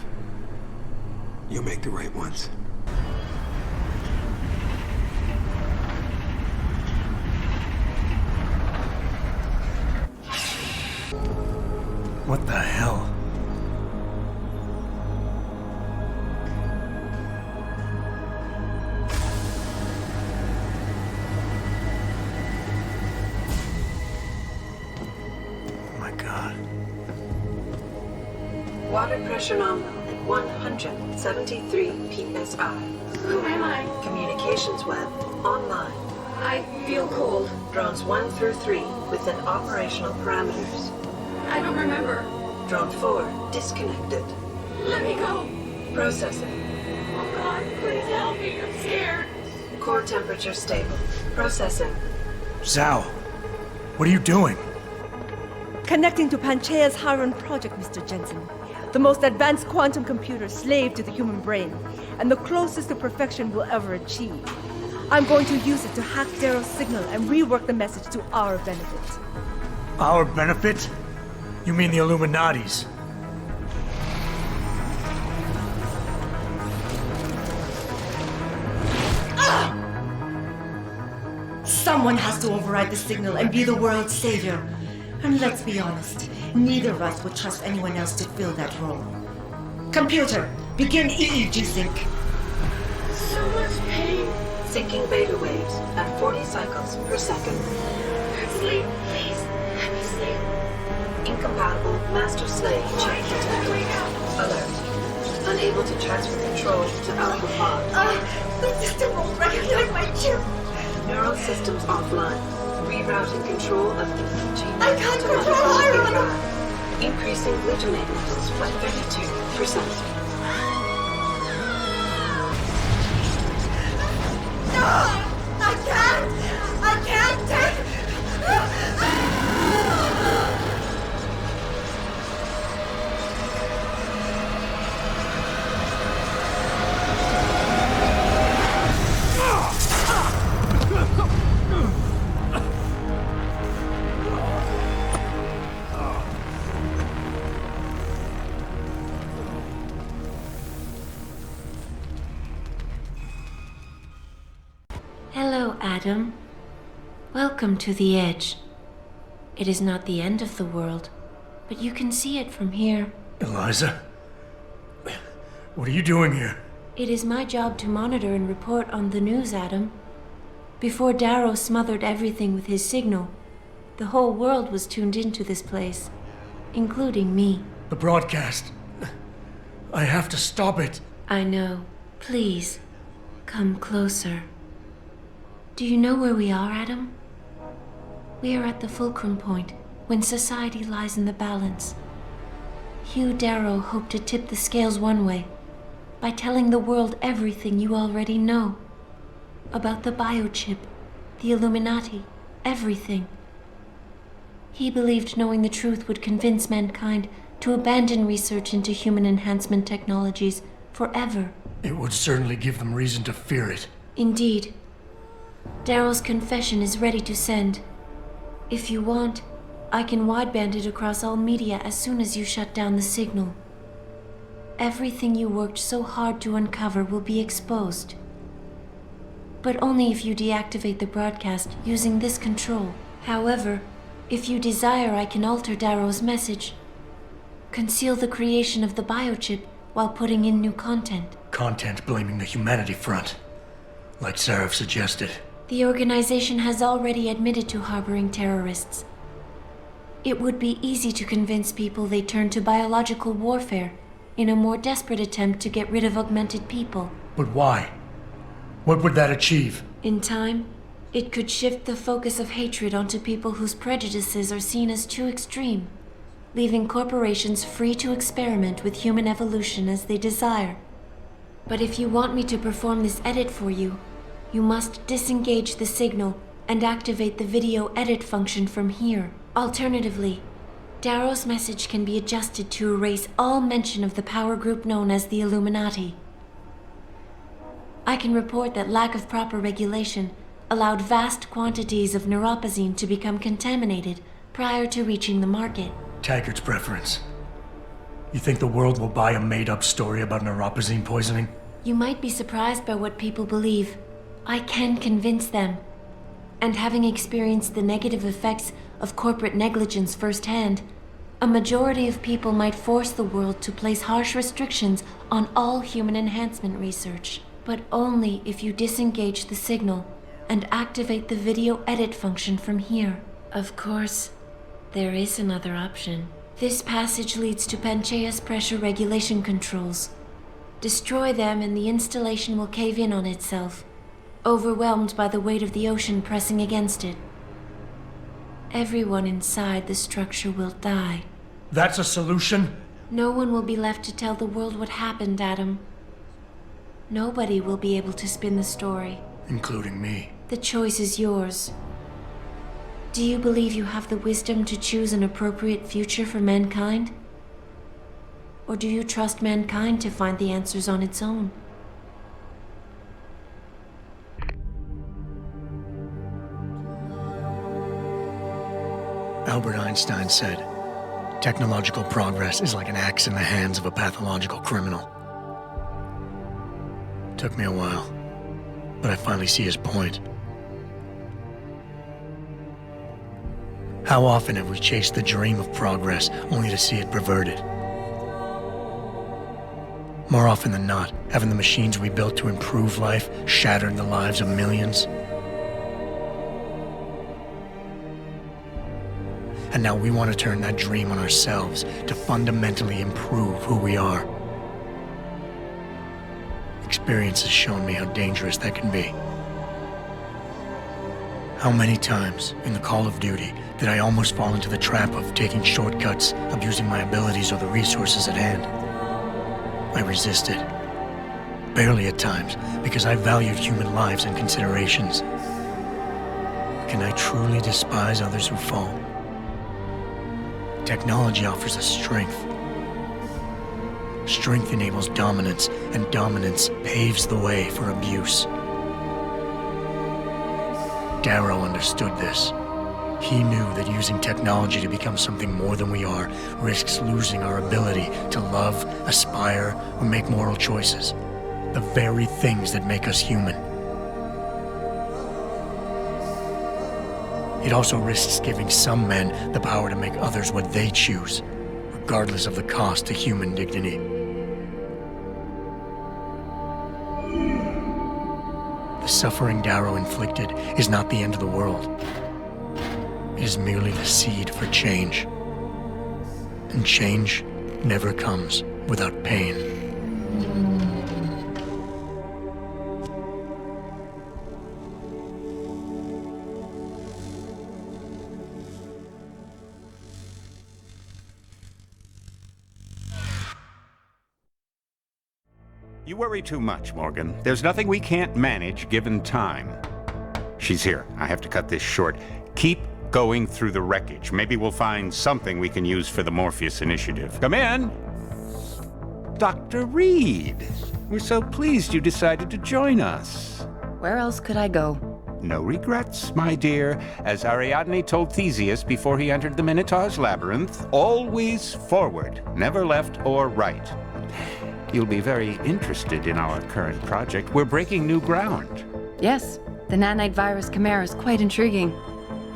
you'll make the right ones. What the hell? Oh my God. Water pressure nominal at 173 psi. Who am I? Communications web online. I feel cold. Drones 1 through 3 within operational parameters. I don't remember. Drone 4 disconnected. Let me go. Processing. Oh God, please help me. I'm scared. Core temperature stable. Processing. Zhao, what are you doing? Connecting to Panchaea's Haran project, Mr. Jensen. The most advanced quantum computer slave to the human brain, and the closest to perfection we'll ever achieve. I'm going to use it to hack Darrow's signal and rework the message to our benefit. Our benefit? You mean the Illuminati's? Someone has to override the signal and be the world's savior. And let's be honest, neither of us would trust anyone else to fill that role. Computer, begin EEG sync. So much pain. Syncing beta waves at 40 cycles per second. Sleep, please. Let me sleep. Incompatible master-slave chain detected. Alert. Unable to transfer control to Alpha 5. The system won't recognize my chip. Neural systems offline. Rerouting control of EEG. I can't control Iron! Increasing glutamate levels by 32%. No! I can't take... Hello, Adam. Welcome to the Edge. It is not the end of the world, but you can see it from here. Eliza? What are you doing here? It is my job to monitor and report on the news, Adam. Before Darrow smothered everything with his signal, the whole world was tuned into this place, including me. The broadcast. I have to stop it. I know. Please, come closer. Do you know where we are, Adam? We are at the fulcrum point, when society lies in the balance. Hugh Darrow hoped to tip the scales one way, by telling the world everything you already know. About the biochip, the Illuminati, everything. He believed knowing the truth would convince mankind to abandon research into human enhancement technologies forever. It would certainly give them reason to fear it. Indeed. Darrow's confession is ready to send. If you want, I can wideband it across all media as soon as you shut down the signal. Everything you worked so hard to uncover will be exposed. But only if you deactivate the broadcast using this control. However, if you desire, I can alter Darrow's message. Conceal the creation of the biochip while putting in new content. Content blaming the humanity front, like Sarif suggested. The organization has already admitted to harboring terrorists. It would be easy to convince people they turn to biological warfare in a more desperate attempt to get rid of augmented people. But why? What would that achieve? In time, it could shift the focus of hatred onto people whose prejudices are seen as too extreme, leaving corporations free to experiment with human evolution as they desire. But if you want me to perform this edit for you, you must disengage the signal and activate the video edit function from here. Alternatively, Darrow's message can be adjusted to erase all mention of the power group known as the Illuminati. I can report that lack of proper regulation allowed vast quantities of neuropozyne to become contaminated prior to reaching the market. Taggart's preference. You think the world will buy a made-up story about neuropozyne poisoning? You might be surprised by what people believe. I can convince them. And having experienced the negative effects of corporate negligence firsthand, A majority of people might force the world to place harsh restrictions on all human enhancement research, but only if you disengage the signal and activate the video edit function from here. Of course, there is another option. This passage leads to Panchaea's pressure regulation controls. Destroy them and the installation will cave in on itself, overwhelmed by the weight of the ocean pressing against it. Everyone inside the structure will die. That's a solution? No one will be left to tell the world what happened, Adam. Nobody will be able to spin the story. Including me. The choice is yours. Do you believe you have the wisdom to choose an appropriate future for mankind? Or do you trust mankind to find the answers on its own? Albert Einstein said, technological progress is like an axe in the hands of a pathological criminal. Took me a while, but I finally see his point. How often have we chased the dream of progress only to see it perverted? More often than not, haven't the machines we built to improve life shattered the lives of millions? And now we want to turn that dream on ourselves to fundamentally improve who we are. Experience has shown me how dangerous that can be. How many times in the Call of Duty did I almost fall into the trap of taking shortcuts, abusing my abilities or the resources at hand? I resisted. Barely at times, because I valued human lives and considerations. Can I truly despise others who fall? Technology offers us strength. Strength enables dominance, and dominance paves the way for abuse. Darrow understood this. He knew that using technology to become something more than we are risks losing our ability to love, aspire, or make moral choices. The very things that make us human. It also risks giving some men the power to make others what they choose, regardless of the cost to human dignity. The suffering Darrow inflicted is not the end of the world. It is merely the seed for change. And change never comes without pain. You worry too much, Morgan. There's nothing we can't manage given time. She's here. I have to cut this short. Keep going through the wreckage. Maybe we'll find something we can use for the Morpheus initiative. Come in! Dr. Reed! We're so pleased you decided to join us. Where else could I go? No regrets, my dear. As Ariadne told Theseus before he entered the Minotaur's labyrinth, always forward, never left or right. You'll be very interested in our current project. We're breaking new ground. Yes, the nanite virus chimera is quite intriguing.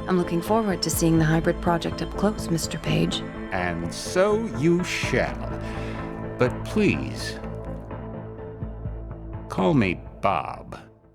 I'm looking forward to seeing the hybrid project up close, Mr. Page. And so you shall. But please, call me Bob.